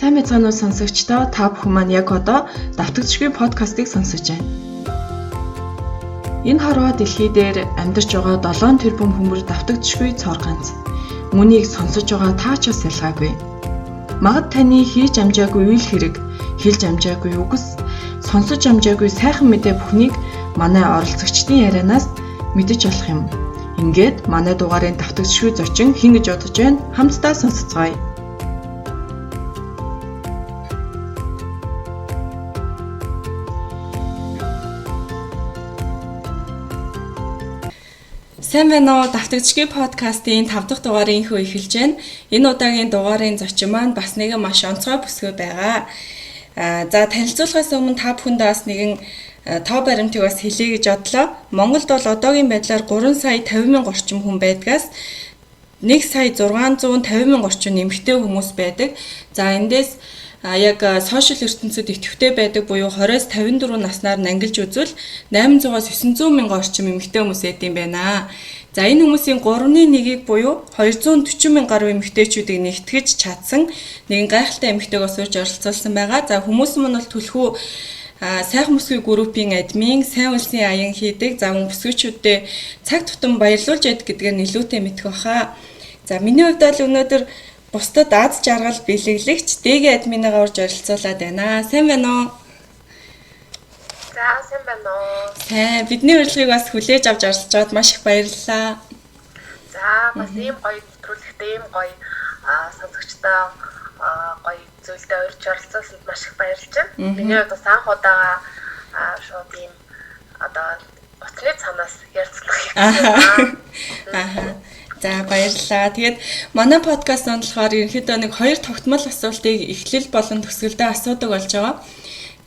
Сайн мэцгаанууд сонсогчдоо та бүхэн маань яг одоо давтагдшгүй подкастыг сонсож байна. Энэ хорвоо дэлхий дээр амьдарч байгаа 7 тэрбум хүмүүс давтагдшгүй цор ганц. Үүнийг сонсож байгаа та ч бас ялгаагүй. Магад таны хийж амжаагүй үйл хэрэг, хэлж амжаагүй үгс, сонсож амжаагүй сайхан мэдээ бүхнийг манай оролцогчдын ярианаас мэдэж болох юм. Ингээд манай дугаарын давтагдшгүй зочин хэн гэж бодож байна? Хамтдаа сонсцгоё. Сайн байна уу? Давтагдшгүй подкастын 5 дахь дугаарын хөө эхэлж байна. Энэ удаагийн дугаарын зочин маань бас нэгэн маш онцгой бүсгүй байгаа. За танилцуулахаас өмнө та бүхэндээ бас нэгэн тоо баримтыг бас хэлье гэж бодлоо. Монголд бол одоогийн байдлаар 3 сая 50 мянга орчим хүн байдгаас 1 сая 650 мянга орчим эмэгтэй хүмүүс байдаг. За эндээс яг сошиал ертөнцид идэвхтэй байдаг буюу 20-с 54 наснаар ангилж үзвэл 800-аас 900 мянган орчим эмэгтэй хүмүүс эд юм байна. За энэ хүмүүсийн 3/1-ийг буюу 240 мянга гаруй эмэгтэйчүүдийг нэгтгэж чадсан нэгэн гайхалтай эмэгтэйгээс урьж оролцуулсан байгаа. За хүмүүс мань бол түлхүү сайхан бүсгүй группийн админ, сайн улсын аян хийдэг. За мөн бүсгүйчүүдэд цаг тутам баярлуулж яд гэдгээр нэлүүтэй мэдэх баха. За миний хувьд бол өнөөдөр бусдад аз жаргал бэлэглэгч дэгийн админагаа урьж оролцуулаад байна. Сайн байна уу? За сайн байна уу? Сайн. Бидний урилгыг бас хүлээж авч оролцоод маш их баярлалаа. За бас ийм гоё нэвтрүүлэгтэй ийм гоё сонсогчтой гоё зүйлдээ урьж оролцуулсанд маш их баярлж байна. Миний хувьд бас анх удаа шууд ийм одоо утасны цанаас ярилцлах юм байна. За баярлалаа. Тэгээд манай подкаст онцлохоор ерөнхийдөө нэг 2 тогтмол асуултыг эхлэл болон төгсгөлдөө асуудаг болж байгаа.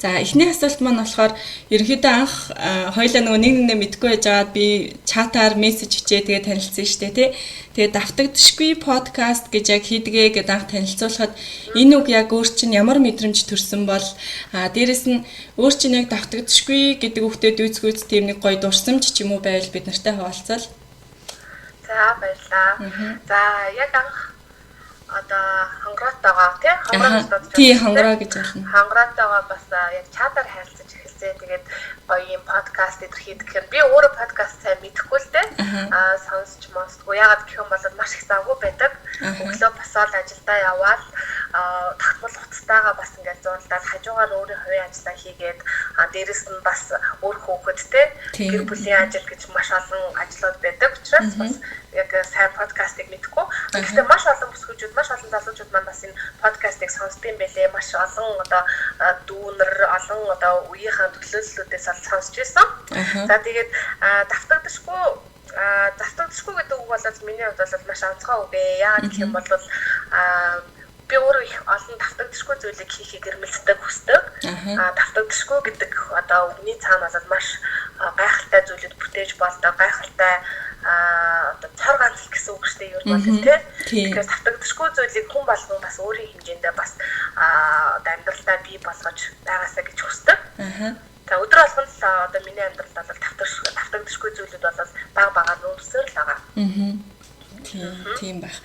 За эхний асуулт маань болохоор ерөнхийдөө анх хоёулаа нөгөө нэг мэдгүй байж байгаад би чатаар мессеж хийчээ тэгээд танилцсан шүү дээ тий. Тэгээд давтагдшгүй подкаст гэж яг хийдгээ гэдээ анх танилцуулахад энэ үг яг өөр чинь ямар мэдрэмж төрсөн бол дээрэс нь өөр чинь яг давтагдшгүй гэдэг үгтээ дүүцгүйц тийм нэг гоё дурсамж ч юм уу байвал бид нартай хуваалцал. За баярлалаа. За яг анх одоо хонгороотойгоо тий хонгороо гэж болно. Хонгороотойгоо бас яг чатаар харилцаж эхэлсэн. Тэгээд гоё юм подкаст идэрхийд гэхээр би өөрөө подкаст сайн мэдэхгүй л дээ. Сонсч монсдгүй. Ягаад гэх юм бол маш их завгүй байдаг. Өглөө босоод ажилдаа яваад тогтмол утастайгаа бас ингээд зурлаад хажуугаар өөрийн хувийн ажлаа хийгээд дээрэс нь бас өөр хөөхөдтэй гэр бүлийн ажил гэж маш олон ажлууд байдаг. Учраас бас яг сайн подкастыг мэдэхгүй. Гэхдээ маш олон бүсгүйчүүд, маш олон залуучууд маань бас энэ подкастыг сонсдгийм байлээ. Маш олон одоо дүүнер, олон одоо үеийнхэн төлөөллүүдээс ол сонсч байсан. За тэгээд давтагдшгүй гэдэг үг бол миний хувьд бол маш онцгой үг ээ. Яагаад гэх юм бол би өөрөө их олон давтагдшгүй зүйлийг хийхийг эрмэлздэг хүсдэг. Давтагдшгүй гэдэг одоо үгний цаана бол маш гайхалтай зүйлүүд бүтээж болдог, гайхалтай одоо цор ганц гэсэн үг шүү дээ ер нь бол тийм. Тэгэхээр давтагдшгүй зүйлийг хүн болгон бас өөрийн хэмжээндээ бас одоо амьдралдаа бий болгож байгаасаа гэж хүсдэг. За өдөр болгон л одоо миний амьдралд бол давтагдшгүй зүйлүүд бол бага нөөцсөр л байгаа. Тийм байх.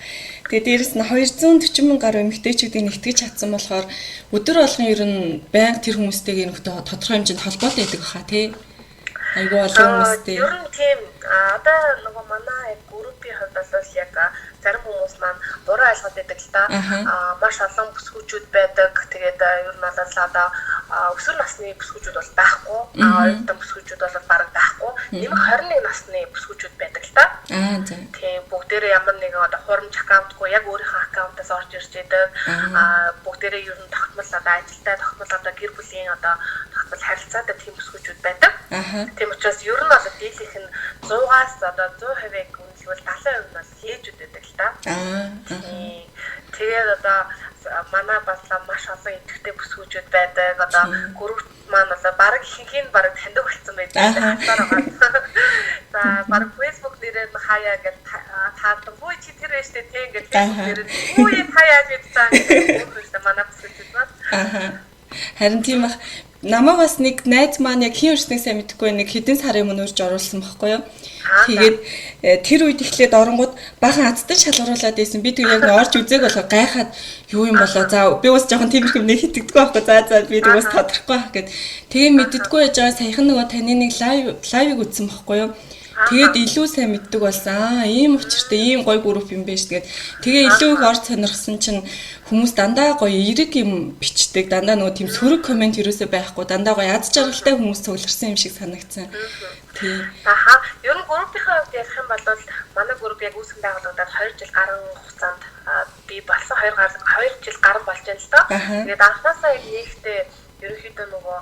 Тэгээд дээрэс нь 240 мянга гаруй эмэгтэйчүүдийг нэгтгэж чадсан болохоор өдөр болгон ер нь байнга тэр хүмүүстэйг нэг тодорхой хэмжээнд холбоотой байдаг баха тий. Айгуу олон хүмүүстэй. Ер нь тийм одоо нөгөө манай группийн хувьд бол яг зарим хүмүүс маань буруу ойлгоод байдаг л да. Маш олон бүсгүүчүүд байдаг. Тэгээд ер нь бол одоо өсвөр насны бүсгүүчүүд бол байхгүй. Оюутан бүсгүүчүүд бол бараг байхгүй. Нэмэх 21 насны бүсгүүчүүд байдаг л да. Тийм бүгдээрээ ямар нэгэн одоо хурамч аккаунтгүй яг өөрийнхөө аккаунтаас орж ирж байдаг. Бүгдээрээ ер нь тогтмол одоо ажилтай тогтмол одоо гэр бүлийн одоо тогтмол харилцаатай тийм бүсгүүчүүд байдаг. Тийм учраас ер нь бол дийлийнх нь 100-аас одоо 100%-ийг үнэлвэл 70% нь бол хээжүүд байдаг л да. Тэгээд одоо манай бас маш олон идэвхтэй бүсгүүчүүд байдаг. Одоо групп маань бол баг ихэнх нь баг таньдаг болсон байдаг. За баг Facebook нэрээр хаяа гэж таардаг. Хөө чи тэр эштэй тийм гэж Facebook нэрээр хөө хаяа гэж таардаг. Манай бүсгүүчүүд маань. Харин тийм их намайг бас нэг найз маань яг хин өрснэг сайн мэдэхгүй нэг хэдэн сарын өмнө урьж оруулсан байхгүй юу. Тэгээд тэр үед эхлээд оронгууд бахан азтай шалгаруулад байсан. Би тэг яг орж үзээг болоо гайхаад юу юм болоо. За би бас жоохон тиймэрхүү нэг хитэгдэггүй байхгүй. За би тэг бас тодорхой байх гэд. Тэгээ мэддэггүй яж байгаа саяхан нөгөө таны нэг лайвыг үзсэн байхгүй юу. Тэгээд илүү сайн мэддэг болсон. Ийм учиртай ийм гоё групп юм байна шүү. Тэгээ илүү их орж сонирхсан чинь хүмүүс дандаа гоё эрэг юм бичдэг. Дандаа нөгөө тийм сөрөг комент юусоо байхгүй. Дандаа гоё аз жаргалтай хүмүүс цугларсан юм шиг санагдсан. Тийм. Ер нь группийнхаа хувьд ярих юм бол манай групп яг үүсгэн байгуулагдаад 2 жил гарсан хугацаанд би болсон 2 жил гарсан болж байна л доо. Тэгээд анхнаасаа яг нэгтээ ерөнхийдөө нөгөө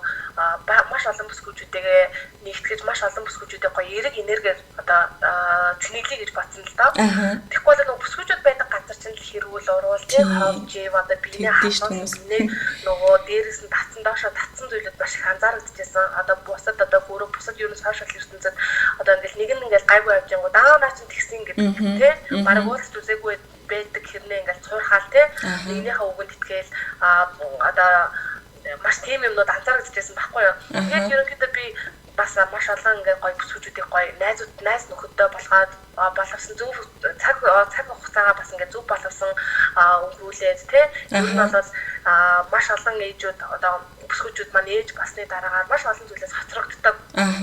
маш олон бүсгүүчүүдтэйгээ нэгтгэж маш олон бүсгүүчүүдтэй гоё эрэг энергиэр одоо цэнэглэе гэж бодсон л доо. Тэгэхгүй бол нөгөө бүсгүүчүүд байдаг газар чинь хэрүүл уруул тийм хавжив одоо биений хавцаас нөгөө дээрээс нь татсан зүйлүүд маш их анзаарэгдэжсэн. Одоо бусад одоо өөрөө бусад ерөн сошиал ертөнцид одоо ингээл гайгүй явж байгаа даа наа чинь тэгсэн гэдэг тийм бараг уулзч үзээгүй байдаг хэрнээ ингээл цуурхаал тийм нэгнийхээ үгэнд итгээл одоо маш тийм юмнууд анзаарэгдэжсэн байхгүй юу. Тэгээд ерөнхийдөө би бас маш олон ингээ гоё бүсгүүчүүдийг гоё найз нөхөдөө болгосон зөв цаг хугацаагаа бас ингээ зөв болгосон өнгөрүүлээд тийм ер нь бол маш олон ээжүүд одоо бүсгүүчүүд маань ээж басны дараагаар маш олон зүйлээс хоцрогддог.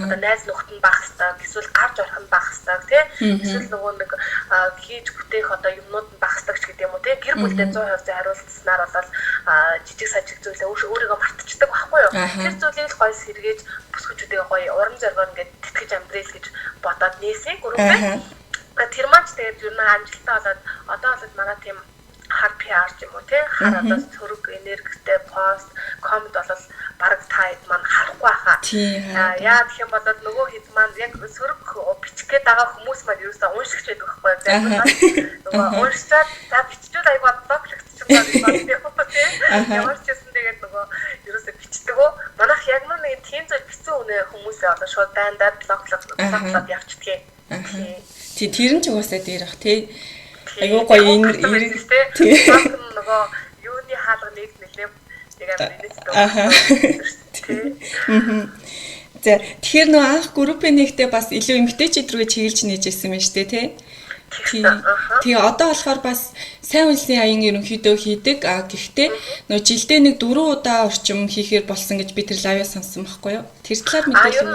Одоо найз нөхөд нь багасдаг, эсвэл гарч орох нь багасдаг тийм эсвэл нөгөө нэг хийж бүтээх одоо юмнууд нь багасдаг ч гэдэг юм уу тийм гэр бүлдээ 100% хариулцснаар бол жижиг сажиг зүйлээ өөрийгөө мартчихдаг байхгүй юу. Тэр зүйлийг л гоё сэргээж бүсгүүчүүдээ гоё уран зоригоор ингээд тэтгэж амьдрэл гэж бодоод нээсэн группээ. Тэр маань ч тэгээд ер нь амжилттай болоод одоо бол манай тийм хар PR ч юм уу тий хар одоо сөрөг энергитэй пост комент бол бараг таад маань харахгүй байхаа. Яа гэх юм бол нөгөө хэд маань яг сөрөг бичих гээд байгаа хүмүүс маань ерөөсөө уншигч байдаг байхгүй юу. Нөгөө уншаад за биччихвэл аяг бодлоо гэсэн юм байна тий. Ямар ч юм тэгээд нөгөө ерөөсөө бичдэг үү. Манайх яг нэг тийм зүйл бичсэн хүмүүсээ одоо шууд дайндаа блоклоод явчихдаг. Тий тэр нь ч угаасаа дээр бах тий. Айгуу гоё эрэг тий. Нөгөө юуны хаалга нэг нэлээ За тэгэхээр нөө анх группийн нэгтээ бас илүү эмгтээчид рүү чиглэж нээжсэн юм шүү дээ тий. Тэгээ одоо болохоор бас сайн үйлсийн аян ерөнхийдөө хийдэг. Гэхдээ нөө жилдээ нэг 4 удаа орчим хийхээр болсон гэж би тэр лайв сонссон байхгүй юу? Тэр талаар мэдээлэл.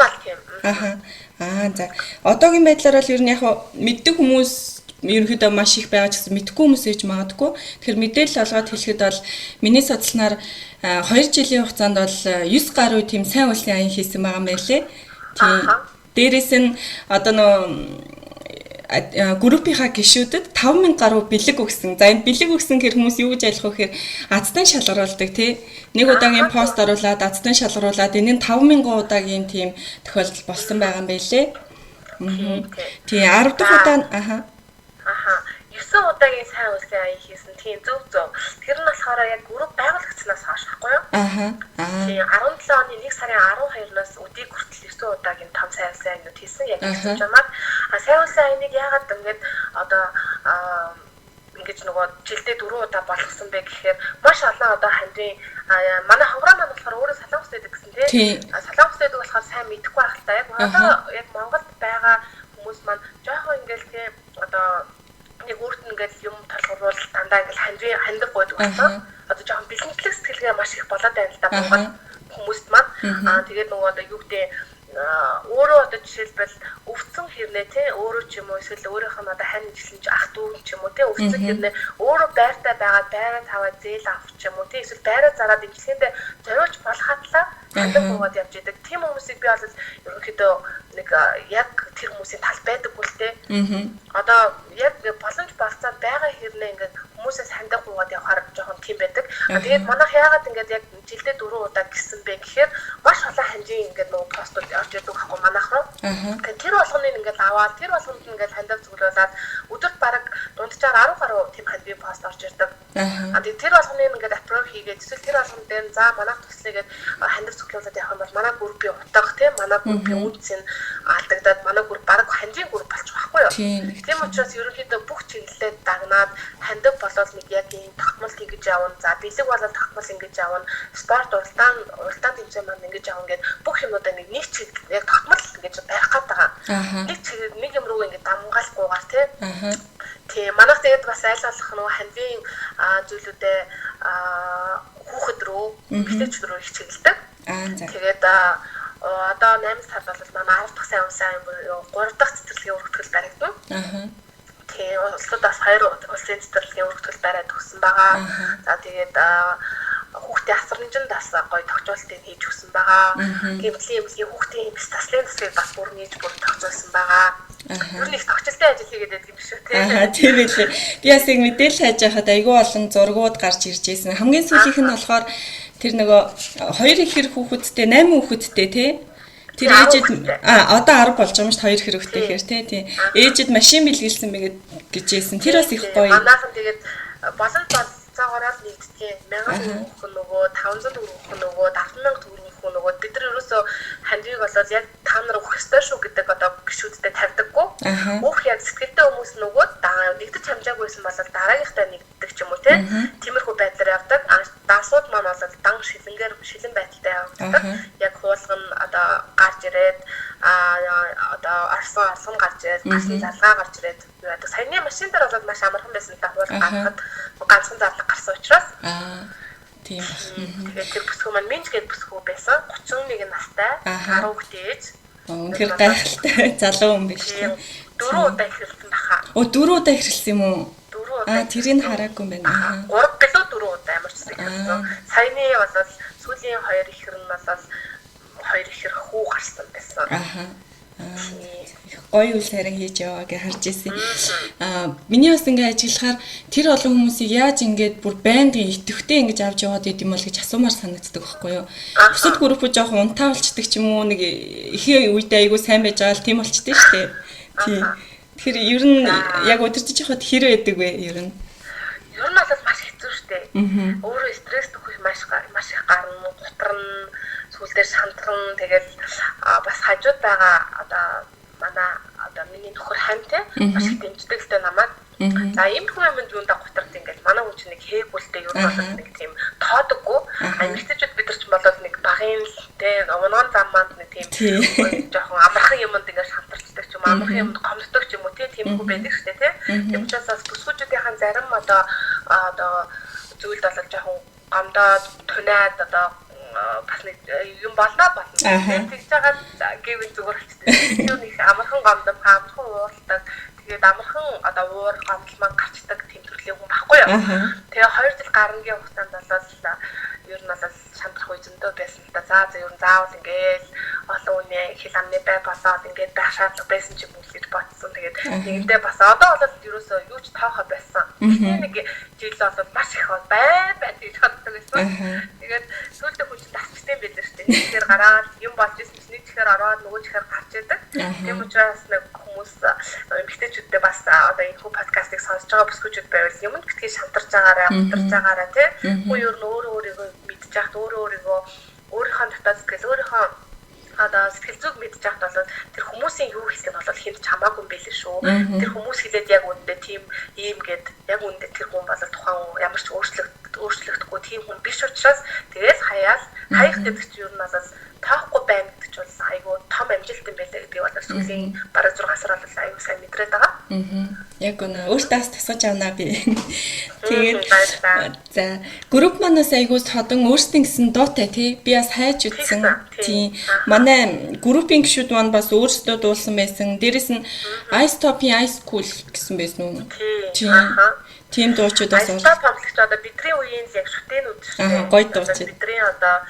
За одоогийн байдлаар бол ер нь яг мэддэг хүмүүс ерөнхийдөө маш их байгаа ч гэсэн мэдхгүй хүмүүс ээж магадгүй. Тэгэхээр мэдээлэл олгоод хэлэхэд бол миний судалснаар 2 жилийн хугацаанд бол 9 гаруй тийм сайн үйлсийн аян хийсэн байгаа юм байлээ. Тийм. Дээрээс нь одоо нөө группийнхаа гишүүдэд 5000 гаруй бэлэг өгсөн. За энэ бэлэг өгсөн хэр хүмүүс юу гэж ойлгох вэ гэхээр азтан шалгаруулдаг тий. Нэг удаагийн пост оруулаад азтан шалгаруулад энэ нь 5000 удаагийн тийм тохиолдол болсон байгаа юм байлээ. Тий 10 дахь удаа 9 удаагийн сайн үйлсийн аян хийсэн тийм зөв. Тэр нь болохоор яг групп байгуулагдсанаас хойш байхгүй юу? Тийм 17 оны 1 сарын 12-наас өдийг хүртэл 9 удаагийн том сайн үйлсийн аянууд хийсэн. Яг гэсэн чамаар сайн үйлсийн аяныг яагаад ингэж одоо ингэж нөгөө жилдээ 4 удаа болгосон бэ гэхээр маш олон одоо хандын манай ховроо маань болохоор өөрөө салаан хүсдэг гэсэн тийм. Салаан хүсдэг болохоор сайн мэдэхгүй байх л та. Яг одоо яг Монголд байгаа хүмүүс маань жоохон ингээл тийм одоо нэг өөрт нь ингээл юм толгуур дандаа ингээл хандаг байдаг болсон. Одоо жоохон бэлэнчлэг сэтгэлгээ маш их болоод байна л да Монгол хүмүүст маань. Тэгээд нөгөө одоо юу гэдэг өөрөө одоо жишээлбэл өвцөн хэрнээ тий өөрөө ч юм уу эсвэл өөрийнх нь одоо хань жилэн ах дүү ч юм уу тий өвцөн хэрнээ өөрөө байртай байгаа байраа таваа зээл авах ч юм уу тий эсвэл байраа зараад имчилгээндээ зориулж болохатлаа хандаг буугаад явж идэг. Тийм хүмүүсийг би бол ерөнхийдөө нэг яг тэр хүмүүсийн тал байдаг бүлтэй. Одоо яг боломж болцоод байгаа хэрнээ ингээд хүмүүсээс хандаг буугаад явахаар жоохон тийм байдаг. Тэгээд манайх яагаад ингээд яг жилдээ 4 удаа гисэн бэ гэхээр маш олон ханжийн ингээд нөгөө постууд орж идэг байхгүй манайх руу. Тэр болгоныг ингээд аваад тэр болгонд ингээд хандав зөвлөлаад өдөрт бараг дунджаар 10 гаруй тийм хандив пост орж ирдэг. Тэгээд тэр болгоныг ингээд аппров хийгээд эсвэл тэр болгон дээр за манайх туслая гэд хандив зөвлөлөөд явах юм бол манай манай группийн утга тийм манай группийн үнцэн алдагдаад манай групп баг хандийн групп болчих واخгүй юу. Тийм учраас ерөнхийдөө бүх чиглэлээр дагнаад хандаг болоод нэг яг ийм тогтмол хийж явна. За бэлэг болоод тогтмол ингэж явна. Спорт уралдаан тэмцээн маань ингэж явна гэд бүх юмудаа нэг чиглэл яг тогтмол ингэж барих гээд байгаа. Нэг чиглэл нэг юм руу ингэ дамгаалгүйгээр тийм манайх тэгээд бас айл болох нөгөө хандийн зүйлүүдээ хүүхэд рүү эмэгтэйчүүд рүү их чиглэлдэг. Тэгээд одоо 8 сард бол манай 10 дахь сайн буюу 3 дахь цэцэрлэгийн өргөтгөл баригдана. Тийм улсад бас 2 улсын цэцэрлэгийн өргөтгөл бариад өгсөн байгаа. За тэгээд хүүхдийн асар нэмжинд бас гоё тогтоолтыг хийж өгсөн байгаа. Гэмтлийн хүүхдийн бис таслын төслийг бас бүр нээж бүр тогтоолсон байгаа. Юу нэг тогтчлын ажил хийгээд байдаг юм шүү тий. Тийм байлээ. Би бас яг мэдээлэл хайж байхад айгүй олон зургууд гарч ирж байсан. Хамгийн сүүлийнх нь болохоор тэр нөгөө 2 их хэрэг хүүхэдтэй 8 хүүхэдтэй тий. Тэр ээжэд одоо 10 болж байгаа юм шүү 2 хэрэгтэй гэхээр тий. Ээжэд машин бэлгэлсэн мэгэд гэжсэн. Тэр бас их гоё. Манайхан тэгээд боломж болцоогоор нэгддэг 1000 хүүхэн нөгөө 500 хүүхэн нөгөө 7000 төгрөгийн нөгөө бид нар ерөөсөө хандгийг болоод яг та нар өгөх ёстой шүү гэдэг одоо гişүүдтэй тавьдаггүй. Өөх яг сэтгэлтэй хүмүүс нөгөө нэгдэж хамжаагүйсэн бол дараагийнхтай нэгддэг ч юм уу тийм. Тиймэрхүү байдлаар явдаг. Дасууд маань бол дан шилэн байдалтай явдаг. Яг хуулган одоо гарч ирээд одоо арсан гарч ирээд гарсан залгаа гарч ирээд юу яадаг. Саяны машин дээр бол маш амархан байсан та хуулган гаргахад ганцхан зарлага гарсан учраас. Тийм. Тэгээд тэр бүсгүй маань минж гээд бүсгүй байсан. 31 настай 10 хүүхдээ ээж. Үнэхээр гайхалтай залуу хүн биш тийм. 4 удаа эхэлсэн баха. 4 удаа эхэлсэн юм уу? 4 удаа. Тэрийг хараагүй юм байна. 3 билүү 4 удаа ямар ч эхэлсэн. Саяны бол сүүлийн 2 ихэр нь бол 2 ихэр хүү гарсан байсан. Гоё үйл харин хийж яваа гэж харж ирсэн. Миний бас ингэ ажиглахаар тэр олон хүмүүсийг яаж ингэж бүр байнгын идэвхтэй ингэж авч яваад идэм бол гэж асуумаар санагддаг байхгүй юу? Бусад группүүд жоохон унтаа болчдаг ч юм уу нэг ихээ үедээ айгуу сайн байж байгаа л тийм болчтой шүү дээ. Тийм. Тэгэхээр ер нь яг удирдах хахад хэрэг байдаг вэ ер нь? Ер нь бол маш хэцүү шүү дээ. Өөрөө стресс төхөх маш их гарна, гутрна, сүүл дээр шантран тэгэл бас хажууд байгаа одоо манай одоо миний нөхөр хамтэ маш их дэмждэг л дээ намайг. За ийм хүн юм юундаа гутраад ингээл манай хүн чинь нэг хээгүүлтэй ер нь бол нэг тийм тоодоггүй. Эмэгтэйчүүд бид нар ч болоод нэг багын л тэ номон зам манд нэг тийм жоохон амархан юмд ингээд шантарчдаг ч юм амархан юмд гомддог ч юм уу тийм хүн байдаг шүү дээ тийм учраас бас бүсгүүчүүдийн зарим одоо зүйлд бол жоохон гомдоод тунаад одоо бас нэг юм болно. Тэгж байгаа гэвэл зүгээр болчихсон. Тэр нэг амархан гомдом, амархан ууралдаг. Тэгээд амархан одоо уур гомдол маань гарчдаг тийм төрлийн хүн байхгүй юу? Тэгээ 2 жил гарангийн хугацаанд бол ер нь бол шантрах үе зөндөө байсан л да. За ер нь заавал ингээл олон үнэ хэл амны бай болоод ингээд байх шаардлага байсан ч юм уу гэж бодсон. Тэгээд нэгэндээ бас одоо бол ерөөсөө юу ч тоохоо байсан. Нэг жил бол маш их бай гэж боддог байсан. Тэгээд сүүлдээ хүн чинь тасчтай байлаа шүү дээ. Нэгээр гараад юм болж ирсэн чинь нэг чихээр ороод нөгөө чихээр гарч идэг. Тийм учраас нэг хүмүүс эмэгтэйчүүдтэй бас одоо энэ хүү подкастыг сонсож байгаа бүсгүүчүүд байвал юмд битгий шантарч байгаараа, гутарч байгаараа тийм. Хүн ер нь өөрийгөө мэдж яхад өөрийгөө өөрийнхөө дотоод сэтгэл өөрийнхөө одоо сэтгэл зүг мэдж яхад бол тэр хүмүүсийн юу хэлэх нь бол хинт чамаагүй юм байлээ шүү. Тэр хүмүүс хэлээд яг үндэ тийм ийм гээд яг үндэ тэр хүн бол тухайн ямар ч өөрчлөгдөхгүй тийм хүн биш учраас тэгээс хаяал хаях гэдэг чинь ер нь бол тоохгүй байна гэдэг чинь бол айгүй том амжилт юм байлаа гэдгийг бол сүүлийн бараг 6 сар бол айгүй сайн мэдрээд байгаа. Яг үнэ өөртөөс тусгаж авнаа би. Тэгээд за групп манаас айгүй содон өөрсдийн гэсэн дуутай тий би бас хайж үзсэн. Тийм манай группийн гишүүд маань бас өөрсдөө дуулсан байсан. Дээрэс нь Ice Top-ийн Ice Cool гэсэн байсан уу? Тийм. Тийм дуучид бас Ice Top хамтлагч одоо бидний үеийн яг шүтэнүүд шүү дээ. Гоё дуучид. Бидний одоо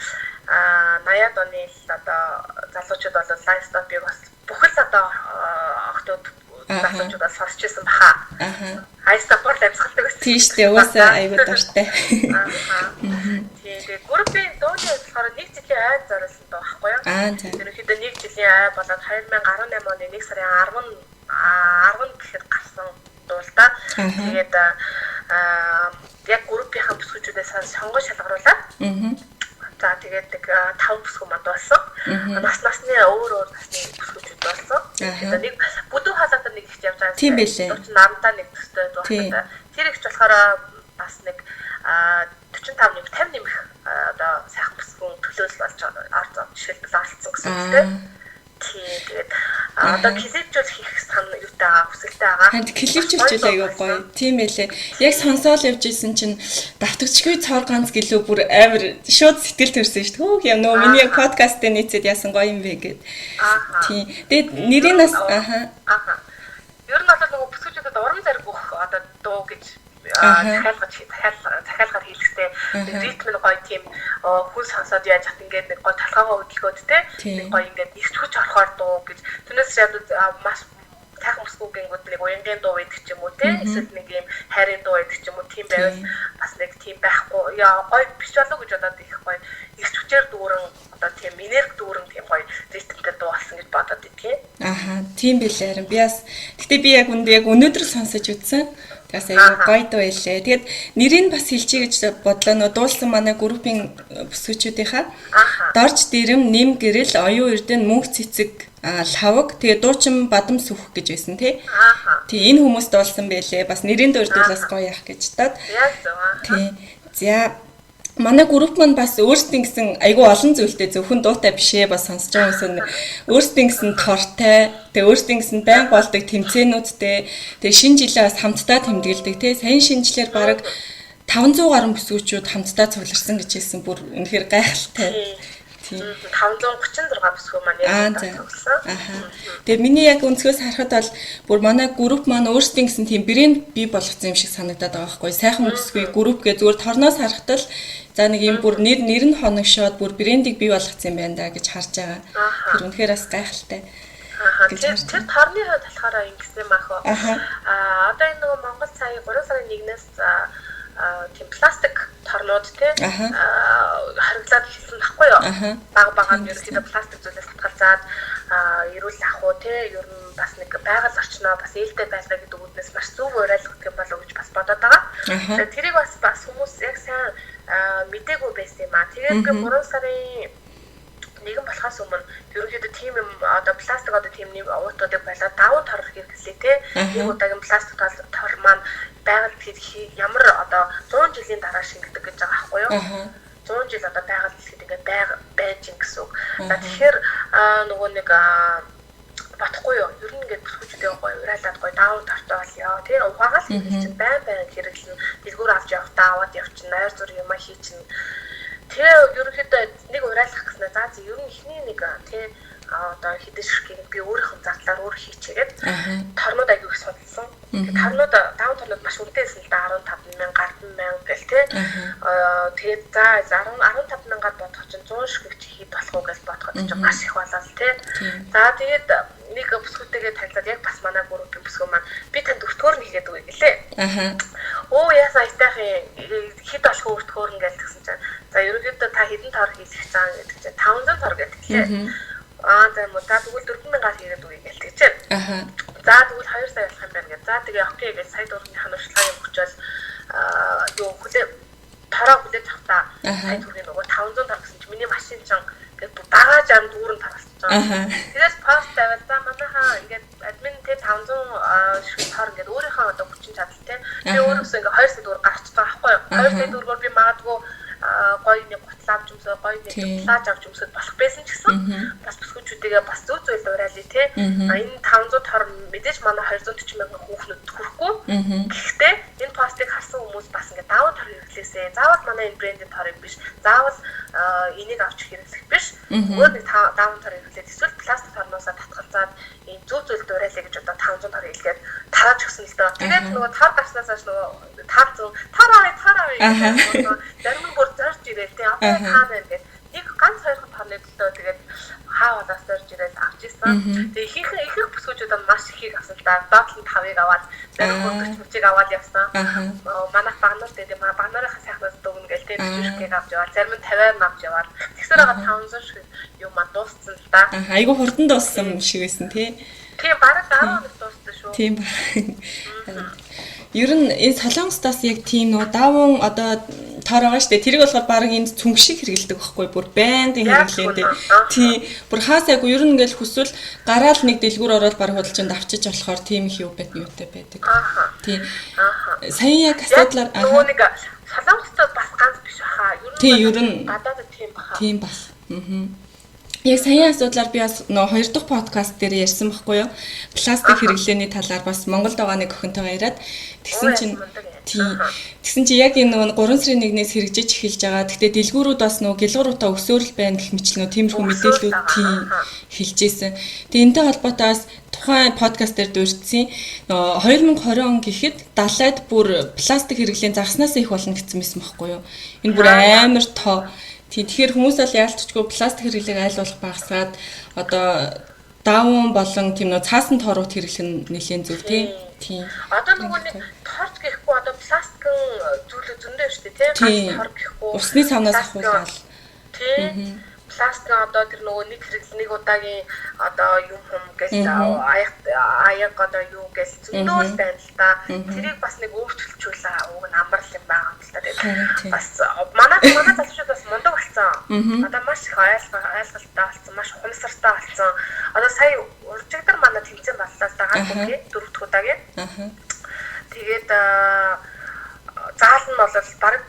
80-аад оны одоо залуучууд бол Ice Top-ыг бас бүхэл одоо охтууд залуучууд бас сонсч байсан баха. Ice Top-оор амьсгалдаг байсан. Тийм шүү дээ. Уусаа айгүй дуртай. Тэгээд группийн дууны болохоор нэг жилийн ай зориулсан дуу байхгүй юу? Ерөнхийдөө нэг жилийн ай болоод 2018 оны 1 сарын 10 гэхэд гарсан дуу л да. Тэгээд яг группийн бүсгүүчүүдээс сонгож шалгаруулаад За тэгээд нэг 5 бүсгүй манд болсон. Насны өөр насны бүсгүүчүүд болсон. Тэгээд нэг бүдүү хаалгад нэг их явж байгаа. Тийм байлээ. 48-даа нэг төстэй дуусна. Тэр ихч болохоор бас нэг 45 нэмэх 50 нэмэх одоо сайхан бүсгүүн төлөөлөл болж орж жишээлбэл оролцсон гэсэн үг тийм. Тэгээд одоо клипжүүл хийх сан юутай байгаа хүсэлтэй байгаа. Ханд клипжүүлж аягүй гоё. Тийм байлээ. Яг сонсоол явж исэн чинь давтагчгүй цор ганц гэлөө бүр амар шууд сэтгэл төрсөн шүү дээ. Хөөх юм нөө миний подкастыг нийцээд яасан гоё юм бэ гэд. Тийм. Тэгээд нэрийн нас Ер нь бол нөгөө бүсгүүчүүдэд урам зориг өгөх одоо дуу гэж захиалгаар хийлгэхтэй ритм нь гоё тийм хүн сонсоод яаж хат ингээд нэг гоё талхаагаа хөдөлгөөд нэг гоё ингээд ирч хүч орохоор дуу гэж түүнээс маш сайхан бүсгүүгингүүд нэг уянгийн дуу байдаг ч юм уу те эсвэл нэг юм хайрын дуу байдаг ч юм уу тийм байвал бас нэг тийм байхгүй яа гоё биш болов гэж бодоод их гоё ирч хүчээр дүүрэн одоо тийм энерги дүүрэн тийм гоё ритмтэй дуу болсон гэж бодоод идэх. Тийм билээ харин би бас гэтээ би яг өнөөдөр сонсож үзсэн. Тэгээс аяа гоё дуу байлээ. Тэгээд нэрийг бас хэлчихье гэж бодлоо. Нөө дуулсан манай группийн бүсгүүчүүдийнхаа дорж дэрэм нэм гэрэл оюун эрдэн мөнх цэцэг лавг тэгээд дуучин бадам сүх гэж байсан тий. Тий энэ хүмүүс дуулсан байлээ. Бас нэрийн дурдвал бас гоё яах гэж таад. Тий. За манай групп маань бас өөрсдийн гэсэн айгүй олон зүйлтэй зөвхөн дуутай бишээ бас сонсож байгаа хүмүүс өөрсдийн гэсэн тортой тэгээ өөрсдийн гэсэн байнга болдог тэмцээнүүдтэй тэгээ шинэ жилээ бас хамтдаа тэмдэглэдэг тий саяны шинжлэр бараг 500 гаруй бүсгүүчүүд хамтдаа цугларсан гэж хэлсэн бүр үнэхээр гайхалтай. 536 бүсгүй маань яг цугласан. Тэгээ миний яг өнцгөөс харахад бол бүр манай групп маань өөрсдийн гэсэн тийм брэнд бий болгоцсон юм шиг санагдаад байгаа байхгүй. Сайхан бүсгүй групп гэ зүгээр торноос харахад л за нэг юм бүр нэр нь хоногшоод бүр брендийг бий болгоцсон юм байна да гэж харж байгаа. Тэр үнэхээр бас гайхалтай. Тэр торны хувьд болохоор ингэсэн мах уу. Одоо энэ нөгөө Монгол сая 3 сарын 1-ээс тийм пластик торнууд тий хариуцлаад хэлсэн байхгүй юу? Бага ерөөхдөө пластик зүйлээс хатгалзаад эрүүл ах уу тий ер нь бас нэг байгаль орчноо бас ээлтэй байлаа гэдэг үгнээс маш зөв уриалгах юм болов уу гэж бас бодоод байгаа. Тэрийг бас хүмүүс яг сайн мэдээгүй байсан юм аа. Тэгээд 3 сарын нэгэн болохоос өмнө ерөөхдөө тийм юм одоо пластик одоо тийм нэг уутуудыг байлаа давуу торох хэрэглээ тий. Нэг удаагийн пластик тор маань байгаль дэлхийд ямар одоо 100 жилийн дараа шингэдэг гэж байгаа байхгүй юу? 100 жил одоо байгаль дэлхийд ингээд байж ин гэсэн үг. За тэгэхээр нөгөө нэг батхгүй юу? Ер нь ингээд бүсгүүчдээ гоё урайлаад гоё давуу тортой болёо. Тэгээ ухаагаал чинь байн хэрэглэн дэлгүүр авч явахдаа аваад явчихна. Найр зур юм а хийчихнэ. Тэгээ ерөнхийдөө нэг урайлах гэснээр за ер нь ихний нэг тий одоо хэдэн ширхгийг би өөрийнхөө зардлаар өөр хийчихээд торнууд аягүй их судалсан. Торнууд давуу торнууд маш үнэтэйсэн л да 15,000 10,000 гэл тий. Тэгээд за 15,000-аар бодох чинь 100 ширхэг чи хэд болох уу гэж бодоход чинь маш их болоо тий. За тэгээд нэг бүсгүүтэйгээ танилцаад яг бас манай группийн бүсгүй маань би танд өртгөөр нэгээд өгье гэлээ. Оо яасан айтайхан хэд болох уу өртгөөр ингээл гэсэн чинь за ерөнхийдөө та хэдэн тор хийх цаан гэдэг чинь 500 тор гэдэг лээ. За мөн та тэгвэл 4,000-аар хийгээд үгүй гээл тэгэж байна. За тэгвэл 2 сая болох юм байна гэж. За тэгээ окей гэж сая дөрөвний ханавчлагын өгчөөл юу хүлээ тараа хүлээж авахта сая төгрөгийн нөгөө 500 тор гэсэн чинь миний машин чинь ингээд дагаа жам дүүрэн таралж байгаа. Тэгээс пост тавиад за манайхаа ингээд админ тэ 500 шиг тор ингээд өөрийнхөө одоо хүчин чадал тэ би өөрөөсөө ингээд 2 сая төгрөг гарч байгаа байхгүй юу? 2 сая төгрөгөөр би магадгүй гоё нэг гутлаа авч өмсөө гоё нэг плаж авч өмсөд болох байсан ч гэсэн бас бүсгүүчүүдээ бас зөв зөв уриалъя те энэ 500 тор мэдээж манай 240 мянган хүүхнүүд хүрэхгүй гэхдээ энэ постыг харсан хүмүүс бас ингээд давуу тор хэрэглээсээ заавал манай энэ брендийн торыг биш заавал энийг авч хэрэглэх биш өөр нэг давуу тор хэрэглээд эсвэл пластик торноосоо татгалзаад ийм зөв зөв уриалъя гэж одоо 500 тор хэлгээд тарааж өгсөн л доо тэгээд нөгөө тор гарснаас хойш нөгөө 500 тор авъя зарим нь бүр зорж ирээл тий одоо хаана байна гэдэг нэг ганц хоёр тонны төлөө тэгээд хаавалаас зорж ирээл авч ирсэн. Тэгээд ихэнх бүсгүүчүүд маш ихийг авсан л да. Доотлон 5-ыг аваад зарим хөргөч мөчийг аваад явсан. Манайх багнаар тэгээд багнаарынхаа сайхнаас дөгнө гээл тий бичвэрхийг авч яваад зарим нь 50 авч яваад тэгсээр байгаа 500 шиг юм дууссан л да. Айгу хурдан дууссан шиг байсан тий. Тийм бараг 10 хоног дууссан шүү. Тийм ба. Ер нь энэ Солонгостоос яг тийм нөө даван одоо тоор байгаа штэ. Тэрийг болохоор баг энд цүнх шиг хэрэгэлдэг байхгүй бүр байнгын хэрэглээндээ. Тий. Бүр хаасаагүй ер нь ингээл хүсвэл гараал нэг дэлгүүр ороод баг худалчинд авчиж болохоор тийм их юу юутай байдаг. Тий. Сая яг асуудлаар нөгөө нэг солонгостод бас ганц биш хаа. Ер нь гадаад тийм баха. Тийм бах. Яг саяын асуудлаар би бас нөө 2 дахь подкаст дээр ярьсан байхгүй юу? Пластик хэрэглээний талаар бас Монголд байгаа нэг охинтойгоо яриад тэгсэн чинь яг энэ нөгөө 3 сарын 1-ээс хэрэгжиж эхэлж байгаа. Гэхдээ дэлгүүрүүд бас нөгөө гэлгууруудаа өсөөрөл байна гэх мэтлэн тиймэрхүү мэдээллүүд хэлж ийсэн. Тэгээ энэтэй холбоотой бас тухайн подкаст дээр дурдсан нөгөө 2020 он гэхэд далайд бүр пластик хэрэглээ загснаас их болно гэсэн мэт байхгүй юу? Энэ бүр амар тоо. Тэгэхээр хүмүүс бол яалтчгүй пластик хэрэглээг айл болох багасгаад одоо даавн болон тийм нөө цаасан тоорууд хэрэглэх нь нэлээд зөв тийм. Одоо нөгөө нэг торч гэхгүй одоо пластикын зүйлүүд зөндөө шүү дээ тийм. Тор гэхгүй. Усны савнаас ахуулаад. Тийм. Пластик одоо тэр нөгөө нэг хэрэглэнийг удаагийн одоо юм гэж аяг одоо юу гэж зөндөө л байна л да. Тэрийг бас нэг өөрчлөлтчүүлээ уг нь амбарл юм байгаа юм л да. Тэгээд бас манай залуучууд бас мундаг болсон. Одоо маш их ойлголттой болсон, маш ухамсартай болсон. Одоо сая уржигдар манай тэмцээн боллоо л да ганц үгүй 4 дахь удаагийн. Тэгээд заал нь бол баг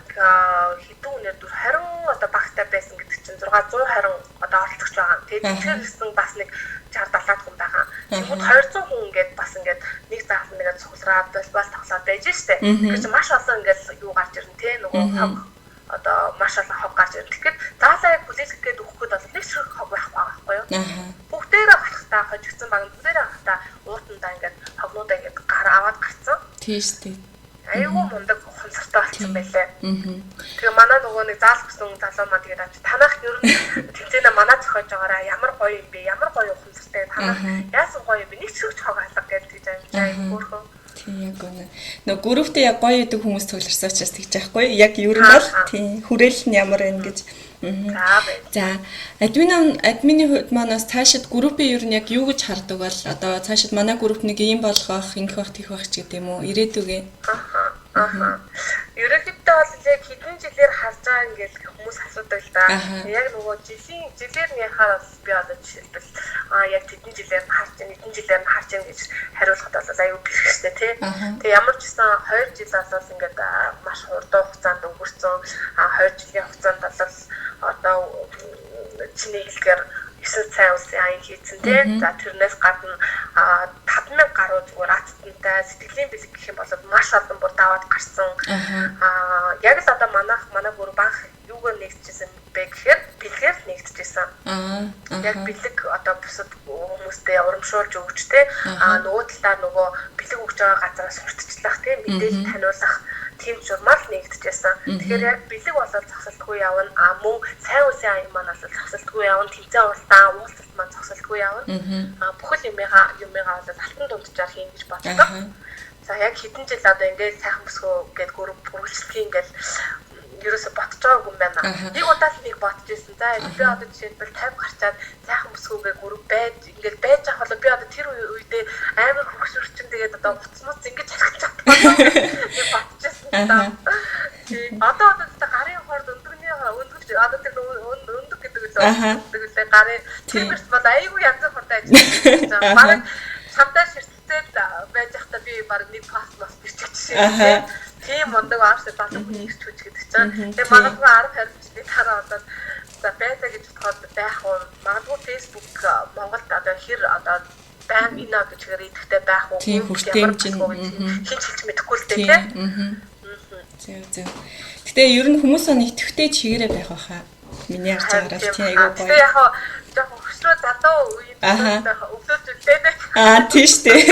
хэдэн үнээр 20 одоо багтай байсан гэдэг чинь 620 одоо оролцогч байгаа. Тэгээд тэгэхээр гэсэн бас нэг 60-70 хүн байгаа. Тэгвэл 200 хүн ингээд бас ингээд нэг заал нэгээд цуглараад бас тоглоод байж штэ. Тэгэхээр чи маш олон ингээд юу гарч ирнэ те нөгөө хог одоо маш олон хог гарч ирнэ. Тэгэхээр заалаа яг хүлээлгэх гээд өгөх гээд бол нэг шиг хог байх байхгүй юу? Бүгдээрээ гарахтаа хожигдсан баг бүгдээрээ гарахтаа уутандаа ингээд хогнуудаа ингээд аваад гарцсан. Тийм штэ. Айгуу мундаг ухамсартай болсон байлээ. Тэгээ манай нөгөө нэг заал гэсэн залуу маа тэгээд авч танах ер нь тэмцээнэ манай зохиож байгаараа ямар гоё юм бэ? Ямар гоё ухамсартай танах яасан гоё юм бэ? Нэг ч хог алга гэж тэгж амжаа хөөрхөн. Тийм яг үнэ. Нөгөө групптэй яг гоё идэг хүмүүс тоглорсон учраас тэгж яахгүй. Яг ер нь бол тийм хүрээлэл нь ямар байна гэж. За админы хувьд манаас цаашид группийн ер нь яг юу гэж хардаг бол одоо цаашид манай групп нэг юм болгох, ингэх байх, тийх байх ч гэдэг юм уу? Ирээдүгээ. Ерөнхийдөө бол яг хэдэн жилээр харж байгаа ингээд хүмүүс асуудаг л да. Яг нөгөө жилээр нь яхаар бол би одоо жишээлбэл яг хэдэн жилээр нь харж байгаа, хэдэн жилээр нь харж байгаа гэж хариулахад бол аюу бэрхштэй тий. Тэгээ ямар ч гэсэн 2 жил болол ингээд маш хурдан хугацаанд өнгөрцөн. 2 жилийн хугацаанд бол одоо чиний хэлгээр 9 цай улсын аян хийцэн тий. За тэрнээс гадна 5,000 гаруй зүгээр аттантай сэтгэлийн бэлэг гэх юм бол маш олон бүр даваад гарсан. Яг л одоо манай бүр банк юугаар нэгдэжсэн бэ гэхээр бэлгээр нэгдэжсэн. Яг бэлэг одоо бусад хүмүүстэй урамшуулж өгч тий. Нөгөө талаар нөгөө бэлэг өгч байгаа газараас сурталчлах тий мэдээлэл таниулах тийм журмал нэгдэжсэн. Тэгэхээр яг бэлэг болол зогсолтгүй явна. Мөн сайн улсын аян маань бол зогсолтгүй явна. Тэмцээн уралдаан уулзалт маань зогсолтгүй явна. Бүхэл юмгаа бол алтан дунджаар хийн гэж боддог. За яг хэдэн жил одоо ингээд сайхан бүсгөө гээд гөрвөлжлөхийн ингээд ерөөсө ботж байгаагүй юм байна. Нэг удаа л нэг ботж ирсэн. За би одоо жишээлбэл 50 гарчаад сайхан бүсгүүгээ гөрөв байж ингээд байж авах бол би одоо тэр үедээ амар хөвгсөрчин тэгээд одоо буцмус ингэж харагдаж чадсан. Би ботж ирсэн та. Одоо гарын хорд өндөгний өндөгч одоо тэр өндөг гэдэг үлээ гарын тэрс бол айгүй янз бүртэй ажиллаж байгаа. Бараг чамтай ширтэлцээд байж захта би баг нэг паст бичиж шээ. Тийм мундаг авсан батлах нэгч хүч гэдэг чинь. Тэгээ магадгүй 10 хариуцлыг хараа одоо за бета гэж бодоход байх уу? Магадгүй Facebook Монголд одоо хэр одоо байн энэ одоо чигээр идэхтэй байх уу? Тийм хүртээмж нь хинч хэлж мэдэхгүй л дээ тийм. Зөв. Гэтэ ер нь хүмүүс нэг идэхтэй чигээрээ байх байхаа. Миний харж байгаараа тийм айгүй гоё. Тэгээ яг жоохон хөшрөө залуу үеийн өглөөж үлдээд. Тийм шүү дээ.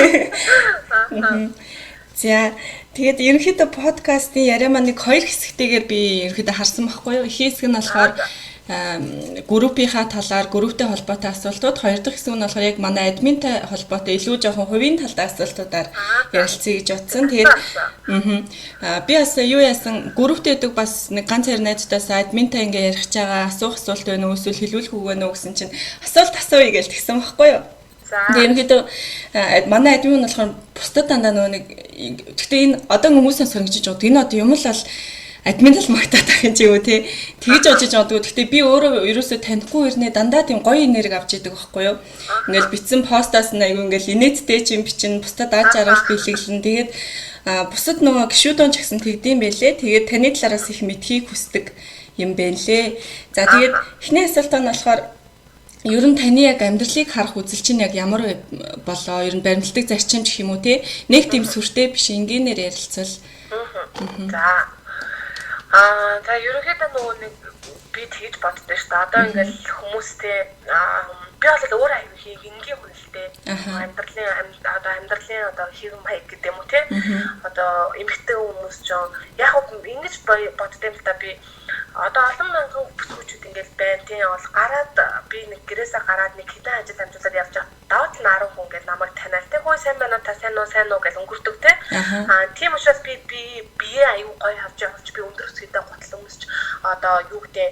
За тэгээд ерөнхийдөө подкастын яриа маань нэг 2 хэсэгтэйгээр би ерөнхийдөө харсан байхгүй юу? Их хэсэг нь болохоор группийнхаа талаар групптэй холбоотой асуултууд, 2 дахь хэсэг нь болохоор яг манай админтай холбоотой илүү жоохон хувийн талтай асуултуудаар ярилцъя гэж бодсон. Тэгээд би бас юу яасан групптэй гэдэг бас нэг ганц хоёр найзтайс админтай ингээ ярих чагаа асуух асуулт байна уу эсвэл хэлүүлэх үг байна уу гэсэн чинь асуулт асууя гэж тэгсэн байхгүй юу? Тэгээд ерөнхийдөө манай админ нь болохоор бусдад дандаа нөгөө нэг гэхдээ энэ одоо хүмүүсээс сонгож байгаа. Энэ одоо юм л бол админ л магтаад байгаа юм чи юу те. Тэгж очиж одгүй. Гэхдээ би өөрөө ерөөсөө танихгүй ирнэ дандаа тийм гоё нэрийг авч идэг байхгүй юу. Ингээл битсэн постаас нь айгүй ингээл инээдтэй чинь бичин бусдад дааж аргал бэлэглэн. Тэгээд бусад нөгөө гişүүдэн ч гэсэн тэгдэм байлээ. Тэгээд таны талаараас их мэдхийг хүсдэг юм байна лээ. За тэгээд эхний асуултаа нь болохоор ер нь таны яг амьдралыг харах үзэл чинь яг ямар болоо? Ер нь баримтлагдаг зарчим гэх юм уу те? Нэг тийм сүртэй биш энгийнээр ярилцвал. За ерөнхийдөө нөгөө нэг би тэгж боддоо шүү дээ. Одоо ингээл хүмүүстэй би бол өөрөө аюу хийх энгийн хүнэлтэй. Амьдралын одоо хэвэн маяг гэдэг юм уу те? Одоо эмэгтэй хүмүүс ч яг ингэж боддоо юм л да би одоо олон мянган бүсгүүчүүд ингээл байна тийм бол гараад би нэг гэрээсээ гараад нэг хэдэн ажил амжуулаад явж байгаа. Даваад нь 10 хүн ингээл намайг таниал тийм хөөе сайн байна уу та сайн уу гэж өнгөрдөг тийм. Тийм учраас би бие аюу гоё авч явуулж би өндөр өсгийдээ готлон өмсч одоо юу гэдэг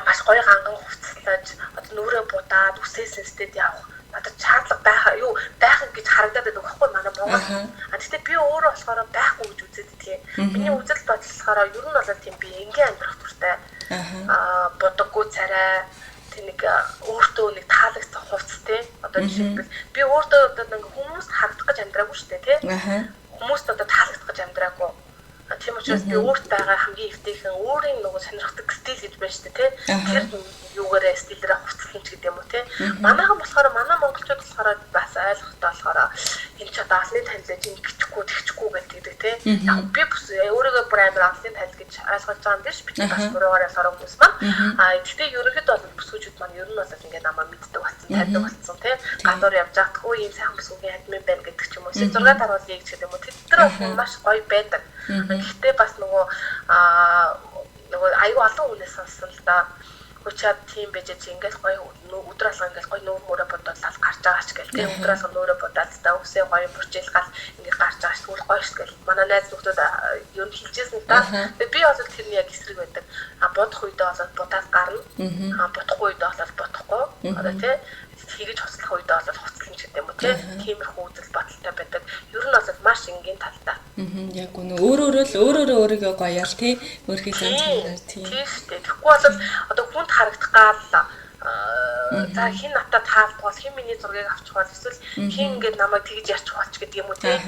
маш гоё ганган хувцаслаж одоо нүрээ будаад үсээсэстэд явах надад шаардлага байх гэж харагдаад байдаг байхгүй манай Монгол. Гэхдээ би өөрөө болохоор байхгүй гэж үзээд тийм. Миний үзэл бодол болохоор ер нь бол тийм би энгийн амьдрах туртай. Бодоггүй царай нэг өөртөө нэг таалагдсан хувцтэй. Одоо жишээлбэл би өөртөө одоо нэг хүмүүст харагдах гэж амьдраагүй шүү дээ тийм. Хүмүүст одоо таалагдах гэж амьдраагүй. Тийм учраас би өөрт байгаа хамгийн эвтэйхэн өөрийн нөгөө сонирхдаг стил гэж байна шүү дээ тийм. Тэр юугаараа стилээрээ хувцлан ч гэдэг юм уу тийм. Манайхан болохоор манай монголчууд болохоор бас ойлгохтой болохоор энэ ч одоо алны танилж ингэчихгүй тэгчихгүй гэдэг тийм. Яг би өөрийгөө бүр амар алны танил гэж ойлгож байгаа юм биш. Би бас буруугаар ялгараа хүмүүс маань. Гэхдээ ерөнхийдөө бол бүсгүүчүүд маань ер нь бол ингээд намаа мэддэг болсон, таньдаг болсон тийм. Гадуур явж байгаа үе ийм сайхан бүсгүүгийн админ байна гэдэг ч юм уу. 6 даруулъя гэж гэдэг юм уу. Тэд нар маш гоё байдаг. Гэхдээ бас нөгөө аюу олон хүнээс сонссон л да. Хүчаад тийм байж ингээд гоё өдөр алга ингээд гоё нүүр мөрөө бодоод л гарч байгаа ч гэл тийм өдөр алга нүүрээ бодоод та үсээ гоё бүрчээл гал ингээд гарч байгаа ч тэгвэл гоё ш гэл манай найз нөхдөд юу хэлжсэн л да. Би бол тэрний яг эсрэг байдаг. Бодох үедээ болоод будаад гарна. Бодохгүй үедээ болоод бодохгүй. Одоо тийм хийж хоцлох үедээ болоод хоцлон ч гэдэг юм уу тийм. Тиймэрхүү үзэл бодолтой байдаг. Ер нь бол маш энгийн талтай. Яг өөрөөрөө өөрийгөө гоёал тий өөрхий занцаар тий. Тэгэхгүй бол одоо хүнд харагдах гал за хин натаа таалдах бол хин миний зургийг авчих бол эсвэл хин ингээд намайг тэгж ярьчих болч гэдэг юм уу тий.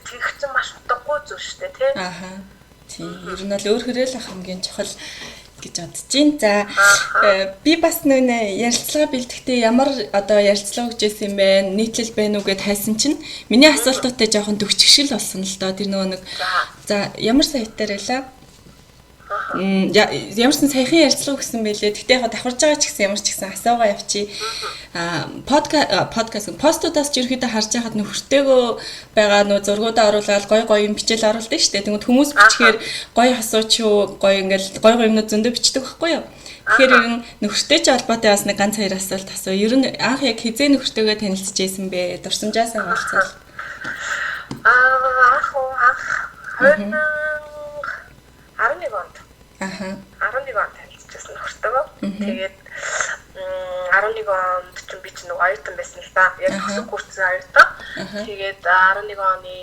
Тэгэх чинь маш утгагүй зүйл шүү дээ тий. Тий. Ер нь бол өөрөөрөө л хамгийн чухал гэж бодож байна. За би бас нөө ярилцлага бэлтгэхдээ ямар одоо ярилцлага өгч ирсэн юм бэ? Нийтлэл байна уу гэд хайсан чинь миний асуултуудтай жоохон төгчгшил болсон л доо. Тэр нөгөө нэг за ямар сайтаар байлаа? Ямарсан саяхан ярилцлага өгсөн байлээ. Тэгтээ яг давхарж байгаа ч гэсэн ямар ч гэсэн асуугаа явчи. Подкаст постуудаас ч ерөөдөө харж байхад нөхөртэйгөө байгаа нөө зургуудаа оруулаад гоё юм бичээл оруулдаг шүү дээ. Тэгмэд хүмүүс бичгээр гоё асууч юу, гоё ингээл гоё юмнууд зөндөө бичдэг байхгүй юу? Тэгэхээр ер нь нөхөртэй ч холбоотой бас нэг ганц хоёр асуулт асуу. Ер нь анх яг хизээ нөхөртэйгөө танилцж байсан бэ? Дурсамжаасаа хавцал. Анх 2011 онд. 11 онд танилцчихсан нөхөртөөгөө. Тэгээд 11 онд ч би ч нэг оюутан байсан л да. Яг хөсөг хүрсэн оюутан. Тэгээд 11 оны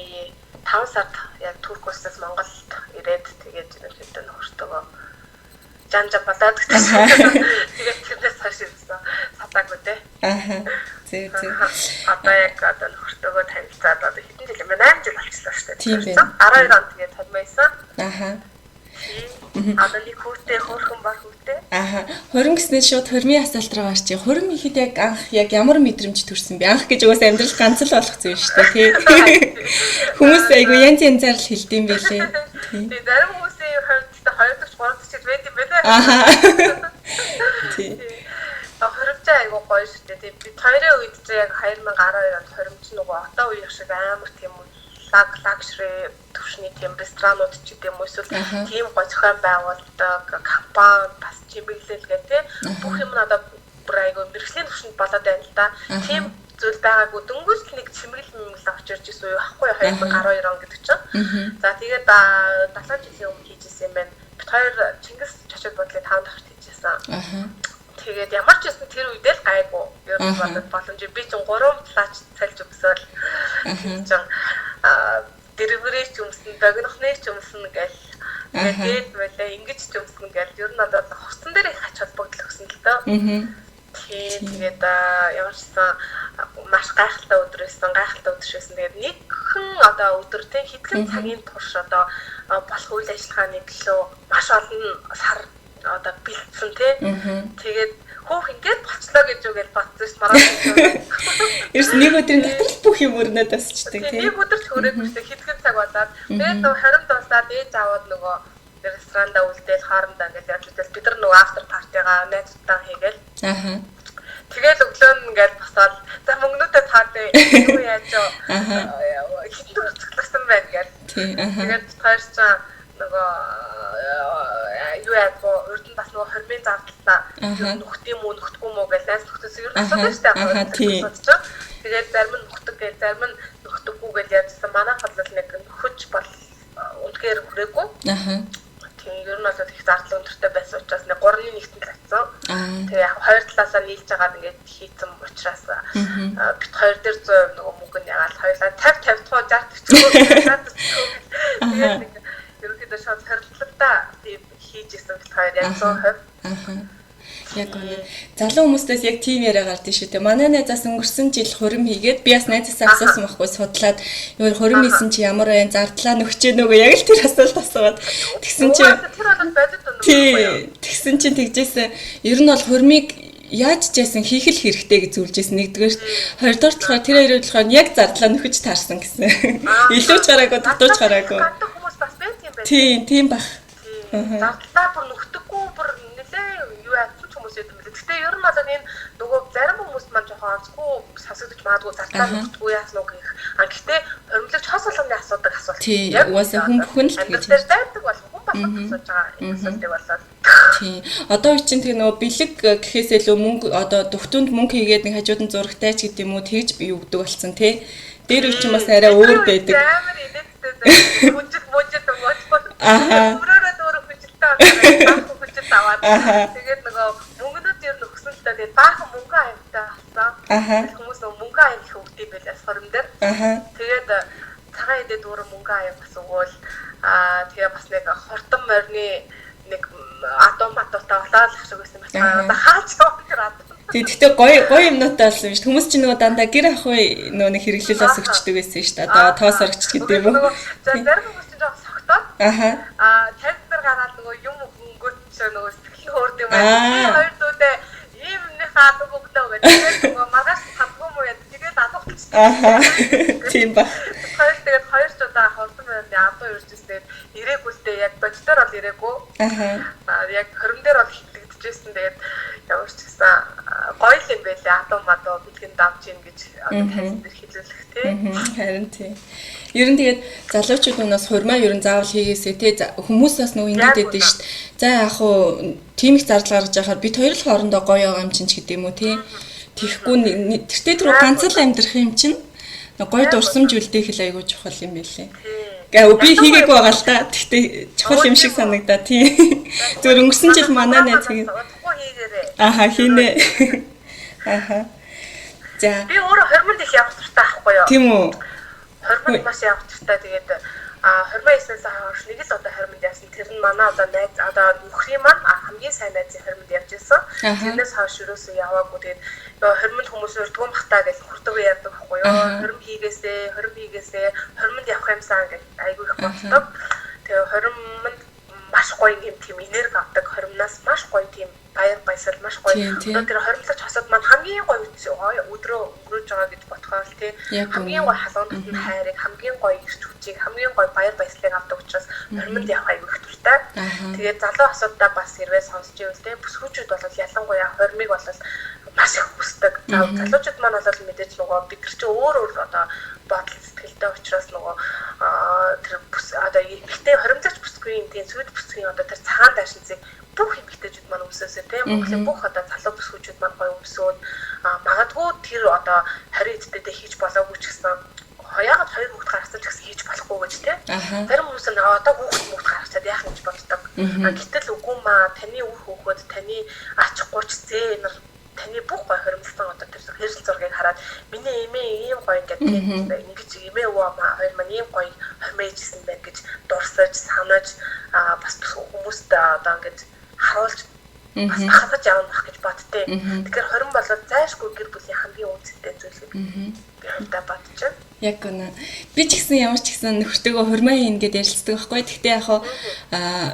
5 сард яг Турк улсаас Монголд ирээд тэгээд ерөнхийдөө нөхөртөөгөө жанжа болоод тэгээд тэрнээс хойш ирсэн сатаагүй те. Зөв. Одоо яг одоо нөхөртөөгөө танилцаад одоо хэдэн жил юм бэ? 8 жил болчихлоо шүү дээ. Тийм байна. 12 онд тэгээд таньмайсан. Одоо нэг хүүтэй хөөрхөн бар хүүтэй. Хурим гэснээр шууд хурмын асуулт руу гарч. Хурим ихэд яг анх яг ямар мэдрэмж төрсөн бэ? Анх гэж угаас амьдрал ганц л болох зүйл шүү дээ, тий. Хүмүүс айгу янзаар л хэлдэм байлээ. Тий. Зарим хүмүүсийн хувьд 2 дахь 3 дахь байд юм байна. Тий. Хоримчаа айгу гоё шүү дээ. Тий. Бид хоёрын үед ч яг 2012 онд хоримч нөгөө отоо үеих шиг амар тийм лагшри төвшний тийм ресторанууд ч гэдэм үү эсвэл тийм гоё зохион байгуулдаг компани бас чимэглэл гэдэг бүх юм надад бүр айгу мэрэгжлийн төвшөнд болоод байна л да. Тийм зүйл байгаагүй дөнгөж нэг чимэглэл авч ирж ирсэн юу ахгүй 2012 он гэдэг чинь. За тэгээд 7 жилийн өмнө хийжсэн юм байна. Бид хоёр Чингис чачууд бодлыг 5 дахь хийжсэн. Тэгээд ямар ч юм тэр үедээ л гайгүй. Ер нь бодод боломж би ч 3 плач цалж өгсөөл. Дэрвэрээ ч өмсөн, богинохны ч өмсөн гэл Тэгээд мэлээ ингэж ч юмсан гэж ер нь одоо хуцсан дээр их ач холбогдол өгсөн л доо. Тэгээд ямар ч сан маш гайхалтай өдрөөсөн тэгээд нэгэн одоо өдөр те хэдхэн цагийн турш одоо болох үйл ажиллагааны төлөө маш олон сар одоо бэлдсэн те. Тэгээд хөөх ингээд болчлоо гэж үгээл бодсон ш маргааш. Ерөөс нэг өдрийн дотор бүх юм өрнөд тасчдаг тийм. Нэг өдөр ч хүрээгүй хэдхэн цаг болоод тэгээд нөгөө хоримд дуусаад ээж аваад нөгөө ресторанда үлдээл хоорондоо ингээд явж үзэл бид нар нөгөө after party-га найзтайгаа хийгээл. Тэгээд өглөө нь ингээд босоод за мөнгнүүдэд таатай юу яаж хитэн үрцгэлсэн байна гэж. Тэгээд хоёр ч нөгөө юу яа урд нь бас нөгөө хормын зардалтаа нөхд юм уу нөхдгүй мүү гэж найз нөхдөс ер нь асуудаг шүү дээ. Тэгээд зарим нь нөхдөг гэж зарим нь нөхдөггүй гэж ярьсан. Манай бодлол нэг нөхөж бол үнэхээр хүрээгүй. Тийм ер нь бол их зардал өндөртэй байсан учраас нэг 3-ны 1-т татсан. Тэгээ яг хоёр талаасаа нийлж байгаа ингээд хийцэн учраас бит хоёр дээр 100% нөгөө мөнгө нь ягаал хоёулаа 50 50 60 ерөнхийдөө шууд харилцалтаа тийм хийж исэн бит хоёр яг 100%. Яг үнэ. Залуу хүмүүстээс яг тийм яриа гардаг шүү дээ. Манай найзаас өнгөрсөн жил хурим хийгээд би бас найзаасаа асуусан байхгүй судлаад юу хурим хийсэн чи ямар вэ? Зардлаа нөхчөө нөгөө яг л тэр асуулт асуугаад тэгсэн чи тэр бол бодит тий. Тэгсэн чи тэгжээсэн. Ер нь бол хуримыг яаж ч яасан хийх л хэрэгтэй гэж зөвлөжсэн нэгдүгээр хоёрдугаар талаар тэр хоёрын болохоор яг зардлаа нөхөж таарсан гэсэн. Илүү ч гараагүй дутууч гараагүй. Хүмүүс бас байт юм байна. Тийм бах. Зардлаа бүр нөхдөггүй бүр нэлээ юу яасан ч хүмүүс юм байна. Гэхдээ ер нь бол энэ нөгөө зарим хүмүүс маань жоохон онцгүй сасагдаж магадгүй зардлаа нөхдөггүй яасан уу гэх. Гэхдээ хөрмөлөгч хос болгоны асуудаг асуулт. Яг уусаа хүн бүхэн л гэж байдаг бол хүн болгох асууж байгаа юм асуултыг болоод. Тийм. Одоо чинь тэг нөгөө бэлэг гэхээс илүү мөнгө одоо дөхтөнд мөнгө хийгээд нэг хажууд нь зурагтай ч гэдэг юм уу тэгж бий өгдөг болсон тий. Дээр үе чинь бас арай өөр байдаг. Амар инээдтэй хүчит мөчөд өөрөөрөө дөөр хүчит аваад тэгээд нөгөө мөнгөнүүд ер нь өгсөн л та тэгээд баахан мөнгө аянттай болсон. Хүмүүс нөгөө мөнгө аян их өгдөг байлаа форум дээр. Тэгээд цагаан эдээ дүүрэн мөнгө аян бас өгөөл тэгээ бас нэг хортон морины нэг атом матуутай болоод л шиг байсан байна. Одоо хаач явах атом. Тэгтээ гоё юмнуудтай болсон шүү дээ. Хүмүүс чинь нөгөө дандаа гэр ахуй нөгөө нэг хэрэглэлээс өгчдөг байсан шүү дээ. Одоо тоос орогч гэдэг юм уу? Зарим хүмүүс чинь жоохон согтоод. Тайлбар гараад нөгөө юм өнгөт нөгөө сэтгэл хөөрд юм байна. Хоёр дүүдээ ийм нэг хаад өгдөө гэдэг. Тэгээд нөгөө маргааш хамгүй муу яд. Тэгээд адуулчих. Тийм ба. Тэгээд хоёр ч удаа хортон байрны адуу иржсэн. Ирээгүй л дээ. Яг бодитоор бол ирээгүй. Яг хөрөн дээр бол хитлэгдэжсэн. Тэгээд ямар ч гэсэн гоё л юм байлээ. Адуу мадуу бэлгэн давж ийн гэж одоо тайлбар дээр хэлүүлэх тий. Харин тий. Ер нь тэгээд залуучууд өнөөс хурмаа ер нь заавал хийгээсэй тий. Хүмүүс бас нөгөө ингэж яддаг шүү дээ. За яг хуу тийм их зардал гаргаж яхаар бид хоёр л хоорондоо гоё байгаа юм чинь ч гэдэг юм уу тий. Тэгэхгүй тэртээ түрүү ганц л амьдрах юм чинь гоё дурсамж үлдээх л айгүй чухал юм байлээ. Гээ би хийгээгүй байгаа л та. Тэгтээ чухал юм шиг санагдаа тий. Зөв өнгөрсөн жил манай найз хийнэ. За. Би өөрөө хормонд их явах хэрэгтэй аахгүй юу? Тийм үү? Хормонд маш явах хэрэгтэй. Тэгээд хормон хийснээс хойш нэг л одоо хормонд явсан. Тэр нь манай одоо найз одоо нөхрийн маань хамгийн сайн найзын хормонд явж байсан. Тэрнээс хойш юусоо яваагүй. Тэгээд хормонд хүмүүс өрдгөн бахтаа гэж хурдаг ярьдаг аахгүй юу? Хормон хийгээсээ, хормонд явах юмсан гэж айгүй их болдог. Тэгээд хормонд маш гоё юм тийм энерги авдаг. Хормоноос маш гоё тийм баяр баясгал маш гоё. Одоо тэр хоримлогч хосод маань хамгийн гоё өдрөө өнгөрөөж байгаа гэж бодхоор тий хамгийн гоё халуун дотны хайрыг, хамгийн гоё ирч хүчийг, хамгийн гоё баяр баясгалыг авдаг учраас хормонд явах аюул их дуртай. Тэгээд залуу асуудаа бас хэрвээ сонсч ивэл тий бүсгүүчүүд бол ялангуяа хормыг бол маш их хүсдэг. Залуучууд маань бол мэдээж нөгөө бид нар чи өөр одоо бодол сэтгэлтэй учраас нөгөө тэр одоо ихтэй хоримлогч бүсгүй тийм сүд бүсгүй одоо тэр цагаан дайшинцыг бүх эмэгтэйчүүд маань өмсөөсөө тийм Монголын бүх одоо залуу бүсгүүчүүд маань гоё өмсөөд магадгүй тэр одоо 20 эдтэй хийж болоогүй ч гэсэн яагаад 2 хүүхэд гаргасан ч гэсэн хийж болохгүй гэж тийм зарим хүмүүс нь одоо хүүхэд гаргачаад яах гэж боддог. Гэтэл үгүй маа таны үр хүүхэд таны ач гуйч зээнэр таны бүх гоё хоримлсан одоо тэр хэрэл зургийг хараад миний эмээ ийм гоё ингэж эмээ өвөө маа хоёр маань ийм гоё хормээжсэн байх гэж дурсаж санаж бас бас хасаж явах гэж боддتээ. Тэгэхээр 20 болоод зайшгүй гэр бүлийн хамгийн үнэтэй зүйл гэдэг би хувьдаа бодож байна. Яг гэнэ. Би ч гэсэн ямар ч гэсэн нөхөртөөгөө хурмаа хийн гэдээ ярилцдаг байхгүй. Тэгтээ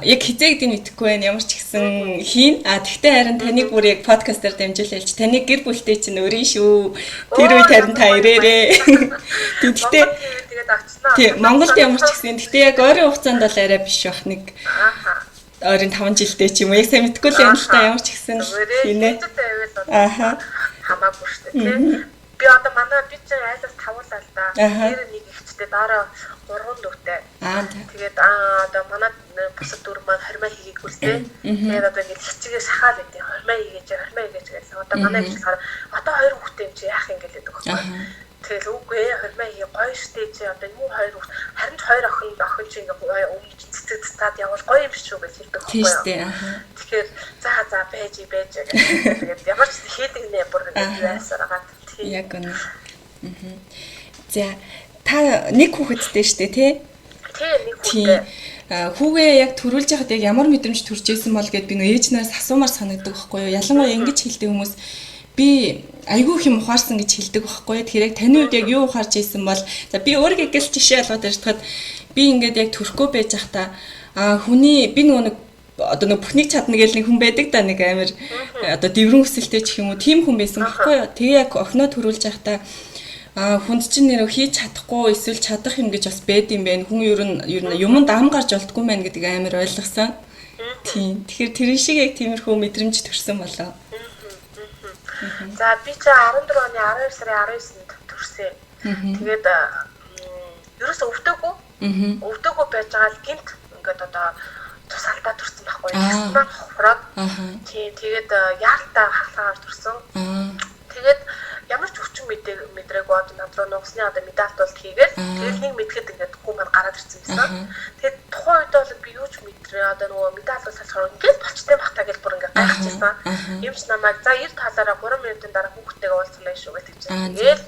яг хизээ гэдгийг мэдэхгүй байна. Ямар ч гэсэн хийн. Тэгтээ харин таныг бүр яг подкастаар дамжуулж ялж таны гэр бүлтэй чинь өрийн шүү. Тэр үе тарин та ирээрээ. Тэгтээ тэгээд авчнаа. Тийм Монголд ямар ч гэсэн тэгтээ яг ойрын хугацаанд бол арай биш бах нэг ойрын 5 жилдээ ч юм уу. Яг сайн мэдэхгүй л юм л та ямар ч гэсэн хийнэ. Хамаагүй шүү дээ. Би одоо манай би чинь айлаас тавуулаа л да. Тэр нэг ихчтэй дараа 3 дүүтэй. Тэгээд одоо манай бусад дүүр маань хормоо хийгээгүй л дээ. Тэгээд одоо ингэ хичээгээ шахаал гэдэг. Хормоо хийгээч гэсэн. Одоо манай гэж болохоор одоо 2 хүүхдээ юм чи яах юм гэлээд байгаа байхгүй. Тэгэл үгүй хормоо хий гоё штэ чи одоо юу 2 хүүхд харин ч 2 охин чи ингэ өмнө цэцэг цэцад явал гоё юм шүү гэж хэлдэг байхгүй. Тийм штэ. Тэгэхээр за байж гэх. Тэгээд ямар ч хийдэг нэ бүр ингэ яасаар байгаа. Яг үнэ. За та нэг хүүхэдтэй штэ тий? Тийм нэг хүүхэдтэй. Хүүгээ яг төрүүлж яхад яг ямар мэдрэмж төрж исэн бол гэд би нөө ээж нараас асуумаар санагддаг байхгүй юу? Ялангуяа ингэж хэлдэг хүмүүс би айгүй их юм ухаарсан гэж хэлдэг байхгүй юу? Тэгэхээр яг таны үед яг юу ухаарч исэн бол за би өөрийгөө гэл жишээ алгаад ярьчихад би ингээд яг төрөхгүй байж захта хүний би нөгөө нэг одоо нэг бүхнийг чадна гэл нэг хүн байдаг да нэг амар одоо дэврэн өсөлттэй ч юм уу тийм хүн байсан байхгүй юу. Тэгээ яг охиноо төрүүлж байхдаа хүнд чинь нэр хийж чадахгүй эсвэл чадах юм гэж бас байд юм байна. Хүн ер нь юмд ам гарч олдгүй мэн гэдэг амар ойлгосон. Тийм. Тэгэхээр тэрэн шиг яг тиймэрхүү мэдрэмж төрсөн болоо. За би чи 14 оны 12 сарын 19-нд төрсөн. Тэгээд ерөөсөө өвдөөгүй. Өвдөөгүй байж байгаа л гинт ингээд одоо тусалдаа төрсөн байхгүй юу? Маань хохроод. Тийм тэгээд яалтаа хахлагаар төрсөн. Тэгээд ямар ч хүчин мэдрээгүй одоо над руу нугасны одоо медальтуулт хийгээд тэгээд нэг мэдхэд ингээд хүн маань гараад ирсэн байсан. Тэгээд тухайн үед бол би юу ч мэдрээ одоо нөгөө медальтуулт салхаар ингээд болчтой бахтаа гэж бүр ингээд гайхчихсан. Юмч намайг за 90 талаараа 3 минутын дараа хүүхдтэйгээ уулзлаа шүү гэж хэлчихсэн. Тэгээд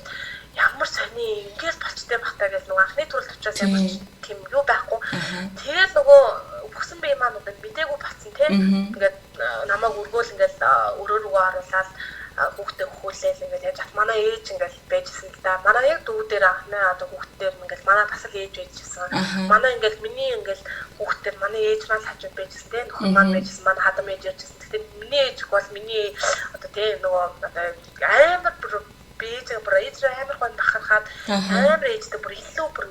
ямар сони ингээд болчтой бахтаа гэж нөгөө анхны төрөлд очиос ямар тийм юу байхгүй. Тэгээд нөгөө өгсөн бие маань одоо мдээгүй болсон тийм. Ингээд намайг өргөөл ингээд өрөө рүүгээ оруулаад хүүхдээ хөхүүлээл ингээд яаж манай ээж ингээд байжсэн л да. Манай яг дүү дээр анхнаа одоо хүүхдээр ингээд манай бас л ээж байжсэн. Манай ингээд миний ингээд хүүхдээр манай ээж маань хажууд байжсэн тийм. Нөхөр маань байжсэн, манай хадам ээж байжсэн. Тэгэхээр миний ээж бол миний одоо тийм нөгөө одоо амар би ээж амар гоо бахархаад амар ээжтэй бүр илүү бүр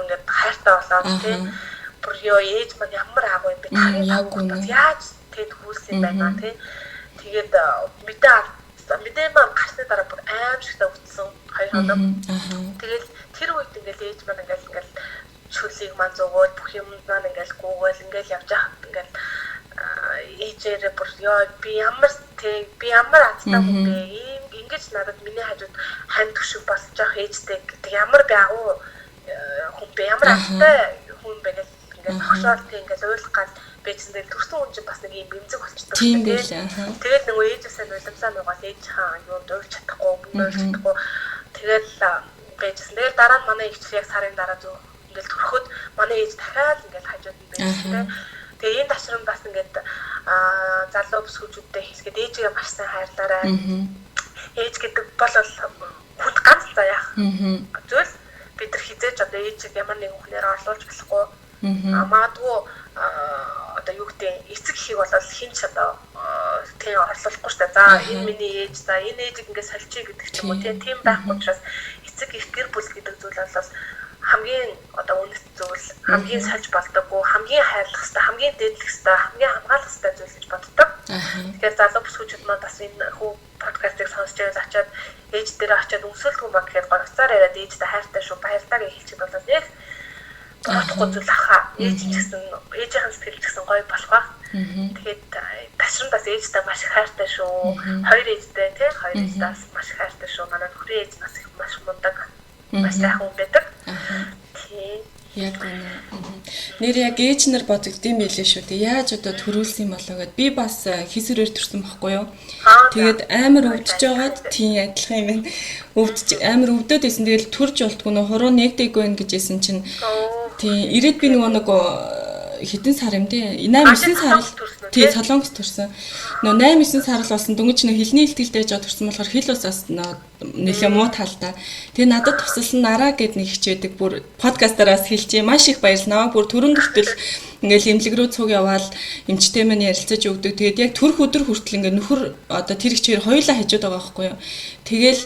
ингээд хайртай болоод тийм. Бүр ёо ээж маань ямар агуу юм бэ? Яаж тэд хүүлсэн байна тийм. Тэгээд мэдээ маань гарсны дараа бүр аим шигтэй өвдсөн 2 хоног. Тэгээд тэр үед ингээд ээж маань ингээд чөлийг маань зөгөөл бүх юм маань ингээд гуугаал ингээд явж байхад ингээд ээжээрээ бүр ёо би ямар азтай хүн бэ? Ингэж надад миний хажууд хань төшөг болж явах ээжтэй гэдэг ямар байгуу хүн бэ? Ямар азтай хүн бэ гэж ингээд хошоол тийм ингээд ойлгох гал бэцэндээ төрсөн хүн чинь бас нэг юм бэмзэг болчихдог тийм дээ. Тэгээд нөгөө ээжээсээ нулимсаа нугаад ээж хаан юу дөөлж чадахгүй, мөөлж чадахгүй. Тэгээд бэцсэн. Тэгээд дараа нь манай ихч яг сарын дараа зөв ингээд төрөхөд манай ээж дахиад ингээд хажууд нь байсан. Тэгээд энэ ташрын бас ингээд залуу бүсгүүчүүдтэй хэлгээд ээжигээ маш сайн хайрлаарай. Ээж гэдэг бол хүнд ганц заяах. Зөвл бид нар хизээж одоо ээжийг ямар нэгэн хүнээр орлуулж болохгүй. Магадгүй одоо юу гэдэг эцэг ихийг бол хинч одоо тийм орлуулахгүй шүү дээ. За энэ миний ээж, за энэ ээжийг ингээд сольчих гэдэг ч юм уу тийм байхгүй учраас эцэг их гэр бүл гэдэг зүйл бол хамгийн одоо үнэт зүйл, хамгийн сольж болдоггүй, хамгийн хайрлах хэрэгтэй, хамгийн дээдлэх хэрэгтэй, хамгийн хамгаалах хэрэгтэй зүйл гэж боддог. Тэгэхээр залуу бүсгүүчид маань бас энэ хүү подкастыг сонсч байвал очиад ээж дээр очиад өмсөлтгүй баг гэхээр гоцоор яриад ээжтэй хайртай шүү, баярлалаа гэж хэлчихэд бол нэг бодохгүй зүйл ахаа. Ээж ч гэсэн ээжийн сэтгэл ч гэсэн гоё болох байх. Тэгээд ташрын бас ээжтэй маш их хайртай шүү. Хоёр ээжтэй тий хоёр ээжтэйс маш их хайртай шүү. Манай нөхрийн ээж бас их маш мундаг. Маш сайхан байдаг. Тий. Яг үнэ. Нэр яг ээж нар бодогдсон байлээ шүү дээ. Яаж одоо төрүүлсэн юм болоо гэд би бас хийсвэрээр төрсэн байхгүй юу. Тэгээд амар өвдөж байгаад тийм адилхан юм байна. Амар өвдөд байсан. Тэгэл төрж болтгүй нөө хуруу нэгдэггүй байх гэжсэн чинь тийм ирээд би нөгөө хэдэн сар юм дээ. 8-9 сар л тий Солонгос төрсөн. Нөө 8-9 сар л болсон. Дөнгөж нөө хилний илтгэлтэй жоо төрсөн болохоор хил ус бас нэлээ муу талдаа. Тэгээ надад тусалсан нараа гэд нэг хичээдэг бүр подкастараас хэлчихээ. Маш их баярлнаа. Бүр төрөн хүртэл ингээл эмнэлэг рүү цуг яваал эмчтэй мань ярилцаж өгдөг. Тэгээд яг төрөх өдөр хүртэл ингээ нөхөр одоо тэр ихчээр хоёулаа хажууд байгаа байхгүй юу. Тэгэл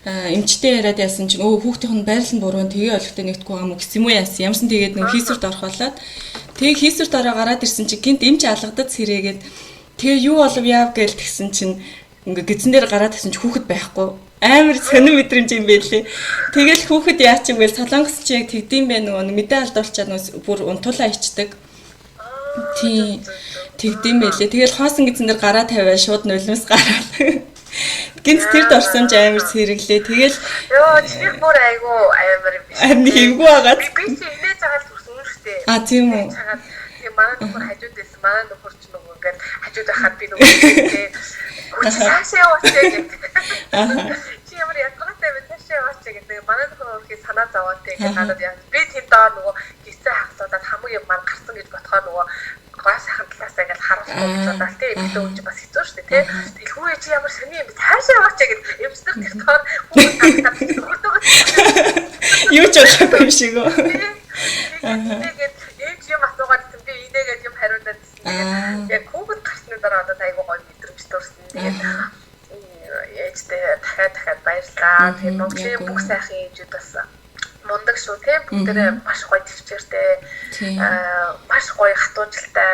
эмчтэй яриад яасан чинь өө хүүхдийнх нь байрлал нь буруу тэгээ олигтой нэгтгүй юм уу гэсэн юм уу яасан. Ямсан тэгээд нөгөө хийсвэрт орох болоод тэгээ хийсвэрт ороо гараад ирсэн чинь гинт эмч алгадад сэрээгээд тэгээ юу болов яав гээл тэгсэн чинь ингээ гидсэн дээр гараад тэгсэн чинь хүүхэд байхгүй. Амар сонир мэдрэмж юм байлээ. Тэгэл хүүхэд яач юм гээл Солонгос чи яг тэгдэм бай нөгөө мэдээ алдуулчаад нөгөө бүр унтуулаа ичдэг. Тийм тэгдэм байлээ. Тэгэл хоосон гидсэн дээр гараа тавиа шууд нулимс гараад. Гинт тэрд орсон ч амар сэрэглээ. Тэгэл ёо чи бүр айгу амар юм биш. Харин хивгүй байгаа. Би чи инээ цагаал төрсөн юм шүү дээ. А тийм үү. Тэгээ манай нөхөр хажууд байсан. Манай нөхөр ч нөгөө ингээд хажууд байхад би нөгөө тэгээд цаашаа яваач гэдэг. Чи ямар ятгатай бэ цаашаа яваач гэдэг. Манай нөхөр өөрхий санаа зовоод тэгээд надад яа. Би тэр доор нөгөө гисээ хагцуулаад хамаг юм маань гарсан гэж бодохоор нөгөө гоо сайхан талаасаа ингээд харуулсан гэж бодлоо тий. Би л өөч бас хэцүү шүү дээ тий. Тэгэл хүү чи ямар сони юм бэ цаашаа яваач гэдэг. Эмчтэр тэр доор юу ч болохгүй юм шиг үү. Тэгээд эмч юм асуугаад гэсэн би инээгээд юм хариулаад гэсэн. Яг хүүхэд гарсны дараа одоо айгуу гоё мэдрэмж төрсөн. Тэгээд ээжтэй дахиад баярлаа. Тэгээд Монголын бүх сайхан ээжүүд бас мундаг шүү тийм бүгдээ маш гоё төвчээртэй маш гоё хатуужилтай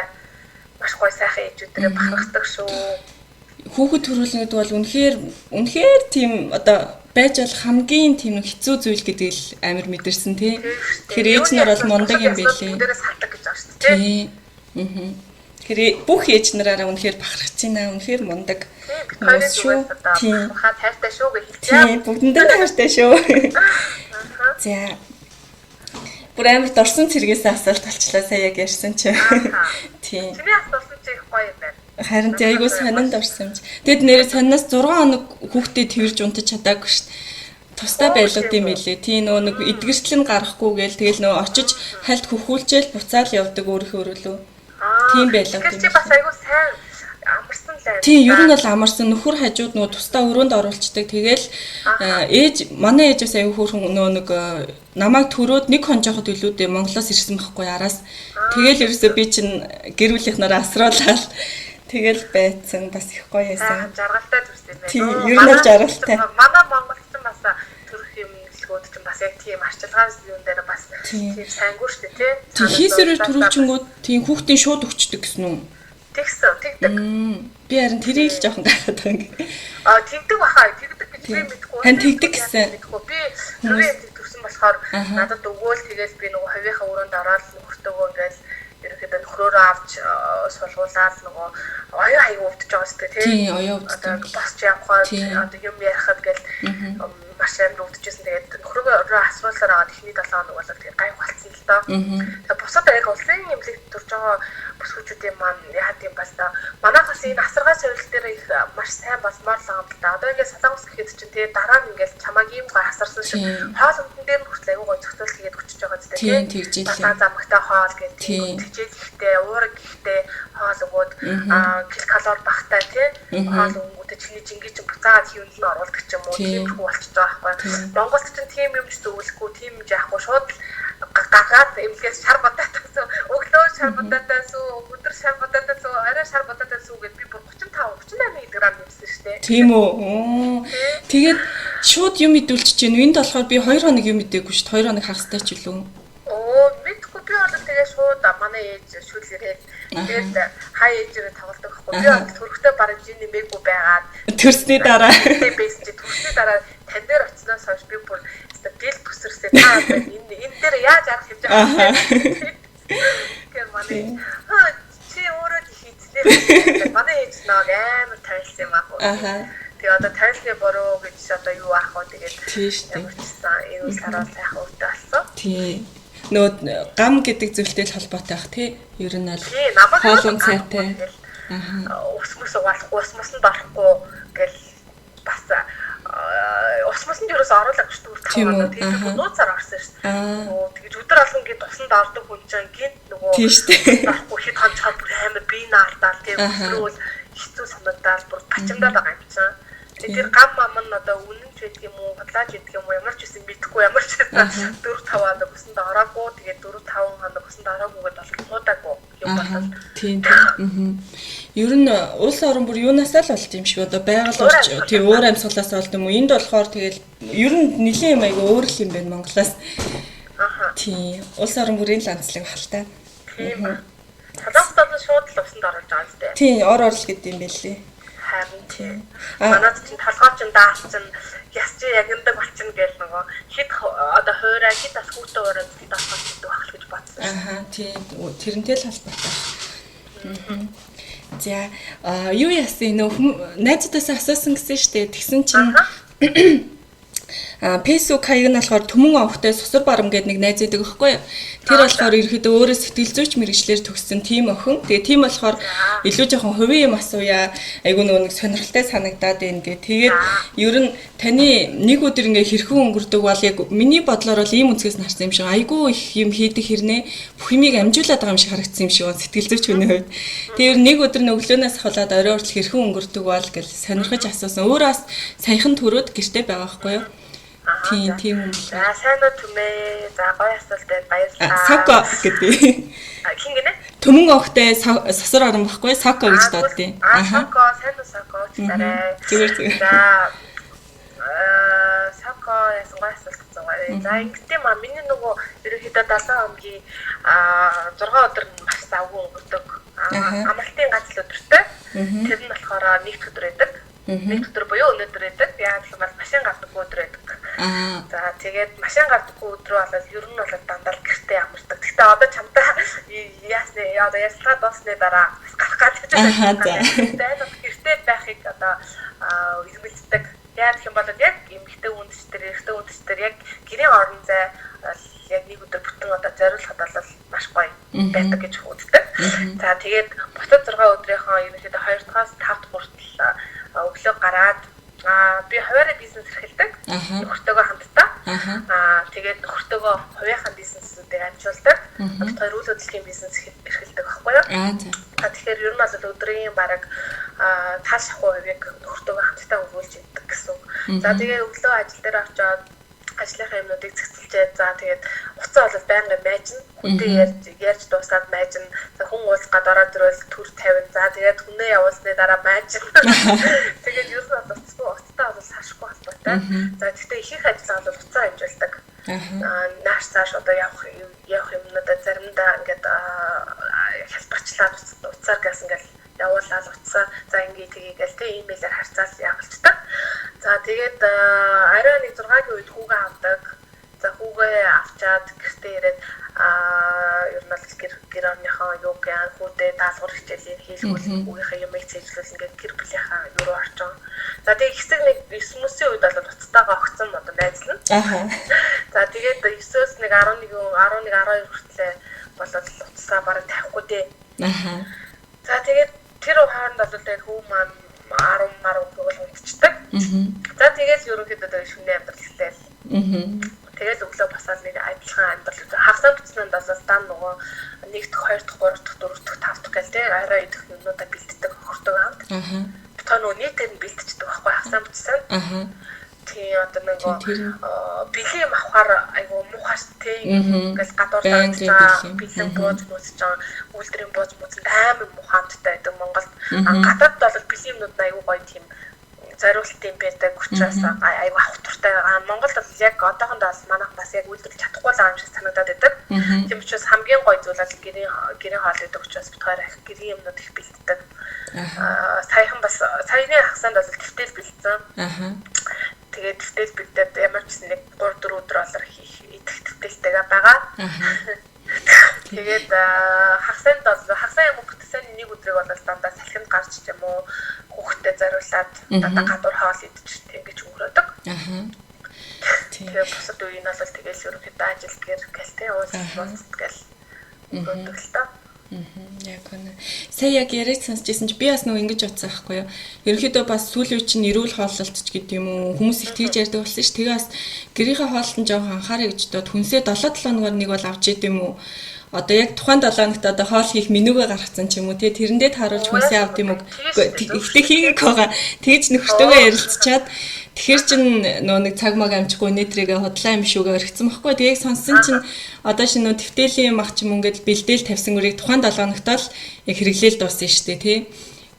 маш гоё сайхан ээжүүдээ бахархдаг шүү. Хүүхэд төрүүлнэ гэдэг бол үнэхээр тийм одоо байж болох хамгийн тийм хэцүү зүйл гэдэг л амар мэдэрсэн тий. Тэгэхээр ээж нар бол мундаг юм байлээ. Бүгдээрээ салдаг гэж байна шүү дээ тий. Тэгэхээр бүх ээж нараараа үнэхээр бахархаж байна. Үнэхээр мундаг. Шүү. Тийм. Хаа тайртай шүү гэж хэлчихээ. Тийм бүгдэндээ тайртай шүү. За. Бүр амар дорсон цэргээс асуулт болчлаа сая яг ярьсан чи. Тийм. Чиний асуулт чи их гоё юм байна. Харин тийм айгуу сонинд орсон юм чи. Тэгэд нэрээ сониноос 6 хоног хүүхдээ тэрж унтаж чадаагүй шүү дээ. Тусдаа байлгад юм билээ. Тийм нөгөө нэг эдгэртэл нь гарахгүй гээл тэгэл нөгөө очиж хальт хөхүүлчээл буцаал явдаг өөрийнхөө өрөөлөө. Тийм байлгад юм. Чи бас айгуу сайн амарсан лээ. Тийм ер нь бол амарсан нөхөр хажууд нөгөө тусдаа өрөөнд оруулцдаг. Тэгэл манай ээжээс аюу хөөрхөн нөгөө нэг намайг төрөөд нэг хон жоход илүүдээ Монголоос ирсэн байхгүй араас. Тэгэл ерөөсөө би чинь гэр бүлийнхнаараа асруулаад тэгэл байцсан бас их гоё байсан. Жаргалтай төрсөн юм байна. Тийм ер нь жаргалтай. Манай монголчин бас төрөх юм хэлгүүд чинь бас яг тийм арчилгаан юм дээр бас тийм сайнгүй шүү дээ тий. Хийсвэрээр төрүүлчингүүд тийм хүүхдийн шууд өгчдөг гэсэн үү? Тэгдэг. Би харин тэрийг л жоохон гайхаад байгаа юм. Тэгдэг баха. Тэгдэг гэж би мэдгүй. Хан тэгдэг гэсэн. Би түрүү төрсөн болохоор надад өгөөл тэгэл би нөгөө хавийнхаа өрөөнд ороод нөхөртөөгөө ингээл ерөөхдөө нөхрөөрөө авч суулгуулаад нөгөө оюу хаяг өвдөж байгаа шүү дээ тий. Оюу өвдөж. Босч явхад одоо юм ярихад гэл маш амар өвдөжсэн. Тэгээд нөхрөөгөө асуулаар аваад ихний 7 хоног болоод тэгээд гайх болцсон л доо. Тэгээд бусад яг улсын эмнэлэг төрж байгаа бүсгүүчүүдийн маань яа гэм бас та манайхаас энэ асаргай сорилт дээр их маш сайн болмоор л байгаа юм да. Одоо ингээд Солонгос гэхэд чинь тэгээд дараа нь ингээд чамааг ийм гой асарсан шиг хоол ундын дээр хүртэл аюу гой зохицуулт хийгээд өчөж байгаа зү тийм тэгж илээ. Бас замагтай хоол гэдэг тийм тэжээл ихтэй уураг ихтэй хоол өгөөд кил калори багтай тийм хоол өгөөд чиний жингээ чинь буцаад хийвэнд нь оруулдаг ч юм уу тиймэрхүү болчихж байгаа байхгүй. Монголд чинь тийм юм ч зөвлөхгүй тийм юм яахгүй шууд гаргаад эмнэлгээс шар бодоотойс өглөө шар бодоотойс өдөр шар бодоотойс арай шар бодоотойс гэдэг би бүр 35-38 грамм нэмсэн шүү дээ. Тийм үү. Тэгээд шууд юм идүүлчих чинь энд болохоор би 2 хоног юм идээгүй шүү дээ. 2 хоног хагастай ч үлээ. Мэдгүй би бол тэгээ шууд манай ээж шүл ирээд тэгээд хай ээжээр тоглодог байхгүй. Би бол төрөхтэй бараг жин нэмээгүй байгаад төрсний дараа төрсний дараа тань дээр очсноос хойш би бүр дэл бүсэрсээ таа энэ дээр яаж арах хэмжээ байгаа юм. Тэгэхээр манай чи өөрөө хийцлээ. Манай ээж нэг амар тайлсан юм аа. Тэгээ одоо тайлсны бороо гэж одоо юу аах вэ тэгээд ямар ч сан энэ сараа сайхан өвдө болсон. Тийм. Нөө гам гэдэг зүйлтэй холбоотой ах тий. Ер нь бол хоолун цайтай. Ус угаалахгүй, ус нь орохгүй гэл бас ус нь юурээс оруулах гэж дүүр таваад тэгээд нууцаар орсон шүү дээ. Тэгэж өдөр өдөр алган гээд тусанд ордог хүн чинь гинт нөгөө тийм шүү дээ. Байхгүй хэд хонцоод бүр амар бие наалдаал тийм өдрөөл хэцүү санагдаад бүр бачимдаад байгаа юм чинь. Тэр гам мам нь одоо үнэн ч гэдэг юм уу, бодлооч гэдэг юм уу, ямар ч үсэн мэдхгүй ямар ч үсэн 4-5 хоног өсөнд ороогүй, тэгээд 4-5 хоног өсөнд ороогүйгээд бол муудаагүй юм болол. Тийм. Ер нь улс орон бүр юунаас л болд юм шиг одоо байгаль орч тийм өөр амьсгалаас болд юм уу? Энд болохоор тэгэл ер нь нэлийн юм айгүй өөр л юм байна Монголоос. Тийм. Улс орон бүрийн ландслаг бахалтай. Тийм. Талаас бол шууд л усанд оруулж байгаа юм зү. Тийм, ор орл гэдэг юм байлээ. Харин тийм. Манайд чинь толгой чинь даалт чинь яс чи ягндаг болчихно гэл нөгөө хэд одоо хуурай хэд бас хүүтэ ураад даалгах гэдэг байх гэж бодсон. Тийм. Тэрнтэй л холбоотой. За юу яасан нөө найзуудаасаа асуусан гэсэн штэ тэгсэн чинь Facebook хаяг нь болохоор Төмөн овогтой сусар барам гэдэг нэг найз байдаг байхгүй юу? Тэр болохоор ерөөхдөө өөрөө сэтгэл зүйч мэрэгчлэр төгссөн тийм охин. Тэгээ тийм болохоор илүү жоохон хувийн юм асууя. Айгу нөгөө нэг сонирхолтой санагдаад байна гэ. Тэгээд ер нь таны нэг өдөр ингээ хэрхэн өнгөрдөг бол яг миний бодлоор бол ийм үнцгээс нарсан юм шиг. Айгу их юм хийдэг хэрнээ бүх юмыг амжуулаад байгаа юм шиг харагдсан юм шиг байна сэтгэл зүйч хүний хувьд. Тэгээд нэг өдөр өглөөнөөс хаваад орой хүртэл хэрхэн өнгөрдөг бол гэж сонирхож асуусан. Өөрөө бас саяхан төрөөд гэртээ байгаа байхгүй юу? Тийм юм. За сайн уу түмээ. За гоё асуулт байна. Баярлалаа. Сако гэдэг. Хин гинэ? Төмөн огтой сасар орон баггүй Сако гэж дууддیں۔ Сако, сайн уу Сако чараа. Зүгээр. За Сако ясан гоё асуулт байгаа. За ингэхдээ миний нөгөө ерөнхийдөө 7 хоногийн 6 өдөр нь маш завгүй өнгөрдөг. Амралтын ганц л өдөртэй. Тэр нь болохоор нэгд өдөр байдаг. Нэг өдөр буюу өнөөдөр байдаг. Яг л бол машин гардаг өдөр байдаг. За тэгээд машин гардаг өдрөө болоод ер нь бол дандаа гэртээ амардаг. Гэхдээ одоо чамтай яасны одоо ярьслага дуусны дараа гарах гэж байна. Тэгээд гэртээ байхыг одоо эрмэлздэг. Яг гэх юм бол яг эмэгтэй хүндэстэр, эрэгтэй хүндэстэр яг гэрийн орон зай яг нэг өдөр бүтэн одоо зориулахад бол маш гоё байдаг гэж үздэг. За тэгээд бусад 6 өдрийнхөө ерөнхийдөө 2-аас 5 дахь хүртэл өглөө гараад би хуваарь бизнес эрхэлдэг. Нөхөртөөгөө хамтдаа. Тэгээд нөхөртөөгөө хувийнхаа бизнесүүдийг амжуулдаг. Одоо үйл хөдлөлийн бизнес эрхэлдэг байхгүй юу? Тэгэхээр ер нь бол өдрийн бараг тал шахуу хувийг нөхөртөөгөө хамтдаа өгүүлж идэх гэсэн. За тэгээд өглөө ажил дээр очиод ажлынхаа юмнуудыг цэцэлжээд за тэгээд уцаа бол байнгын майжна. Хүнтэй ярьж дуусаад майжна. За хүн уулзгаад ороод ирвэл төр 50. За тэгээд хүнээ явуулсны дараа майжна. Тэгээд ер нь бол уцтай бол сашгүй холбоотой. За гэхдээ ихэнх ажил бол уцаа амжуулдаг. Нааш цааш одоо явах юмнуудаа заримдаа ингээд хялбарчлаад уцаар газ ингээд явуулаад уцаа за ингээд тгийгээл тэ имэйлээр харьцаал явуулцдаг. За тэгээд арай нэг 6-гийн үед хүүгээ авдаг. За хүүгээ авчаад гэртээ ирээд ер нь бол гэр орныхоо юуг яа хүүтэй даалгавар хичээлийн хийлгүүл хүүгийнхээ юмыг цэжлүүлсэн ингээд гэр бүлийнхаа юу руу орчин. За тэгээд хэсэг нэг 9-өөсийн үед бол уцтайгаа огцсон одоо найзлна. За тэгээд 9-өөс нэг 11 12 хүртлээ болоод уцсаа бараг тавихгүй дээ. За тэгээд тэр хооронд бол тэгээд хүү маань 10 хөвөл унтчихдаг. За тэгээд ерөнхийдөө шөнийн амьдрал эхлэв. Тэгээд өглөө басаад нэг адилхан амьдрал хагасаа бичсэнд бол дан нөгөө 1 дахь 2 дахь 3 дахь 4 дахь 5 дахь гэл тэ арай идэх юмнуудаа бэлддэг хөртөг хамт. Битээ нөгөө нийтээр нь бэлдчихдэг байхгүй хагасаа бичсэн. Тийм одоо нөгөө бэлэм авахаар айгу муухай тэ ингээл гадуурлаад байгаа бэлэм бууж байгаа үйлдвэрийн бууж амар муухайтай байдаг Монголд. Гадаад бол бэлэмнүүд айгу гоё тийм зориултын байдаг учраас айгу авах туртай. Монголд бол яг одоохондоо бас манайх бас яг үйлдвэрлэж чадахгүй л байгаа юм шиг санагдаад байдаг. Тийм учраас хамгийн гоё зүйл бол гэрийн хоол гэдэг учраас битгаар их гэрийн юмнууд их бэлддэг. Саяхан бас саяны хагасанд бол төвтэй бэлдсэн. Тэгээд төвтэй бэлдээд ямар ч нэг 3-4 өдөр болор идэх төвтэйтэйгээ байгаа. Тэгээд хагасаа юм бүтсэн нэг өдрийг бол дандаа салхинд гарч ч юм уу хүүхдэд зориулаад дандаа гадуур хоол идчих ингэж өнгөрөөдөг. Тэгээд бусад үеийн бол тэгэл ерөнхийдөө ажил гэр гэлтэй уулзалт гэл өнгөрөөдөг л та. Яг үнэ. Сая яг яриад сонсчихсан чи би бас нөгөө ингэж утсан байхгүй юу. Ерөнхийдөө бас сүүлийн үе чинь эрүүл хооллолт ч гэдэг юм уу. Хүмүүс их тэгж ярьдаг болсон ш. Тэгээ бас гэрийнхээ хоолтон жоохон анхаарай гэж дод хүнсээ 7-7 хоногор нэг бол авч идэв юм уу. Одоо яг тухайн 7 хоногт одоо хоол хийх менюгээ гаргацсан ч юм уу. Тэгээ тэрэндээ тааруулж хүнсээ авд юм уу. Ихтэй хийгээг байгаа. Тэгж нөхөртөөгөө ярилцчаад тэгэхээр чин нөө нэг цаг маг амжихгүй нээтрийгээ худлаа юм шүүгээ өргөцсөн байхгүй. Тэгээ сонссон чинь одоо шинэ нөө твтээлийн мах ч юм ингээд бэлдээл тавьсан үрийг тухайн 7 хоногт л яг хэрэглээл дууссан шүү дээ тий.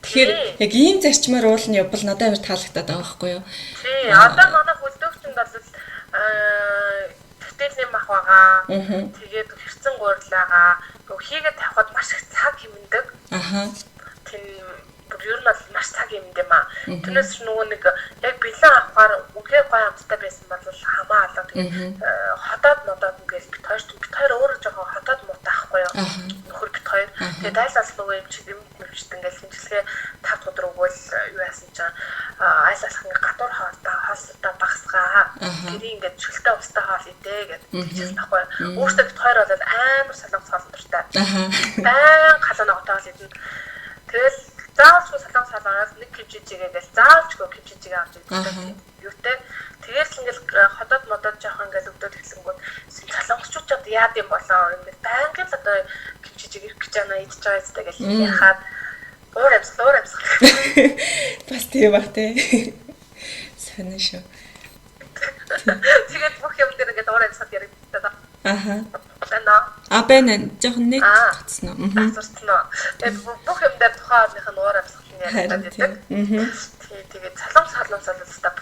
Тэгэхээр яг ийм зарчмаар уул нь явбал надад амар таалагдаад байгаа байхгүй юу. Тий, одоо манай хөлдөөгчөнд бол твтээлийн мах байгаа. Тэгээд хэрцэн гуйрлаагаа хийгээд тавихад маш их цаг хэмндэг. Аха. Ер нь бол маш цаг юм дэм аа. Тэрнээс нөгөө нэг яг бэлэн авахаар үнхээр гоё амттай байсан бол хамаа алга. Хотоод модоод ингээл бит хоёр өөрөө жоохон хотоод муутай ахгүй юу. Нөхөр бит хоёр. Тэгээд айлс нөгөө юм чиг юм ингээл хинжлэгээ 5 өдөр өгвөл юу яасан чинь айлс ингээ гадуур хоолтой багсгаа. Гэрийн ингээд шөлтөө устай хоол идэ гэдэг ахгүй юу. Өөртөө бит хоёр бол амар солонгос хоол дуртай. Баян халуун огтоол идэн. Тэгэл заавалчгүй солонгос нэг кимчижигээл заавалчгүй кимчижиг авч идэх юутэй. Тэгэл ингээл ходоод модоод жоох ингээл өгдөөд эхлэнгүүт солонгосчууд яад юм болоо ингээд байнгын л одоо кимчижиг ирэх гэж байна идэж байгаа зү тэгэл яхаад уур амьсгал. Бас тийм ба тий. Сонин шүү. Тэгээд бүх юм дээр ингээд уур амьсгал яригддаг. Аха. Байна. Жоохон нэг татсан уу? Асуусан. Тэгээд бүх юм дээр тухайных нь уур амьсгал нь яригддаг. Тэгээд солонгос бололтой буцдаг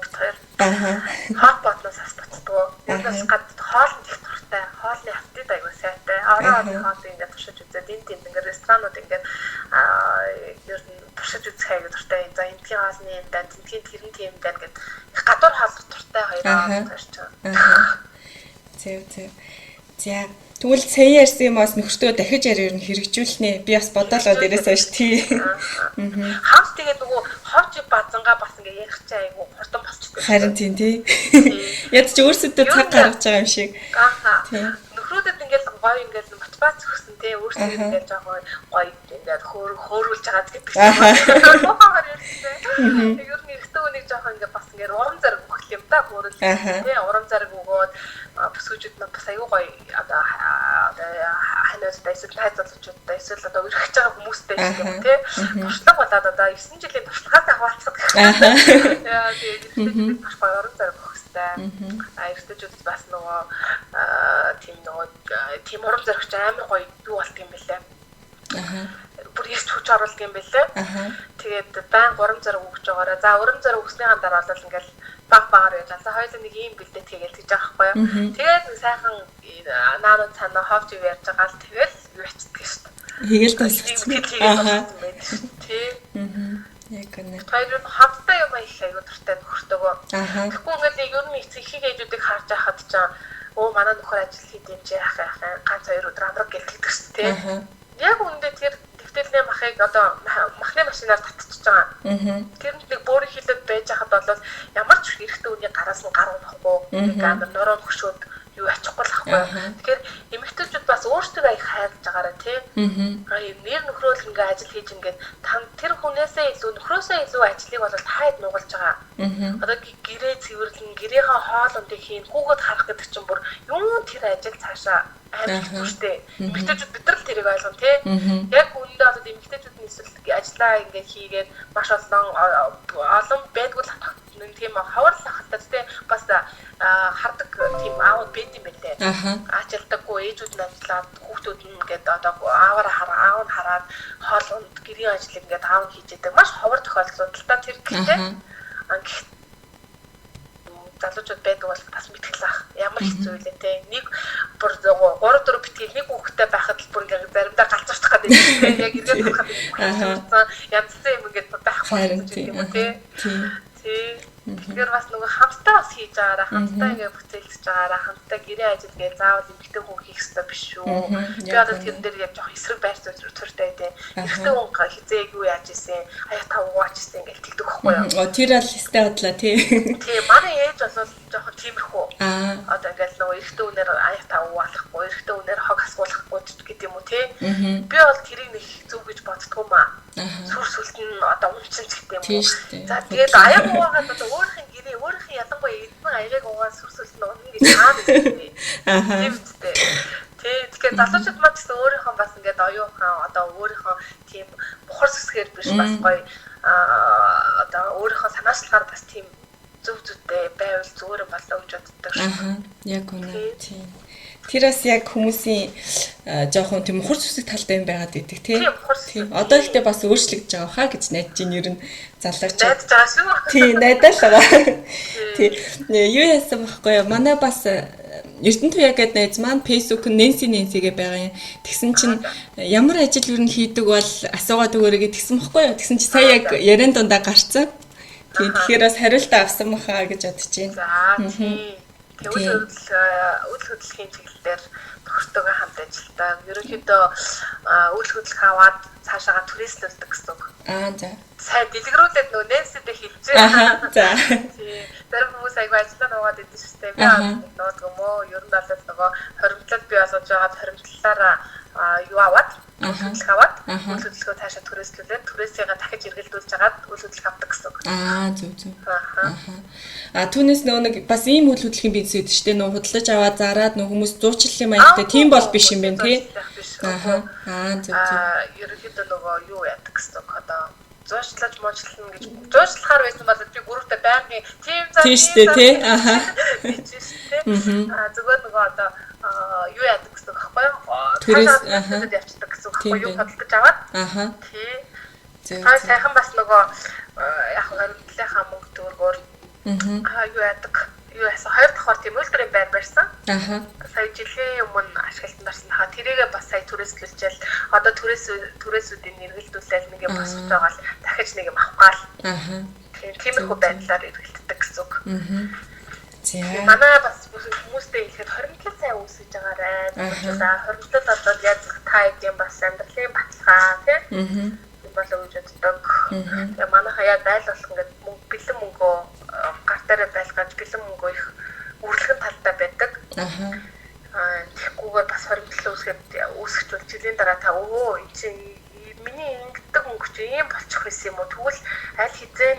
бит хоёр. Аха. Хот бодлоос бас буцдаг. Янгас гад хоолнд их туртай. Хоолны хавтад аягүй сайтай. Ороо хоол ингээд туршиж үзээд энэ ингээд ресторанууд ингээд ер нь туршиж үзэх аягүй туртай. За энтгийн хоолны юм даа, энтгийн тэрэн тийм даа гэдэг гадуур хоол туртай хоёроо туршиж байгаа. Зэв. За тэгвэл сая ярьсан юмас нөхөртөө дахиж ярээр нь хэрэгжүүлнэ. Би бас бодоолоо дээрээс хойш тий. Хамт тэгээд нөгөө ховж базангаа бас ингээ ярих чаа айгу хурдан босчихдээ. Харин тийм тий. Яд ч өөрсөдөө цаг гаргаж байгаа юм шиг. Тий. Нөхрүүдэд ингээл гоё ингээл мотивац өгсөн тий. Өөрсдөө ингээл жоохон гоё ингээд хөөрүүлж байгаа гэдэг. Ухаагаар ярьсан. Тэг ер нь ихтэй үнийг жоохон ингээ бас ингээ урам зарг өгөх юм да хөөрөл. Тий. Урам зарг өгөөд бүсгүүчүүд нь бас аюу гоё одоо хануудтай эсвэл хайзалчуудтай эсвэл одоо өргөж байгаа хүмүүстэй юм тий. Туршлага болоод одоо 9 жилийн туршлагаас аваалцсан. Яа тэгээд маш гоё урам зарг өгөх хэрэгтэй. Эртэжүүд бас нөгөө тийм урам заргч амар гоё юу болт юм бэлээ. Бүр яст хүч оруулдаг юм бэлээ. Тэгээд байн урам зарг өгч байгаараа. За урам зарг өгснийхаа дараа бол ингээл багаар яаж алаа хоёул нэг ийм бэлдээ тэгэл гэж байгаа байхгүй юу. Тэгээд сайхан наанууд цаана ховж ярьж байгаа л тэгэл юу ячдаг шүү дээ. Хийгээл тасчихсан. Тий. Яг үнэ. Хоёрын хамтдаа юм их аягүй дуртай нөхөртөөгөө. Тэгэхгүй ингээд ер нь эцэг их ээжүүдийг харж байхад ч манай нөхөр ажил хийд юм чи яах ганц 2 өдөр амраг гэлтдэг шүү дээ. Яг үндэ тэр дэвтэлний махыг одоо махны машинаар татчихж байгаа. Тэрэнд нэг бөөрийн хилээд байж хахад бол ямар ч хэрэгтэй үний гараас нь гар унахгүй. Нэг амар нороо хөшөөд юу ачихгүй л ахгүй. Тэгэхээр эмэгтэйчүүд бас өөрсдөө их хайрлаж байгаараа тий. Нэр нөхрөөл ингээ ажил хийж ингээд тэр хүнээсээ илүү нөхрөөсөө илүү ажлыг бол таад нугалж байгаа. Одоо гэрээ цэвэрлэн гэрийнхаа хоол ундыг хийн хүүхэд харах гэдэг чинь бүр юу тэр ажил цаашаа амар хэвчтэй. Эмэгтэйчүүд бид нар л тэрийг ойлгоно тий. Яг үнэндээ одоо эмэгтэйчүүд нь эсвэл ажиллаа ингээ хийгээд маш олон байдгүй л нэг тийм хаварлах хатад тий бас хардаг тийм аауд байд юм байлээ. Аачлдаггүй ээжүүд нь ажиллаад хүүхдүүд нь ингээд одоо аав нь хараад хоол унд гэрийн ажлыг ингээд аав нь хийж яадаг. Маш ховор тохиолдлууд л та тэр гэхдээ залуучууд байдаг бол бас мэтгэл ах. Ямар хэцүү вэ те. Нэг бүр 3-4 битгэл нэг хүүхэдтэй байхад л бүр ингээд заримдаа галзуурчих гэдэг юм. Яг ирээд харахад янзтай юм ингээд байхгүй юм те. Тий. Тэгэхээр бас нөгөө хамтдаа бас хийж байгаараа хамтдаа ингээд бүтээлж байгаараа хамтдаа гэрээ ажил гэж заавал эмэгтэй хүн хийх хэрэгтэй биш шүү. Би одоо тэрэн дээр яг жоох эсрэг байр суурьтай дээ. Эмэгтэй хүн хизээг юу яаж ийсэн аяа та угаач ийсэн ингээд тэгдэг байхгүй юу. Тэр аль хэвээр бодлоо тий. Тий манай ээж бол жоохон тиймэрхүү. Аа. Одоо ингээд нөгөө эрэгтэй үнээр аяг тав болохгүй, эрэгтэй үнээр хог асуулахгүй гэдэг юм уу тий. Би бол тэрийг нэг зөв гэж боддгоо маа. Сүр сүлт нь одоо унчин ч гэдэг юм уу. За тэгээд аяг уугаад одоо өөрхийн гэрээ өөрхийн ялангуяа эдэн аягийг уугаад сүр сүлт нь унах гэж таана гэдэг. Тийм үстэй. Тэгэхээр залуучууд маань гэсэн өөрийнхөө бас ингээд оюухан одоо өөрийнхөө тийм бухар сүсгээр биш бас гоё одоо өөрийнхөө санаачлагаар бас тийм зөв зүйтэй байвал зүгээр болоо гэж боддог шүү. Яг үнэ. Тийм. Тэр бас яг хүмүүсийн жоохон тийм мухар сүсэг талтай юм байгаад идэг тийм. Тийм. Одоо ихтэй бас өөрчлөгдөж байгаа хаа гэж найдаж ин ер нь залууч. Найдаж байгаа шүү. Тийм, найдаа л байгаа. Тийм. Юу яасан бэхгүй юу? Манай бас Эрдэнэт яг найз маань Facebook Нэнсигээ байгаа юм. Тэгсэн чинь ямар ажил юу н хийдэг бол асуугаад өгөөрэй гэсэн бэхгүй юу? Тэгсэн чинь сая яг ярен дундаа гарцсан. Тийм. Тэгэхээр бас хариулт авсан баха гэж бодож байна. За тийм. Үйл хөдлөлийн чиглэлээр төгсдөгөө хамт ажилтаа. Ерөнхийдөө үйл хөдлөх аваад цаашаага түрээслүүлдэг гэсэн үг. За. Сайн дэлгэрүүлээд нөгөө Нэнсидээ хэлжээ. За. Тийм. Зарим хүмүүс аягүй ажиллаа нуугаад идэв шүү дээ. Би нуудаг юм уу? Ер нь бол нөгөө хоримтлал бий болгож байгаад хоримтлалаараа юу аваад үйл хөдлөх аваад үйл хөдлөхөө цаашаа түрээслүүлээд түрээсээ дахиж эргэлдүүлж агаад үйл хөдлөх авдаг гэсэн үг. Зөв. Түүнээс нөгөө нэг бас ийм үйл хөдлөхийн бизнес байдаг шүү дээ. Нөгөө худалдаж аваад зараад нөгөө хүмүүс зуучлалын маягтай тийм бол биш юм байна тий. Зөв. Ерөнхийдөө нөгөө юу яадаг гэсэн үг одоо зуучлаж муучлална гэж зуучлахаар байсан бол би гүрүүтэй байнгын тийм зам тийм шүү дээ тий. Зүгээр нөгөө одоо юу яадаг гэсэн үг байхгүй юу? Түрээс явчихдаг гэсэн үг байхгүй юу? Худалдаж аваад. Тий. Та сайхан бас нөгөө яг хөрөнгөлийнхаа мөнгө төгрөгөөр юу яадаг? Юу яасан? Хоёр дахь хор тийм үйлдвэрийн байр барьсан. Сая жилийн өмнө ашиглалтанд орсон. Тэрийгээ бас сая түрээслүүлжэл одоо түрээсүүдийн эргэлдүүлэл нэг юм босч байгаа л дахиж нэг юм авах гал. Тиймэрхүү байдлаар эргэлддэг гэсэн үг. Манай бас хүмүүстэй хэлэхэд хоримтлал сайн үүсэж байгаарай. Хоримтлал одоо яаж та юм бас амьдралын баталгаа тийм болоо гэж боддог. Тэгээ манайхаа яг айл болох ингээд бэлэн мөнгөө гар дээр байлгаж бэлэн мөнгөө их үрлэгэн талтай байдаг. Тэгэхгүйгээр бас хоримтлал үүсгэж жилийн дараа та энэ чинь миний ингэдэг мөнгө чи ийм болчих байсан юм уу? Тэгвэл аль хизээ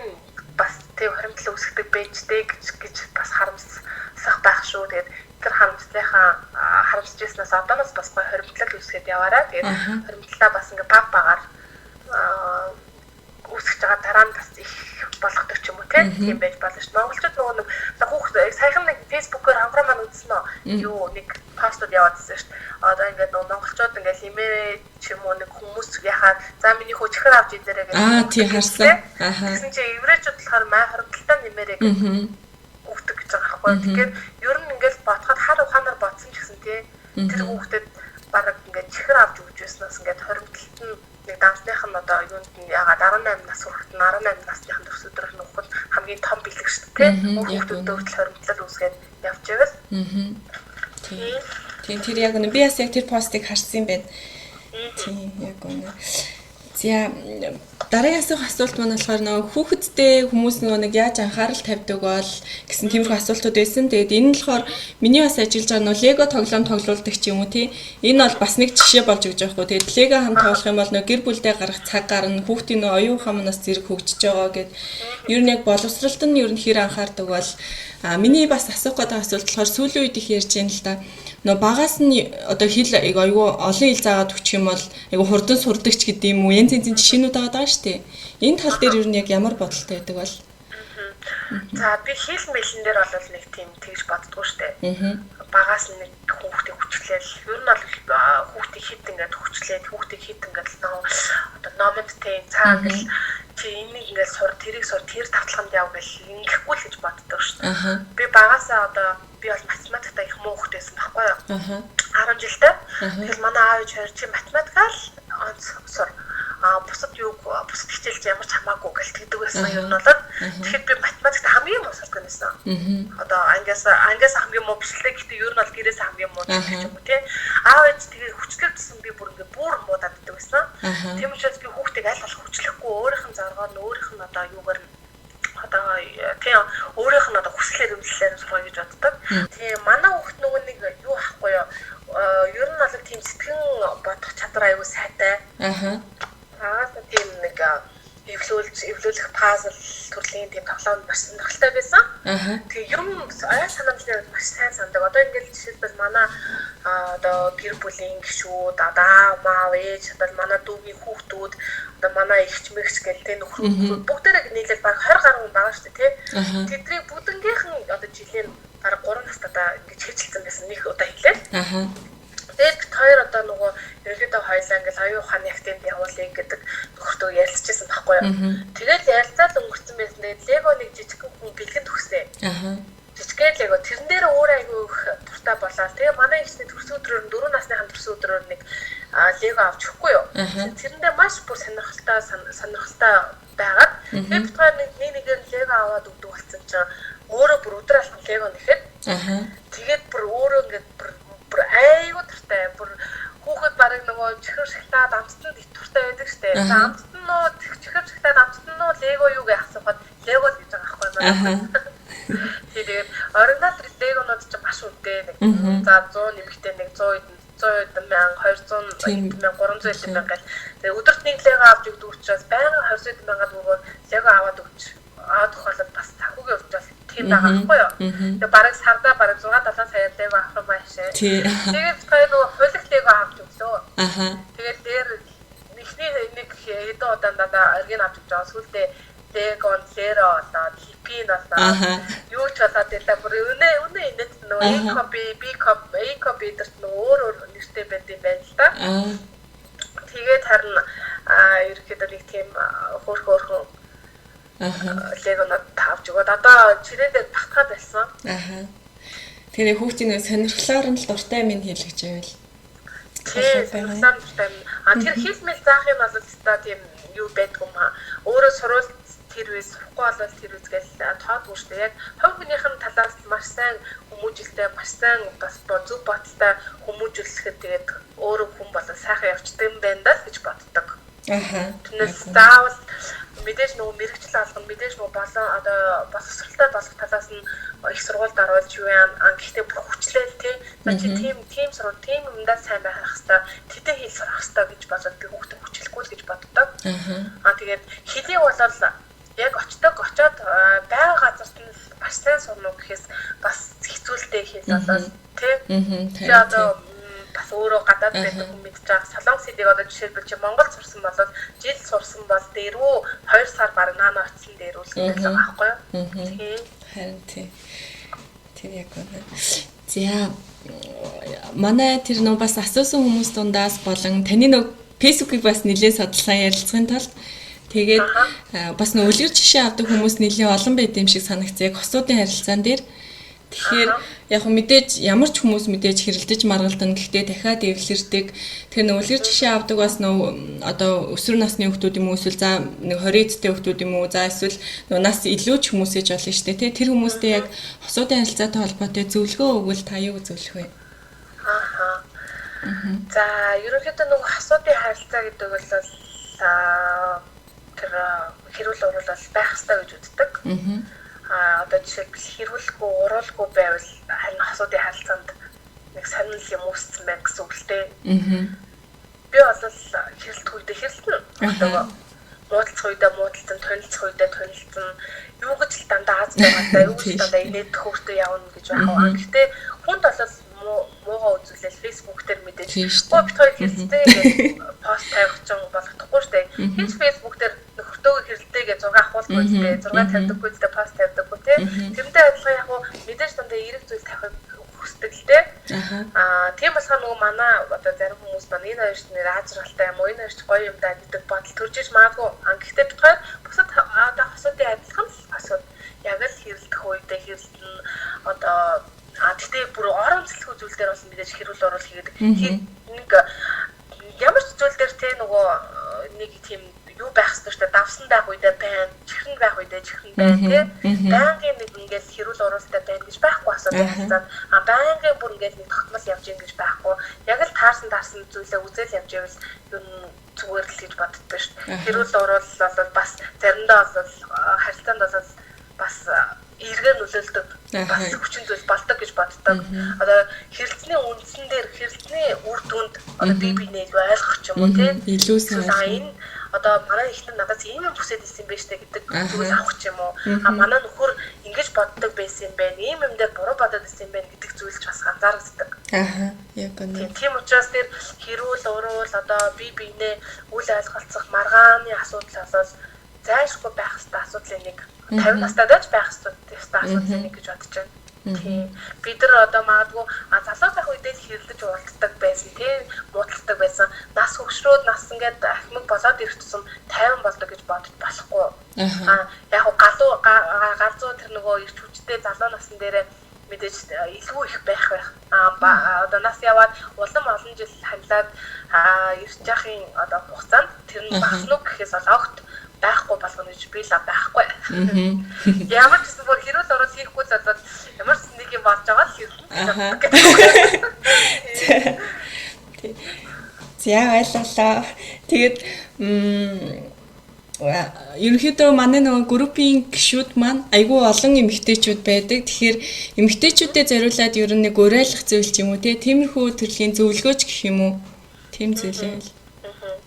бас тэг хоримтлал үүсгдэг байжтэй гэж бас харамсах байх шүү. Тэгээд тэр харамсж яснаас одооноос бас гоё хоримтлал үүсгээд яваарай. Тэгээд хоримтлалаа бас ингээ баг багаар үүсгэж байгаа дараа нь бас их болгодог ч юм уу тийм байж болно шүү. Монголчууд нөгөө нэг хүүхд саяхан нэг фэйсбүүкээр хавраа маань үзсэн үү? Юу нэг постод яваадсэн шүү. Одоо ингээд нөгөө монголчууд ингээд имэйл ч юм уу нэг хүмүүс яхаа за миний хөө чихэр авч идэрэй гэж тий харсан. Тэгсэн чинь еврейчүүд болохоор маа хоримтлалтай нэмэрэй гэж өгдөг гэж байгаа байхгүй. Тэгэхээр ер нь ингээд бодоход хар ухаанаар бодсон ч гэсэн тий тэр хүүхдэд бараг ингээд чихэр авч өгч байснаас ингээд хоримтлалт нь нэг дансных нь одоо юунд нь ягаад 18 нас хүртэл 18 насныхан төсөөдрөх нь ухад хамгийн том бэлэг шүү дээ тий хүүхдүүдэд хүртэл хоримтлал үүсгээд явж байвал тийм тэр яг үнэ би бас яг тэр постыг харсан юм байна. Тийм яг үнэ. За дараагийн асуулт маань болохоор нөгөө хүүхэдтэй хүмүүс нөгөө нэг яаж анхаарал тавьдаг бол гэсэн тиймэрхүү асуултууд байсан. Тэгээд энэ нь болохоор миний бас ажиллаж байгаа нөгөө лего тоглоом тоглуулдаг ч юм уу тий. Энэ бол бас нэг жишээ болж өгч байгаа хгүй. Тэгээд лего хамт тоглох юм бол нөгөө гэр бүлдээ гарах цаг гарна хүүхдийн нөгөө оюун ухаанаас зэрэг хөгжиж байгаа гэд ер нь яг боловсролт нь ер нь хэр анхаардаг бол миний бас асуух гэдэг асуулт болохоор сүүлийн үед их ярьж байна л да. Нөө багаас нь одоо хэл айгүй олон хэл заагаад өгчих юм бол айгүй хурдан сурдаг ч гэдэг юм уу янз янзын жишээнүүд байгаа шүү дээ. Энэ тал дээр юу нэг ямар бодолтой байдаг бол? За би хэл мэлэн дээр бол нэг тийм тэгж боддгоо шүү дээ. Багаас нь нэг хүүхдийг хүчлээл ер нь бол хүүхдийг хит ингээд хүчлээд хүүхдийг хит ингээд одоо номонттэй цааг л чи энийг ингээд сур тэрийг сур тэр тавталганд яв гэл ингэхгүй л гэж боддог шүү дээ. Би багаасаа одоо би бол математикта их муу хүүхдээсэн байхгүй юу? 10 жилдээ. Тэгэл манай аав ээж хоёр чи математикал сур бусад хичээлж ямар ч хамаагүй гэлтгдэг байсан юм бол тэгэхэд би математикт хамгийн муу сурдаг байсан. Одоо ангиас хамгийн муу бичлээ гэхдээ ер нь бол гэрээс хамгийн муу гэх юм уу тий. Аав ээж тэгээ хүчлэгдсэн би бүр муу даддаг байсан. Тийм учраас би хүүхдийг аль болох хүчлэхгүй өөрийнх нь зоргоор өөрийнх нь одоо юугаар одоо тийм өөрийнх нь одоо хүслээр өмслээр авах гэж боддог. Тэгээ манай хүүхд нөгөө нэг юу ахгүй юу? Ер нь бол тийм сэтгэн бодох чадвар аягүй сайтай. Тийм нэг эвлүүлэх пазл төрлийн тийм тоглоом маш сонирхолтой байсан. Тэгээ юм ая санамжлал маш сайн сандаг. Одоо ингээд жишээлбэл манай одоо гэр бүлийн гишүүд, одоо маав ээж, одоо манай дүүгийн хүүхдүүд, одоо манай эгч мэгч гэл тэ нөхрүүд бүгдээрээ нийлээд баг 20 гаруй хүн байгаа шүү дээ, тий. Тэдний бүгднгийнхэн одоо жилийн баг 3 настайдаа ингэж хэвчилсэн байсан нэг удаа хэлээ. Тэгээд бид хоёр одоо нөгөө ерөөдөө хоёлаа ингээл аюу ухааны активд явуулъя гэдэг нөхөртөө ярилцчихсан байхгүй юу. Тэгээд ярилцаад өнгөрцөн байсан. Тэгээд лего нэг жижиг хүн бэлгэнд өгсөн. Жижигхэн лего тэрэн дээр өөр аягүй их дуртай болоод тэгээ манай ихний төрсөн өдрөөр 4 насныхан төрсөн өдрөөр нэг лего авч өгөхгүй юу. Тэрэндээ маш бүр сонирхолтой байгаад тэгээд бид хоёр нэгээр лего аваад өгдөг болсон чинь өөрөө бүр өдөр алхан лего нэхэд тэгээд бүр өөрөө ингээд бүр аягүй дуртай бүр хүүхэд барыг нөгөө чихэр шахтаад амттанд их дуртай байдаг штэ. Амттан нөө чихэр шахтаад амттан нөө лего юу гэж асуухад лего л гэж байгаа байхгүй юу. Тэгээд оригинал легонууд ч маш үнэтэй нэг за 100 нэмэгтэй нэг 100 мянга 200 мянга 300 мянга гэл. Тэгээд өдөрт нэг лего авч өгдөг учраас байнга 20 мянгаад нөгөө лего аваад өгөхөд бас санхүүгийн учраас тийм байгаа байхгүй юу. Тэгээд бараг сарда бараг 6-7 сая лего авах юм аашаа. Тэгээд тэр нөгөө хулих лего авч өглөө. Тэгээд дээр ихний нэг хэдэн удаа дандаа оргийн авч өгч байгаа. Сүүлдээ лего леро одоо хипин одоо юу ч болоод байлаа. Бүр үнэ инээд нөгөө A copy дэрт нөгөө өөр нэртэй байд юм байна л да. Тэгээд харин ерөөхдөө нэг тийм хөөрхөн легонод тавж өгөөд одоо чирээдээ багтаад байсан. Тэгээ хүүхдийн сонирхлоор нь л дуртай минь хэлгэж байвал. Тийм сонирхлоор дуртай. Тэр хийлмэл заах юм бол та тийм юу байдгүй юм аа. Өөрөө сурвалж тэр үс сухгүй болол тэр үзгээл тоодгүй шүү дээ. Яг хувь хүнийхэн талаас маш сайн хүмүүжлтэй, маш сайн бас зөв бодолтой хүмүүжүүлэхэд тэгээд өөрөө хүн болол сайхан явцдаг юм байна да гэж боддог. Тэрнээс заавал мэдээж нөгөө мэрэгчлэл алган мэдээж нөгөө болон одоо боловсралтай болох талаас нь их сургуульд оруулж юу яа гэхдээ бүр хүчлээл тий. За чи тийм сургууль тийм юмдаа сайн байх хэвээр тэдэ хэл сурах хэвээр гэж бодоод би хүүхдээ хүчлэхгүй л гэж боддог. Тэгээд хэлийг бол яг очоод байга газарт нь маш сайн сурна гэхээс бас хэцүүлтэй хэл болол тий. Тэгээ одоо бас өөрөө гадаад байдаг хүн мэдж байгаа солонгос хэлийг одоо жишээлбэл чи Монгол сурсан бол жил сурсан бол дээрөө 2 сар баг наана очсон дээрүүл гэдэг л байгаа байхгүй юу? Тийм. Харин тийм. Тэр яг үнэ. За манай тэр нөө бас асуусан хүмүүс дундаас болон таны нөө фэйсбүүкийг бас нэлээд судалсан ярилцлагын тулд тэгээд бас нөө үлгэр жишээ авдаг хүмүүс нэлээд олон байд юм шиг санагцсан. Яг хосуудын харилцаан дээр тэгэхээр яг мэдээж ямар ч хүмүүс мэдээж хэрэлдэж маргалдан гэхдээ дахиад эвлэрдэг. Тэгэхээр нэг үлгэр жишээ авдаг бас нөө одоо өсвөр насны хүүхдүүд юм уу эсвэл за нэг 20 эцтэй хүүхдүүд юм уу за эсвэл нөө нас илүү ч хүмүүс ээж болно шүү дээ. Тэр хүмүүстээ яг хосуудын харилцаатай холбоотой зөвлөгөө өгвөл та юу зөвлөх вэ? За ерөнхийдөө нэг хосуудын харилцаа гэдэг бол тэр хэрүүл урал байх хэрэгтэй гэж үздэг. Одоо жишээлбэл хэрүүлэхгүй уруулахгүй байвал харин хосуудын харилцаанд нэг сонирхол юм үүссэн байх гэсэн үг л дээ. Би бол хэрэлт үедээ хэрэлтэн. Одоо муудалцах үедээ муудалцсан, тонилцох үедээ тонилцсан. Юу гэж л дандаа аз байгаадаа юу гэж дандаа инээд хөөртөө явна гэж байгаа. Гэхдээ хүнд бол муугаа үзүүлэл Facebook дээр мэдээж бид хоёр хэрэлтэй гэж пост тавих ч болохгүй шүү дээ. Хинч Facebook дээр нөхөртөөгөө хэрэлтэй гэж 6 ахуулахгүй дээ. 6 тавьдаггүй дээ, пост тавьдаггүй тий. Тэрнтэй адилхан яг уу мэдээж дандаа эерэг зүйл тавих хүсдэг л дээ. Тийм болохоор нөгөө манай одоо зарим хүмүүс маань энэ хоёрт нэр аажралтай юм уу, энэ хоёрт гоё юм даа гэдэг бодол төрж иж магадгүй. Гэхдээ бид хоёр бусад одоо хосуудын адилхан л асуудал яг л хэрэлдэх үедээ хэрэлдэн одоо тэгтээ бүр орон цэлхүү зүйл дээр бас мэдээж хэрүүл оруулах хийгээд нэг ямар ч зүйл дээр те нөгөө нэг тийм юу байх ёстой шүү дээ. Давсан байх үедээ байна, чихрэн байх үедээ чихрэн байна те. Байнгын нэг ингээл хэрүүл оруулалттай байна гэж байхгүй асуудал байна. Байнгын бүр ингээл нэг тогтмол явж ийн гэж байхгүй. Яг л таарсан зүйлээ үзэл явж ивэл юу зүгээр л гэж боддоо шүү дээ. Хэрүүл оруулалт бол бас заримдаа бол харилцаанд бол бас эргээр нөлөөлдөг бас хүчин зүйл болдог гэж боддог. Одоо хэрэгцээний үндсэн дээр хэрэгцээний үр дүнд одоо бие биенээ ойлгох ч юм уу тийм илүү сайн одоо манай ихнэр надаас ийм юм хүсэж ирсэн байж таа гэдэг зүйл авах ч юм уу. Манай нөхөр ингэж боддог байсан юм байна. Ийм юм дээр буруу бодоод ирсэн юм байна гэдэг зүйлч бас анзаардаг. Яг үнэ. Тийм учраас тэр хэрүүл уруул одоо бие биенээ үл ойлголцох маргааны асуудал болол зайлшгүй байх хэрэгтэй асуудлын нэг 50 настай дэж байх хэрэгтэй асуудлын нэг гэж бодож байна. Тийм. Бид нар одоо магадгүй залуу байх үедээ хэрлэж уулздаг байсан, тийм муудалдаг байсан. Нас хөгшрөөд нас ингээд ахмаг болоод ирэх тусам 50 болдог гэж бодож болохгүй. Яг галзуу тэр нөгөө ирч хүчтэй залуу насн дээрээ мэдээж илүү их байх. Одоо нас яваад улам олон жил хандлаад ирж яахын одоо хугацаанд тэр нь багна уу гэхээс огт байхгүй болгоно гэж би л байхгүй. Ямар ч гэсэн бүр хэрүүл орол хийхгүй л одоо ямар ч нэг юм болж байгаа л хэрэг. За ойлголоо. Тэгээд ерөнхийдөө манай нөгөө группийн гишүүд маань айгүй олон эмэгтэйчүүд байдаг. Тэгэхээр эмэгтэйчүүдэд зориулаад ер нь нэг уриалгах зүйл ч юм уу тиймэрхүү төрлийн зөвлөгөөч гэх юм уу? Тийм зүйлээ.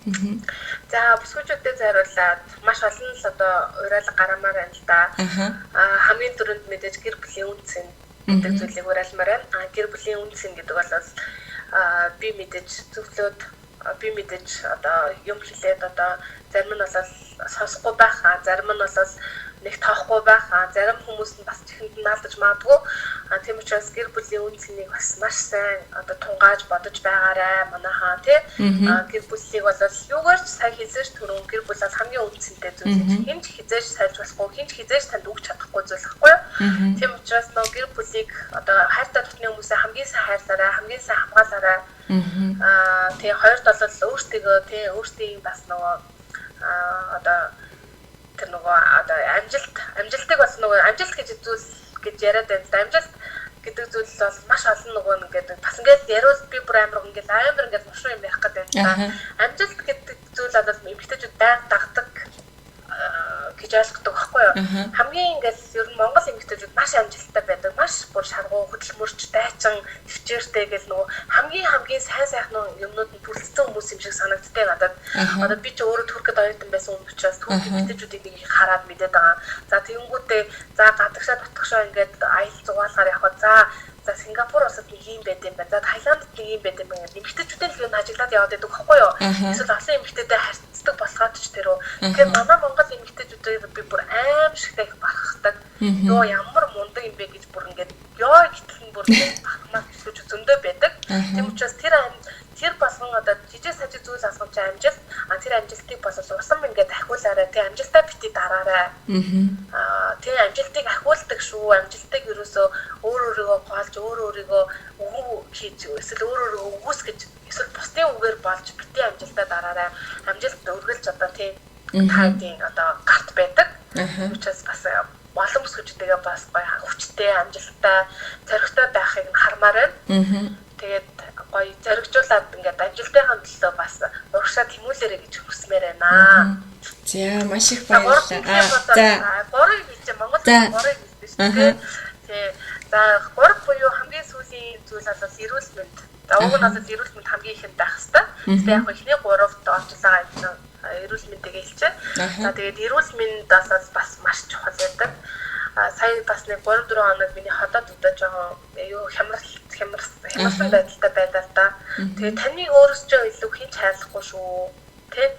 За бүсгүйчүүдэд зориулаад маш олон л одоо уриалга гарамаар байна л да. Хамгийн түрүүнд мэдээж гэр бүлийн үнцэн гэдэг зүйлийг уриалмаар байна. Гэр бүлийн үнцэн гэдэг бол би мэдээж зөвлөд би мэдээж одоо юм хэлээд одоо зарим нь бол сонсохгүй байх, зарим нь бол нэг тоохгүй байх, зарим хүмүүс нь бас чихэнд наалдаж магадгүй. Тийм учраас гэр бүлийн үнцнийг бас маш сайн одоо тунгааж бодож байгаарай манайхаа тий. Гэр бүлийг бол юугаар ч сайн хэлсэн ш түрүүн гэр бүл бол хамгийн үнцэнтэй зүйл. Хинч хизээж сайлж болохгүй, хинч хизээж танд өгч чадахгүй зүйл хэвгүй юу? Тийм учраас нөө гэр бүлийг одоо хайртай дотны хүмүүсээ хамгийн сайн хайрлаарай, хамгийн сайн хамгаалаарай. Тэгээ хоёрт бол өөртөө бас нөгөө одоо тэр нөгөө одоо амжилтыг бас нөгөө амжилт гэж зүйл гэж яриад байна. Амжилт гэдэг зүйл бол маш олон нөгөө ингээд бас ингээд яриул би бүр амар ингээд мушуу юм ярих гэдэг байна. Амжилт гэдэг зүйл бол эмэгтэйчүүд байнга дагдаг гэж ойлгодог байхгүй юу? Хамгийн ингээд ер нь Монгол эмэгтэйчүүд маш амжилттай байдаг. Маш бүр шаргуу хөдөлмөрч дайчин төвчээртэй гэл нөгөө хамгийн сайн юмнууд нь бүрэлдэхүүн хүмүүс юм шиг санагддаг надад. Одоо би ч өөрөө Туркид оюутан байсан учраас турк эмэгтэйчүүдийг нэг хараад мэдээд байгаа. За тэгэнгүүтээ за гадагшаа дотгошоо ингээд аялал зугаалгаар явхад за Сингапур улсад нэг юм байт юм байна. За Таиландд нэг юм байт юм байна. Эмэгтэйчүүдээ л юу ажиглаад яваад байдаг байхгүй юу? Эсвэл олон эмэгтэйтэй харьцдаг болоход ч тэрөө. Тэгэхээр манай Монгол эмэгтэйчүүдээр би бүр аим шигтэй их бахархдаг. Йоо ямар мундаг юм бэ гэж бүр ингээд ёо гэтэл бүр бахархмаар гэж зөндөө байдаг. Тийм учраас тэр болгон одоо жижиг сажиг зүйл асгамж амжилт тэр амжилтыг бол усам ингээд ахиулаарай. Тэг амжилтаа бити дараарай. Тэр амжилтыг ахиулдаг шүү. Амжилтыг ерөөсөө өөрийгөө гоолж өөрийгөө өгөө хийж эсвэл өөрийгөө өгөөс гэж эсвэл бусдын үгээр болж бити амжилтаа дараарай. Амжилт өргөлж одоо тийм таагийн одоо гарт байдаг. Учраас бас олон бүсгүйчтэйгээ бас гоё хүчтэй амжилттай зоригтой байхыг хармаар байна. Тэгээд гоё зоригжуулаад ингээд амжилтынхаа төлөө бас урагшаа тэмүүлээрэй гэж хүсмээр байна. За маш их баярлалаа. За 3-ыг хэлж Монгол 3-ыг хэлсэн шүү дээ. За 3 буюу хамгийн сүүлийн зүйл бол эрүүл мэнд. За уг нь бол эрүүл мэнд хамгийн ихэнд байх хэвээр. Тэгээд яг ихний 3-т орчлоо гэсэн эрүүл мэндийг хэлчихэ. За тэгээд эрүүл мэнд бас маш чухал байдаг. Сая бас нэг 3-4 хоног миний ходоод удаж байгаа юу хямрсан байдалтай байлаа л да. Тэгээд таны өөрөөс ч илүү хинч хайрлахгүй шүү. Тэ?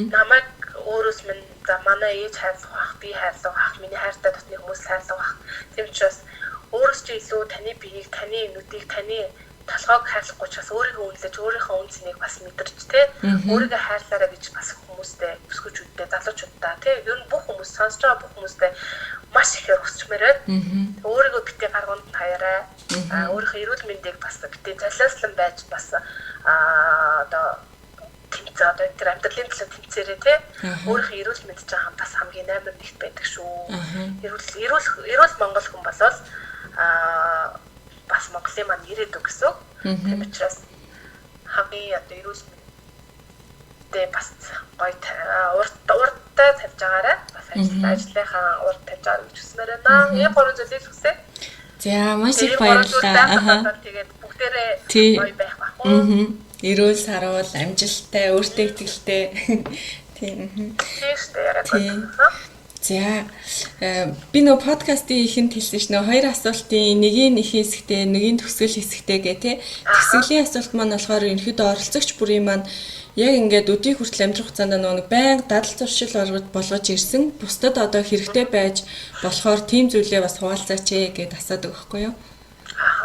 Намайг өөрөөс минь за манай ээж хайрлах бах, би хайрлах бах, миний хайртай дотны хүмүүс хайрлах бах. Тийм учраас өөрөөс ч илүү таны биеийг, таны нүдийг, таны толгойг хайрлахгүй ч бас өөрийгөө үнэлж, өөрийнхөө үнцнийг бас мэдэрч тэ өөрийгөө хайрлаарай гэж бас хүмүүстэй, бүсгүйчүүдтэй, залуучуудтай тэ ер нь бүх хүмүүс сонсож байгаа бүх хүмүүстэй маш ихээр хүсчмээр байна. Өөрийгөө битээ гаргуунд нь хаяарай. Өөрийнхөө эрүүл мэндийг бас битээ залууслан байж бас одоо тэмцээ одоо тэр амьдралын төлөө тэмцээрэй тэ өөрийнхөө эрүүл мэнд чинь бас хамгийн амар нэгт байдаг шүү. Эрүүл Монгол хүн болол бас Монголын маань ирээдүг гэсэн. Тийм учраас хамгийн одоо эрүүл мэндтэй бас гоё урдтай тавьж байгаарай. Бас ажлынхаа урд тавьж байгаа гэж хүсмээр байна. Энэ гурван зүйлийг хүсье. За маш их баярлалаа. Тэгээд бүгдээрээ гоё байх бах уу. Эрүүл саруул амжилттай, өөртөө итгэлтэй. Тийм. Тийм. За би нөө подкастын ихэнд хэлсэн ш нөө хоёр асуултын нэгийн их хэсэгтэй, нэгийн төгсгөл хэсэгтэй гэ тэ. Төгсгөлийн асуулт маань болохоор ерөнхийдөө оролцогч бүрийн маань яг ингээд өдний хүртэл амьдрах хугацаанд нэг байнга дадал зуршил болгож ирсэн. Бусдад одоо хэрэгтэй байж болохоор тийм зүйлээ бас хуваалцаач гэд асуудаг байхгүй юу?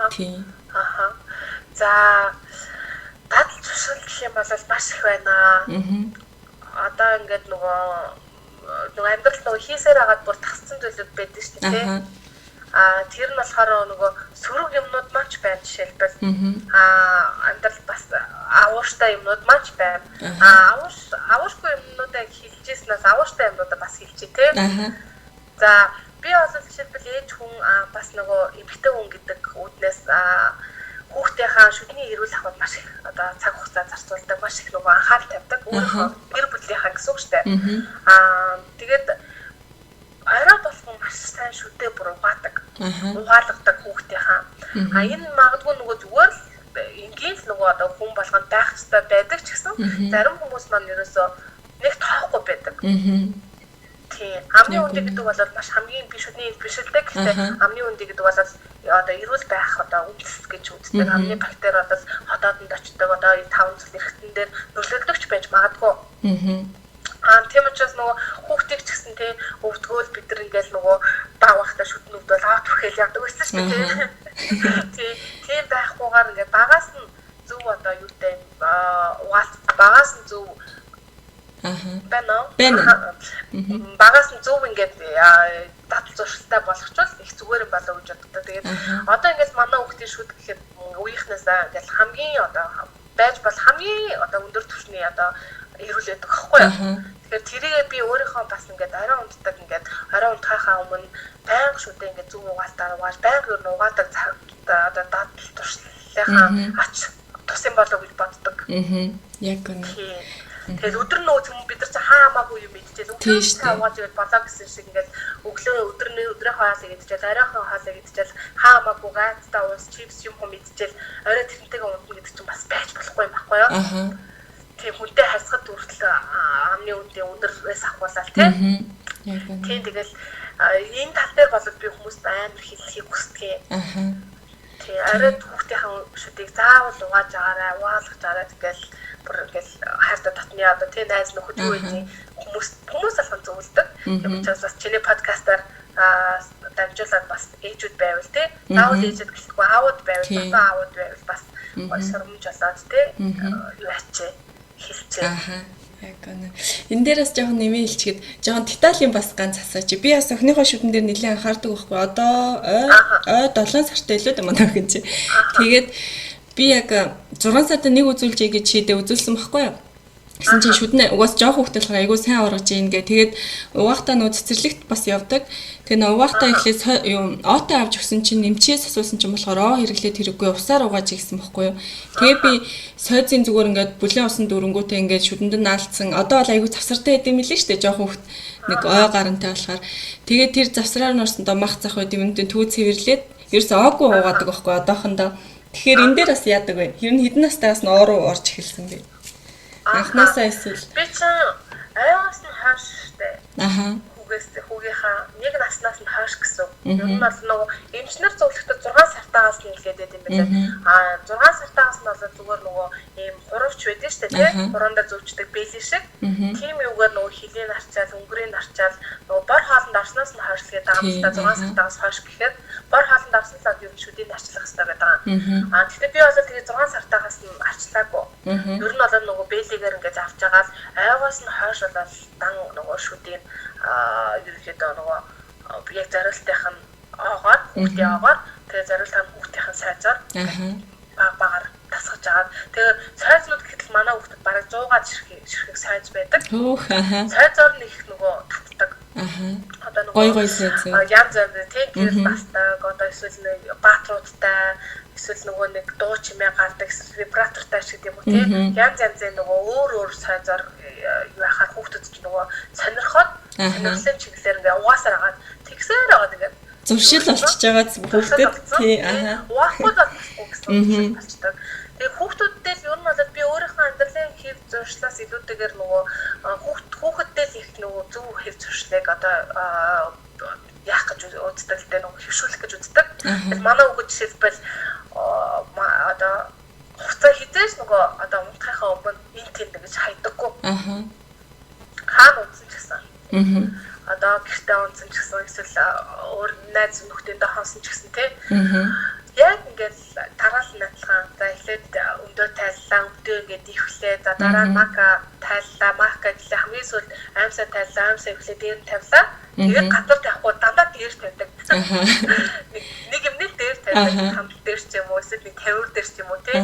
Тийм. За дадал зуршил гэх юм бол маш их байна. Одоо ингээд нөгөө амьдрал нөгөө хийсээр хагаад бүр тасцсан зүйлүүд байдаг шүү дээ. Тэр нь болохоор нөгөө сөрөг юмнууд маш байна жишээлбэл. Амьдрал бас авууштай юмнууд маш байна. Авуушгүй юмнуудыг хилжсэнээс авууштай юмнуудаа бас хилчээ тий. За би бол жишээлбэл ээж хүн бас нөгөө эмэгтэй хүн гэдэг үүднээс хүүхдийнхаа шүдний эрүүл ахуйд маш их одоо цаг хугацаа зарцуулдаг, маш их нөгөө анхаарал тавьдаг. Өөрийнхөө гэр бүлийнхаа гэсэн үг шүү дээ. Тэгээд орой болгон маш сайн шүдээ бүр угаадаг. Угаалгадаг хүүхдийнхаа. Энэ магадгүй нөгөө зүгээр л ингээл нөгөө одоо хүн болгонд байх хэрэгтэй байдаг ч гэсэн зарим хүмүүс маань ерөөсөө нэг тоохгүй байдаг. Тийм. Амны үндэ гэдэг бол маш хамгийн шүдний биш л дээ. Гэхдээ амны үндэ гэдэг бол одоо эрүүл байх одоо үндэс гэж үздэг. Амны бактери бол хотоодонд очдог одоо энэ 5 зүйл эргэтэн дээр нөлөөлдөгч байж магадгүй. Тийм учраас нөгөө хүүхдийг ч гэсэн тий өвдгөөл бид нар ингээл нөгөө давахта шүднүүд бол аав түрхэл яадаг байсан шүү дээ. Тийм байхгүйгээр ингээд багаас нь зөв одоо юутай угаалт багаас нь зөв багаас нь зөв ингээд дадал зуршилтай болгочвол их зүгээр юм болоо гэж боддог. Тэгээд одоо ингээд манай хүүхдийн шүд гэхэд үеийнхнээсээ ингээд хамгийн одоо байж бол хамгийн одоо өндөр түвшний одоо эрүүл байдаг аахгүй юу. Тэгэхээр тэрийг би өөрийнхөө бас ингээд орой унтдаг ингээд орой унтахаа өмнө байнга шүдээ ингээд зөв угаалтаар угаал байнга юу угаадаг одоо дадал зуршлынхаа ач тус юм болоо гэж боддог. Яг үнэ. Тэгээд өдөр нөгөө бид нар чи хаамаагүй юм мэдчихэл өглөө цааваад ивэл болоо гэсэн шиг ингээд өдрийн хоолыг идчихэл оройхон хоолыг идчихэл хаамаагүй гайцтай уус чипс юм мэдчихэл орой тэрнтэйгээ унтна гэдэг чинь бас байж болохгүй юм байхгүй юу? Тийм хүнтэй харьцахад хүртэл амны үндийн өндөрөөс ахуулаад тийм. Тийм тэгэл энэ тал дээр бол би хүмүүст амар хэлхийг хүсдэг. Тийм орой хүүхдийн шүдийг заавал угааж агаарай, угаалгаж агаарай тэгэл бүр ингээл хайртай татны одоо тийм найз нөхөд юу гэдэг хүмүүс алхан зөвлөдөг. Тийм учраас бас чиний подкастаар дамжуулаад бас ээжүүд байвал тий. Заавал ээжүүд гэлтгүй аауд байвал одоо аауд байвал бас сургамж болоод тий. Юу ачаа хэлцээ. Яг үнэ. Энэ дээрээс жоохон нэмээ хэлчихэд жоохон деталийн бас ганц асууж. Би бас охиныхоо шүдэн дээр нэлээд анхаардаг байхгүй. Одоо ой 7 сартай илүү юм аа гэж. Тэгээд би яг 6 сард нэг үзүүлжээ гэж шийдээ үзүүлсэн байхгүй юу? Гэсэн чинь шүднэ угаас жоох хөвгт болохоор айгуу сайн ургаж ийн гэ. Тэгээд угаахтаа нөө цэцэрлэгт бас явдаг. Тэгээд нөө угаахтаа эхлээд юу оото авч өгсөн чинь нэмчээс асуусан чинь болохоор хэрэглээд хэрэггүй усаар угааж ийгсэн байхгүй юу? Тэгээд би сойзын зүгээр ингээд бүлээн усан дөрөнгөтэй ингээд шүдэнд наалцсан. Одоо бол айгуу завсартай байд юм лээ штэ жоох хөвгт нэг ой гарантай болохоор. Тэгээд тэр завсраар нуурсандоо мах зах байд юмдээ түүц хэвэрлээд ерөөсөө оогүй угаадаг байхгүй одоохондоо. Тэгэхээр энэ дээр бас яадаг вэ? Ер нь хэдэн настайгаас нь оруу орж эхэлсэн бэ? Анхнаасаа эсвэл би ч айлгаас нь хойш штэ. Хүүгийнхаа нэг наснаас нь хойш гэсэн. Ер нь бол нөгөө эмчнэр зөвлөхдөө 6 сартаагаас нь хэлгээд байт юм байна. 6 сартаагаас нь бол зүгээр нөгөө ийм хуравч байдаг штэ тий. Хурандаа зөвчдөг бэлэн шиг. Тийм юугаар нөгөө хилийн арчаал, өнгөрийн арчаал нөгөө бор хоолнд орсноос нь хойш гэдэг дагамжтай 6 сартаагаас хойш гэхэд бор хоолнд орсон л ер нь шүдийг арчлах хэрэгтэй гэдэг. Гэхдээ би бол тэгээ 6 сартаагаас нь арчлаагүй. Ер нь бол нөгөө бэлэгээр ингэж авч байгаа л айгаас нь хойш бол дан нөгөө шүдийг ерөөдөө нөгөө яг зориултынх нь оогоор хүүхдийн оогоор тэгээ зориултын хүүхдийн сайзаар багаар тасгаж агаад тэгээ сайзнууд гэхэд манай хүүхдэд бараг 100-аад ширхэг сайз байдаг. Сайзаар нь их нөгөө татдаг. Одоо нөгөө гой сайз. Янз янз тийм гэрэл бастаг одоо эсвэл нэг баатруудтай эсвэл нөгөө нэг дуу чимээ гардаг вибратортай шиг юм уу тийм янз янзын нөгөө өөр сайзаар яхаар хүүхдэд ч нөгөө сонирхоод Сонирхлын чиглэлээр ингээ угаасаар агаад тэгсээр байгаа тэгээд зуршил болчихж байгаа хүүхдэд тий угаахгүй болохгүй гэсэн болчдаг. Тэгээ хүүхдүүдтэй л ер нь бол би өөрийнхөө амьдралын хэв зуршлаас илүүтэйгээр нөгөө хүүхэдтэй л их нөгөө зөв хэв зуршлыг одоо яах гэж үздэг л дээ нөгөө хөвшүүлэх гэж үздэг. Манай хүүхэд жишээлбэл одоо хуцаа хизээж нөгөө одоо унтахынхаа өмнө энэ тийм гэж хайдаггүй. Хаана унтсан ч гэсэн. Одоо гэртээ унтсан ч гэсэн эсвэл өөр найз нөхдөндөө хонсон ч гэсэн тий. Яг ингээд тараал надлахаа за эхлээд өндөө тайллаа өндөө ингээд ивхлээ за дараа нь мака тайллаа мака гэлээ хамгийн сүүлд аимсаа тайллаа аимсаа ивхлээ дээр нь тавилаа тэгээд гадуур тавихгүй дандаа дээр тавьдаг нэг юм нэг дээр тавьдаг хамт дээр ч юм уу эсвэл нэг тавиур дээр ч юм уу тий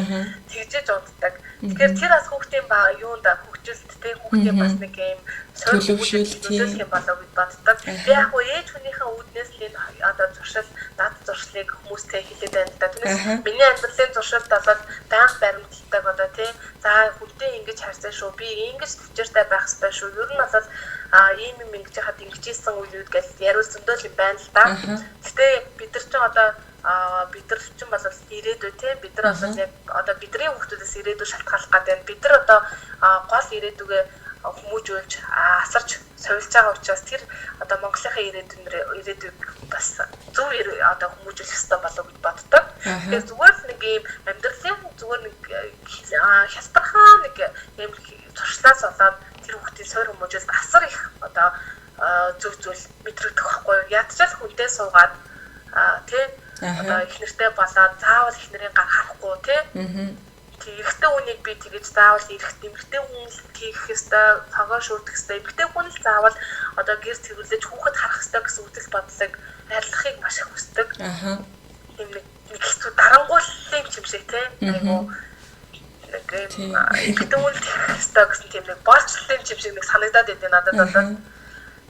тэгжээж унтдаг тэгэхээр тэр бас хүүхдийн ба юунд хөгжилттэй хүүхдийн бас нэг юм төлөвшүүлэх юм болоо гэж боддог. Би яг ээж хүнийхээ үүднээс л энэ одоо зуршил дад зуршлыг хүмүүстэй хэлээд байна да. Түүнээс миний амьдралын зуршилд бол байнга баримталдаг одоо тий. За хүнтэй ингэж харсан шүү. Би ингэж төвчээртэй байх хэрэгтэй шүү. Ер нь бол ийм юм ингэж хаад ингэжсэн үеуд гэж яриул зөндөл юм байна л да. Гэтэ бид нар ч одоо бид нар ч бол ирээдүй тий бид нар бол яг одоо бидний хүүхдүүдээс ирээдүй шалтгаалах гэдэг. Бид нар одоо гол ирээдүгээ хүмүүжүүлж асарч совилж байгаа учраас тэр одоо Монголынхаа ирээдүйг бас зөв одоо хүмүүжүүлэх ёстой болов гэж боддог. Тэгэхээр зүгээр нэг юм амьдралын зүгээр нэг хялбархаа нэг юм туршлаас болоод тэр хүүхдийн суур хүмүүжүүлэлт асар их одоо зөв зүйл мэдрэгдэх байхгүй юу? Ядчил хүнтэй суугаад тий одоо их нэртэй болоод заавал их нэрийн гар харахгүй тий эрэгтэй хүнийг би тэгэж заавал эмэгтэй хүн л хийх ёстой, цагаан шүрдэх ёстой. Эмэгтэй хүн л заавал одоо гэр цэвэрлэж хүүхэд харах ёстой гэсэн үйл бодлыг арилгахыг маш их хүсдэг. Ийм нэг хэцүү дарангууллын юм шиг тий. Айгу нэг эмэгтэй хүн л хийх ёстой гэсэн тийм нэг болцлын юм шиг нэг санагдаад идэв надад болоод.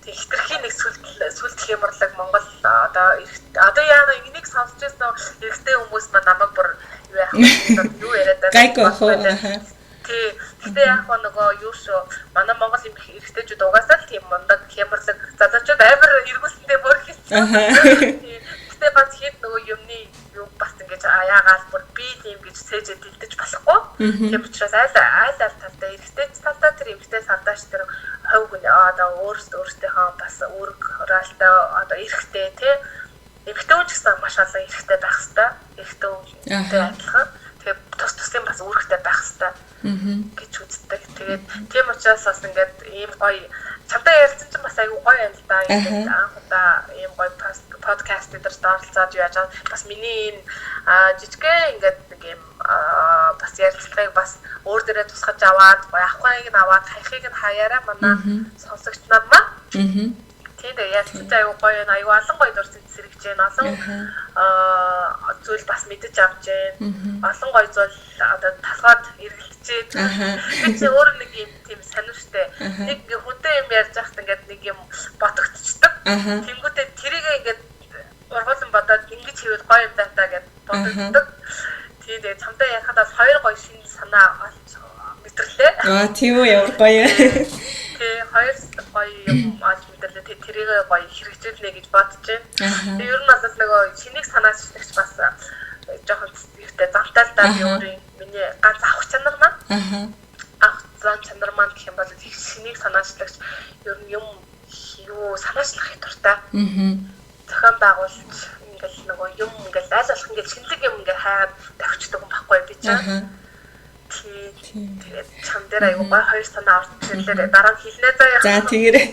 Тэг хитрхийн нэг сүлт хямрлаг Монгол одоо яа энийг сонсч байсан эрэгтэй хүмүүс маань намайг бүр юу яриад байна. Гайгүй хоо. Тий. Гэтэ яг нөгөө юу шүү. Манай Монгол эрэгтэйчүүд угаасаа л тийм мундаг хямрлаг залуучууд амар эргүүлсэндээ бүр хэлсэн. Гэтэ бас хэд нөгөө юмны юу бас ингэж яагаад бүр би тийм гэж цээжэд дэлдэж болохгүй. Тийм учраас аль талдаа эрэгтэй талдаа тэр эмэгтэй талдаа ч тэр хов гүн одоо өөртөө бас үүрэг хураалтай одоо эрэгтэй тий эмэгтэй хүн ч гэсэн маш олон эрэгтэй байх хэрэгтэй. Эрэгтэй хүнтэй адилхан. Тэгээд тус-тусын бас үүрэгтэй байх хэрэгтэй. гэж үздэг. Тэгээд тийм учраас бас ингээд ийм гоё чамтай ярилцсан чинь бас айгүй гоё юм л да. Ингээд анх удаа ийм гоё подкаст дээр оролцоод яаж бас миний энэ жижигхэн ингээд нэг ийм бас ярилцлагыг бас өөр дээрээ тусгаж аваад авахыг нь аваад хайхыг нь хаяараа манай сонсогч нар маань тийм дээ ялцсан аюу гоё аюу олон гоё дурсаж сэргэж байна. Олон зүйл бас мэдэж авч байна. Олон гоё зүйл одоо талхаад эргэлдэж байна. Би ч өөр нэг юм тийм сонирхтой. Нэг хүнтэй юм ярьж байхад ингээд нэг юм ботогдчихдаг. Тэнгүүтээ тэрийг ингээд ургуулсан бодоод ингэж хийвэл гоё юм даа гэж боддог. Тийм дээ чамтай ярихад бас хоёр гоё шинэ санаа мэдэрлээ. Тийм үү ямар гоё. Тэгээ хоёр гоё юм олж мэдэрлээ. Тэрийг гоё хэрэгжүүлнэ гэж бодож байна. Тэгээ ер нь бол нөгөө шинийг санаачлагч бас жоохон ихтэй замтай л да би өөрийн миний ганц авах чанар маань. Авах чанар маань гэх юм бол шинийг санаачлагч ер нь юм юу санаачлах их дуртай. Зохион байгуулалт ингээл нөгөө юм ингээл аль болох ингээл шинэлэг юм ингээл хайгаад тавьчихдаг юм баггүй би чам. Тэгээд чам дээр аюу гой хоёр санаа орчихлоо. Дараа нь хэлнэ заяа. За тэгээрэй.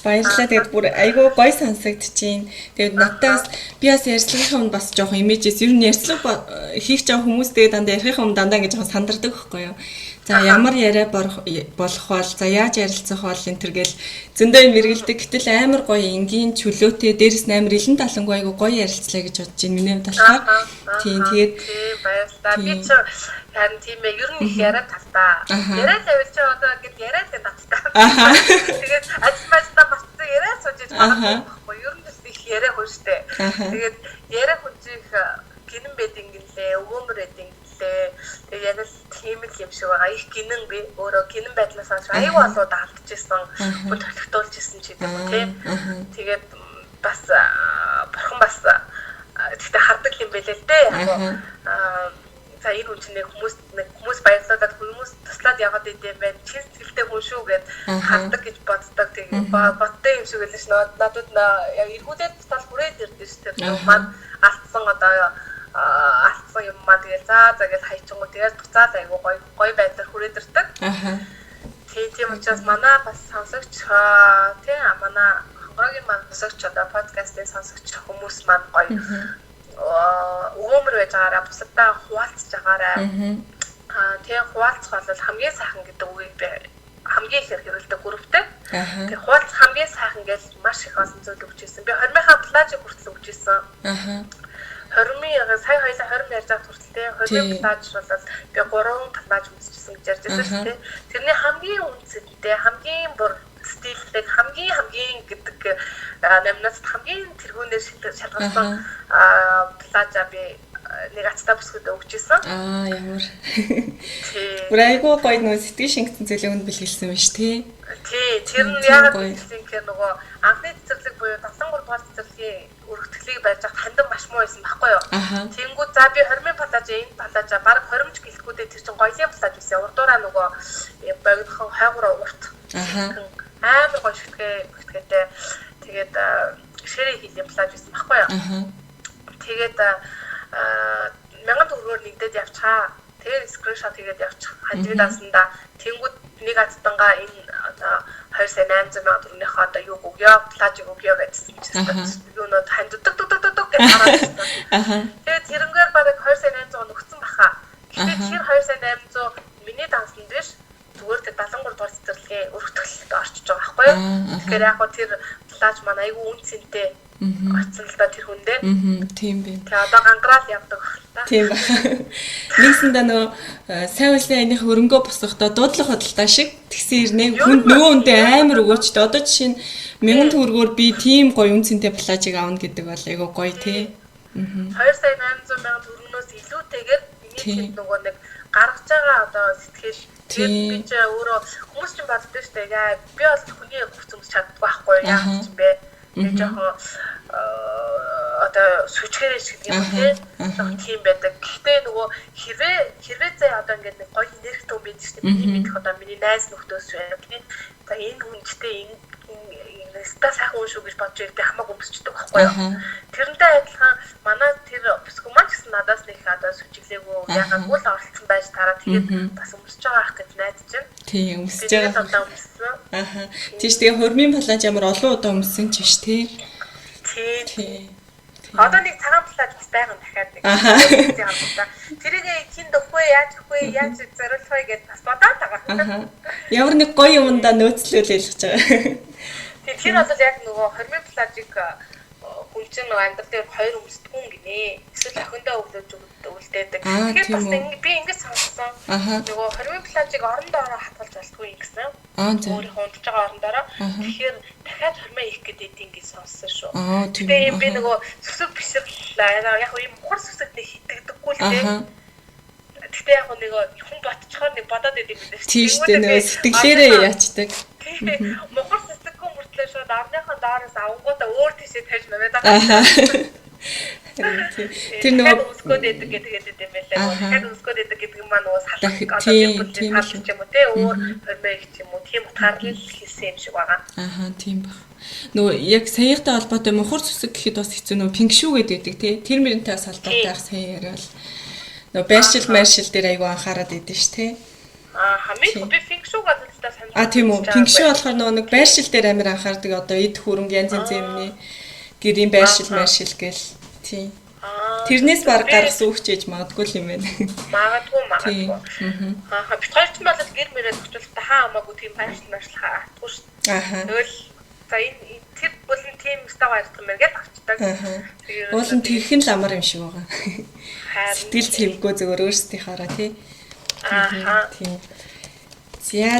Баярлалаа. Тэгээд бүр айгүй гоё сонсогдчихээн. Тэгээд надаас би бас ярьцлагын өмнө бас жоохон имижээс ер нь ярьцлаг хийх жаа хүмүүстэй дандаа ярихын өмнө дандаа ингэ жоохон сандардаг байхгүй юу? За ямар яриа болох бол за яаж ярилцах бол энэ төр гэл зөндөө юм мэргэлдэг. Гэтэл амар гоё энгийн чөлөөтэй дээрс амар илэн талангүй айгүй гоё ярилцлаа гэж бодож байна. Миний талаар. Тийм тэгээд баярлалаа. Би ч харин тийм ээ ер нь их яриа талтай. Яриа тавьж одоо ингэ яриа л талтай. Тэгээд ажмаалтаа бас яриа сууж байгаа юм. Ер нь их яриа хүчтэй. Тэгээд яриа хүчийг гинэн бэд ингэлээ, өвөмөр эд ингэлээ. Тэгээд яг л тийм л юм шиг байгаа. Их гинэн би өөрөө гинэн байдлаас аюу болоод алдчихсан. Хүн төлөвтүүлж исэн ч гэдэг юм тийм. Тэгээд бас бурхан бас тэгтээ хардаг юм байлээ л дээ. Яг за энэ хүн чинь хүмүүс баярлуулаад хүмүүс туслаад яваад идэм байх. Чин сэтгэлтэй хүн шүү гэд хардаг гэж боддог. Тэгээд бодтой юм шиг байлаа ш. Надад яг эргүүлээд тал хүрээд ирдэ ш. Тэр маань алдсан алдсан юм маа тэгээд за гэж хайчингуу тэгээд буцаад айгу гоё байдлаар хүрээд ирдэг. Тийм учраас манай бас сонсогч тийм манай хонгогийн маань сонсогч одоо подкастын сонсогч хүмүүс маань гоё өгөөмөр байж байгаараа бусадтай хуваалцж байгаараа тийм хуваалцах бол хамгийн сайхан гэдэг үгийг би хамгийн их хэрэглэдэг групптэй. Тэгээ хуваалцах хамгийн сайхан гэж маш их олон зүйл өгч ирсэн. Би 20-ийнхаа плажиг хүртэл өгч ирсэн. 20 сая хоёлаа 20 ярьж байгаа хүртэл 20 плаж бол би 3 плаж үзчихсэн гэж ярьж байсан шүү дээ. Тэрний хамгийн үнцэнтэй, хамгийн бүр стилтэй, хамгийн гэдэг намнаас хамгийн тэргүүнээр шалгасан плажа би нэг ацтай бүсгүүд өгч ирсэн. Ямар. Бүр айгуу гоё нөө сэтгэл шингэсэн зүйлээ өнд бэлгэлсэн байна шүү тий. Тий, тэр нь яг гэхээр нөгөө анхны цэцэрлэг буюу 73 дугаар цэцэрлэгийн өргөтгөлийг байж байгаа хандам маш муу байсан байхгүй юу? Тэнгүүд за би 20 плажа энэ плажа баг 20 ч гэлтгүүдээ тэр чинь гоёлын плаж байсан. Урдуураа нөгөө богинохон хайгуур урт. Амар гоё шигтгээтэй тэгээд ширээ хийлийн плаж байсан байхгүй юу? Тэгээд 1000 төгрөгөөр нэгдээд явчихаа. Тэгээд скриншот хийгээд явчих. Хажуудаасанда тэнгүүд нэг адтангаа энэ одоо 2,800,000 төгрөгийнхөө одоо юу өгье, плажиг өгье гэсэн чинь юунод ханддаг гэж хараад. Тэгээд тэрнгээр бараг 2,800 өгсөн баха. Гэхдээ тэр 2,800 миний дансанд биш зүгээр тэр 73 дугаар цэцэрлэгийн өргөтгөлд орчиж байгаа байхгүй юу? Тэгэхээр яг гоо тэр плаж маань айгүй үнцэнтэй очсон л да тэр хүндээ. Тийм бэ. Тэгээ одоо гангараал явдаг бах л та. Тийм ба. Нэгсэндээ нөгөө сайн үлээ энийг хөрөнгөө босгохдоо дуудлах хөдөлთა шиг тэгсэн ирнэ. Хүнд нөгөө үндэ амар өгөөчтэй. Одоо жишээ нь 1000 төгрөгөөр би тийм гоё үнцэнтэй плажиг аавна гэдэг бол айгүй гоё тий. 2,800,000 төгрөгнөөс илүүтэйгээр миний нөгөө нэг гаргаж байгаа одоо сэтгэл би ч өөрөө хүмүүс ч боддог шүү дээ. Яа би бол хүний хувц өмс чаддгүй байхгүй яах юм бэ? Би жоохон одоо сүчгэрэж гэдэг юм тийм тийм байдаг. Гэхдээ нөгөө хэрвээ заа одоо ингээд нэг гоё энергитэй юм байдаг шүү дээ. Миний мэдэх одоо миний найз нөхдөөс байна тийм. За энэ хүнчтэй энэ ста сайхан хүн шүү гэж бодож ирдэ хамаагүй өмсчдөг байхгүй юу? Тэрнтэй адилхан манай тэр бүсгүй маань гэсэн надаас нэг одоо сүчиглээгүй ягаад үл оролцсон байж тараа тэгээд бас өмсөж байгаа ах гэж найдаж байна. Тийм өмсөж байгаа. Тийш тэгээ хормын плаж ямар олон удаа өмссөн ч биш тий. Тийм. Одоо нэг цагаан плаж бас байгаа дахиад нэг. Тэрийг хин дөхөө яаж зориулах вэ гэж бас бодоод байгаа. Ямар нэг гоё юмдаа нөөцлөл ялгаж байгаа. Тэр бол яг нөгөө хормын плажиг хүн чинь нөгөө амьдрал дээр хоёр өмсдөг юм гинэ. Эсвэл охиндоо өглөөж үлдээдэг. Тэгэхээр бас би ингэж сонссон. Нөгөө хормын плажиг орон доороо хатгалж болтгүй гэсэн. Өөрийнхөө унтж байгаа орон доороо. Тэгэхээр дахиад хормоо их гэдэг ингэж сонссон шүү. Тэгээ би нөгөө сүсэг бишрлээ. Яг ийм мухар сүсэгтэй хитэгдэггүй л дээ. Гэтэ яг нэг хүн ботчохоор нэг бодоод идэв юм байна. Тийм шүү дээ нөгөө сэтгэлээрээ яачдаг. Мухар сүсэггүй мөртлөө шууд орныхон доороос авангуудаа өөр тийшээ тарьж наваад байгаа. Тэр нөгөө өсгөөд идэг гэдэг юм байлаа. Тэгэхээр өсгөөд идэг гэдэг нь маань нөгөө салах одоо юм юм уу те өөр хормоо их юм уу тийм утгаар л хийсэн юм шиг байгаа. Тийм баг. Нөгөө яг саяхтай холбоотой мухар сүсэг гэхэд бас хэцүү нөгөө пингшүү гэдэг те. Тэр мөрөнтэй бас холбоотой ах сайн яриад. Нөгөө байршил дээр айгу анхаарат идэв ш те. Хамгийн би пингшүүг олдолтой санаа. Тийм үү. Пингшүү болохоор нөгөө байршил дээр амар анхаардаг одоо эд хөрөнгө янз юмны гэрийн байршил гэл. Тийм. Тэрнээс баг гаргасан үгч ээж магадгүй юм байна. Магадгүй. Бид хоёр ч бол гэр мөрөд очвол та хамаагүй тийм байршил хатгүй шүү дээ. Тэгэл за энэ тэр болон тийм став ярьдаг юм гээд авчдаг. Уул нь тэрхэн л амар юм шиг байгаа. Сэтгэл цэвгүй зөвөр өөрсдийнхаараа тий. Тийм.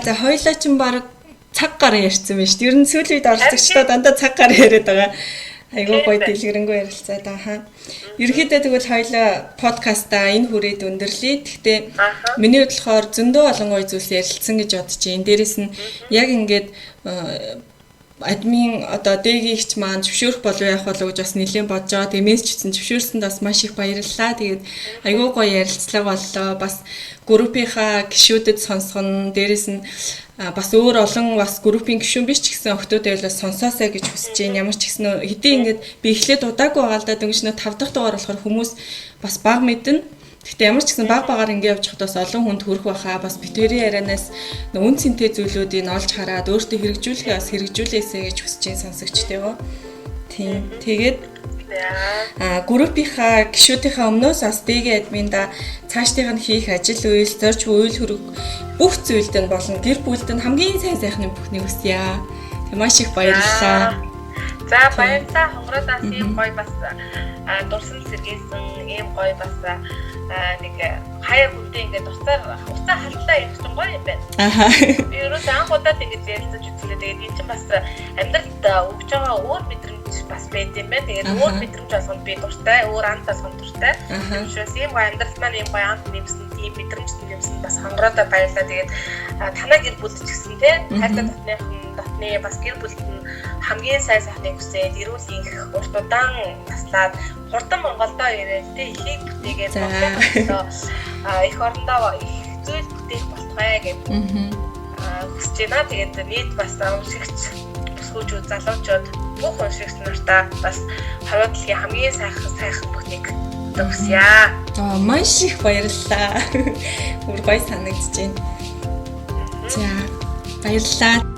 За хоёлаа ч баг цаг гар ярьсан байна шүү дээ. Ер нь сүүлийн үед оролцогчдоо дандаа цаг гар яриад байгаа. Айгуу гоё дэлгэрэнгүй ярилцаад байгаа. Ерөнхийдөө тэгвэл хоёлаа подкастаа энэ хүрээд өндөрлөе. Гэхдээ миний хувьд болохоор зөндөө олон гоё зүйлс ярилцсан гэж бодож байна. Дээрээс нь яг ингээд админ одоо дээгийгч маань зөвшөөрөх болов яах болов гэж бас нэлээд бодож байгаа. Тэгээ мессеж хийсэн зөвшөөрсөнд бас маш их баярлалаа. Тэгээд айгүй гоё ярилцлага боллоо. Бас группийнхаа гишүүдэд сонсгоно. Дээрээс нь бас өөр олон бас группийн гишүүн биш ч гэсэн охтуудыг бас сонсоосаа гэж хүсэж байна. Ямар ч гэсэн хэдий ингээд би эхлээд удаагүй байгаа л да дөнгөж нөө 5 дахь дугаар болохоор хүмүүс бас баг мэднэ. Гэхдээ ямар ч гэсэн баг ингээд явж хад бас олон хүнд хүрэх байхаа бас битэрийн ярианаас үн цэнтэй зүйлүүдийг олж хараад өөртөө хэрэгжүүлэхээ бас хэрэгжүүлээсэй гэж хүсэж байна сонсогчтой юу. Тийм. Тэгээд группийнхаа гишүүдийнхаа өмнөөс бас дэгийн админда цаашдынх нь хийх ажил үйл, зорч үйл хөрөг бүх зүйлд нь болон гэр бүлд нь хамгийн сайн сайхны бүхнийг хүсье. Тэг маш их баярлалаа. За баярлалаа. Хонгороодаас ийм гоё бас дурсан сэргээсэн ийм гоё бас нэг хаяа хүнтэй ингээд уцаар халтлаа ярих чинь гоё юм байна. Би ерөөсөө анх удаад ингэж ярилцаж үзлээ. Тэгээд энэ чинь бас амьдралд өгж байгаа өөр мэдрэмж бас байд юм байна. Тэгээд өөр мэдрэмж болгонд би дуртай, өөр амт болгонд дуртай. Тэгвчээс ийм гоё амьдрал маань ийм гоё амт нэмсэн, ийм мэдрэмж нэмсэн бас хонгороодоо баярлалаа. Тэгээд танаа гэр бүлд ч гэсэн те хайртай дотны бас гэр бүлд нь хамгийн сайн сайхныг хүсээд эрүүл их урт удаан таслаад хурдан Монголдоо ирээд тэ ихийг бүтээгээд их орондоо их зүйл бүтээх болтугай гэж хүсэж байна. Тэгээд нийт бас уншигч бүсгүүчүүд залуучууд бүх уншигч нартаа бас хорвоо дэлхийн хамгийн сайхан бүхнийг өгсөе. Маш их баярлалаа. Бүр гоё санагдаж байна. За баярлалаа.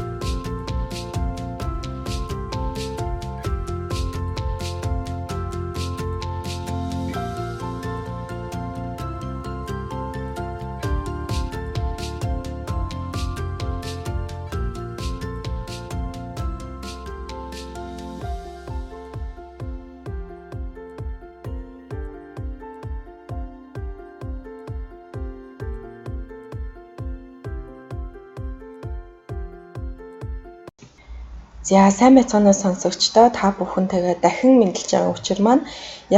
За сайн байцгаана сонсогчдоо та бүхэнтэйгээ дахин мэдлж байгаа учир маань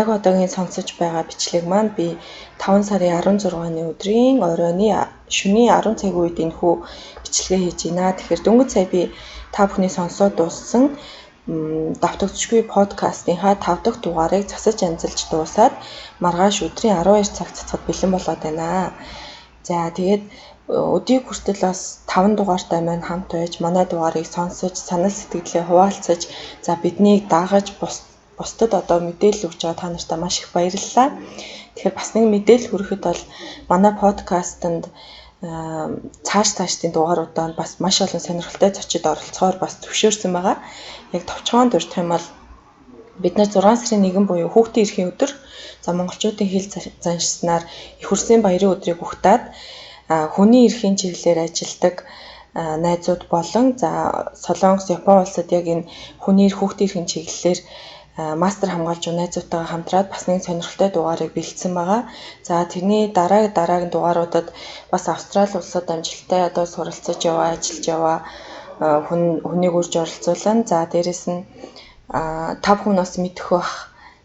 яг одоогийн сонсож байгаа бичлэг маань би 5 сарын 16-ны өдрийн оройны шөнийн 10 цагийн үед энэхүү бичлэгээ хийж байна. Тэгэхээр дөнгөж сая би та бүхний сонсоод дууссан давтагдчихгүй подкастынхаа 5 дахь дугаарыг засаж амжилж дуусаад маргааш өдрийн 12 цаг цацгад бэлэн болоод байна. За тэгээд өдийг хүртэл бас 5 дугаартай маань хамт байж манай дугаарыг сонсож, санал сэтгэлээ хуваалцаж, за биднийг дагаж бусдад одоо мэдээлэл өгч байгаа та нартай маш их баярлалаа. Тэгэхээр бас нэг мэдээлэл хүрэхэд бол манай подкастэнд цаашдын дугааруудаа бас маш олон сонирхолтой зочид оролцохоор бас зөвшөөрсөн байгаа. Яг товчхон дурдах юм бол бид нар 6 сарын 1 буюу хүүхдийн эрхийн өдөр за монголчуудын хэл заншснаар их хүрсэн баярын өдрийг ухтаад хүний эрхийн чиглэлээр ажилладаг найзууд болон за Солонгос, Япон улсад яг энэ хүний эрх хүүхдийн эрхийн чиглэлээр мастер хамгаалж байгаа найзуудтайгаа хамтраад бас нэг сонирхолтой дугаарыг бэлдсэн байгаа. За тэрний дараагийн дугааруудад бас Австрали улсад амжилттай одоо суралцаж яваа, ажиллаж яваа хүнийг урьж оролцуулна. За дээрэс нь 5 хүн бас мэдэх бах.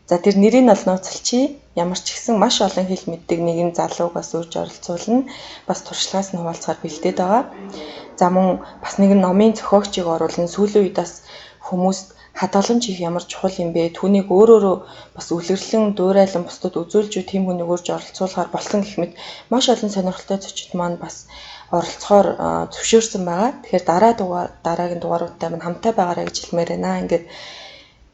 За тэр нэрийг бол нууцлчий. Ямар ч ихсэн маш олон хэл мэддэг нэгэн залууг бас урьж оролцуулна. Бас туршлагаас нь хуваалцахаар бэлдээд байгаа. За мөн бас нэгэн номын зохиогчийг оруулна. Сүүлийн үед бас хүмүүст хадгаламж их ямар чухал юм бэ? Түүнийг өөрөөрөө бас үлгэрлэн дуурайлан бусдад үзүүлж тийм хүнийг урьж оролцуулахаар болсон гэх мэт маш олон сонирхолтой зочид маань бас оролцохоор зөвшөөрсөн байгаа. Тэгэхээр дараагийн дугааруудтай маань хамтаа байгаарай гэж хэлмээр байна. Ингээд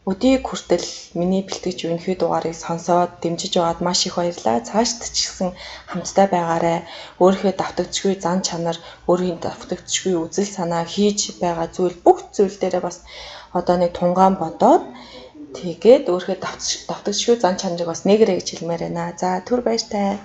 өдийг хүртэл миний бэлтгэж өнөхий дугаарыг сонсоод дэмжиж байгаад маш их баярлалаа. Цаашд ч гэсэн хамтдаа байгаарай. Өөрийнхөө давтагдчихгүй зан чанар, өөрийн давтагдчихгүй үзэл санаа, хийж байгаа зүйл бүх зүйл дээрээ бас одоо нэг тунгаан бодоод тэгээд өөрийнхөө давтагдчихгүй зан чанарыг бас нээгэрэй гэж хэлмээр байна. За түр баяртай.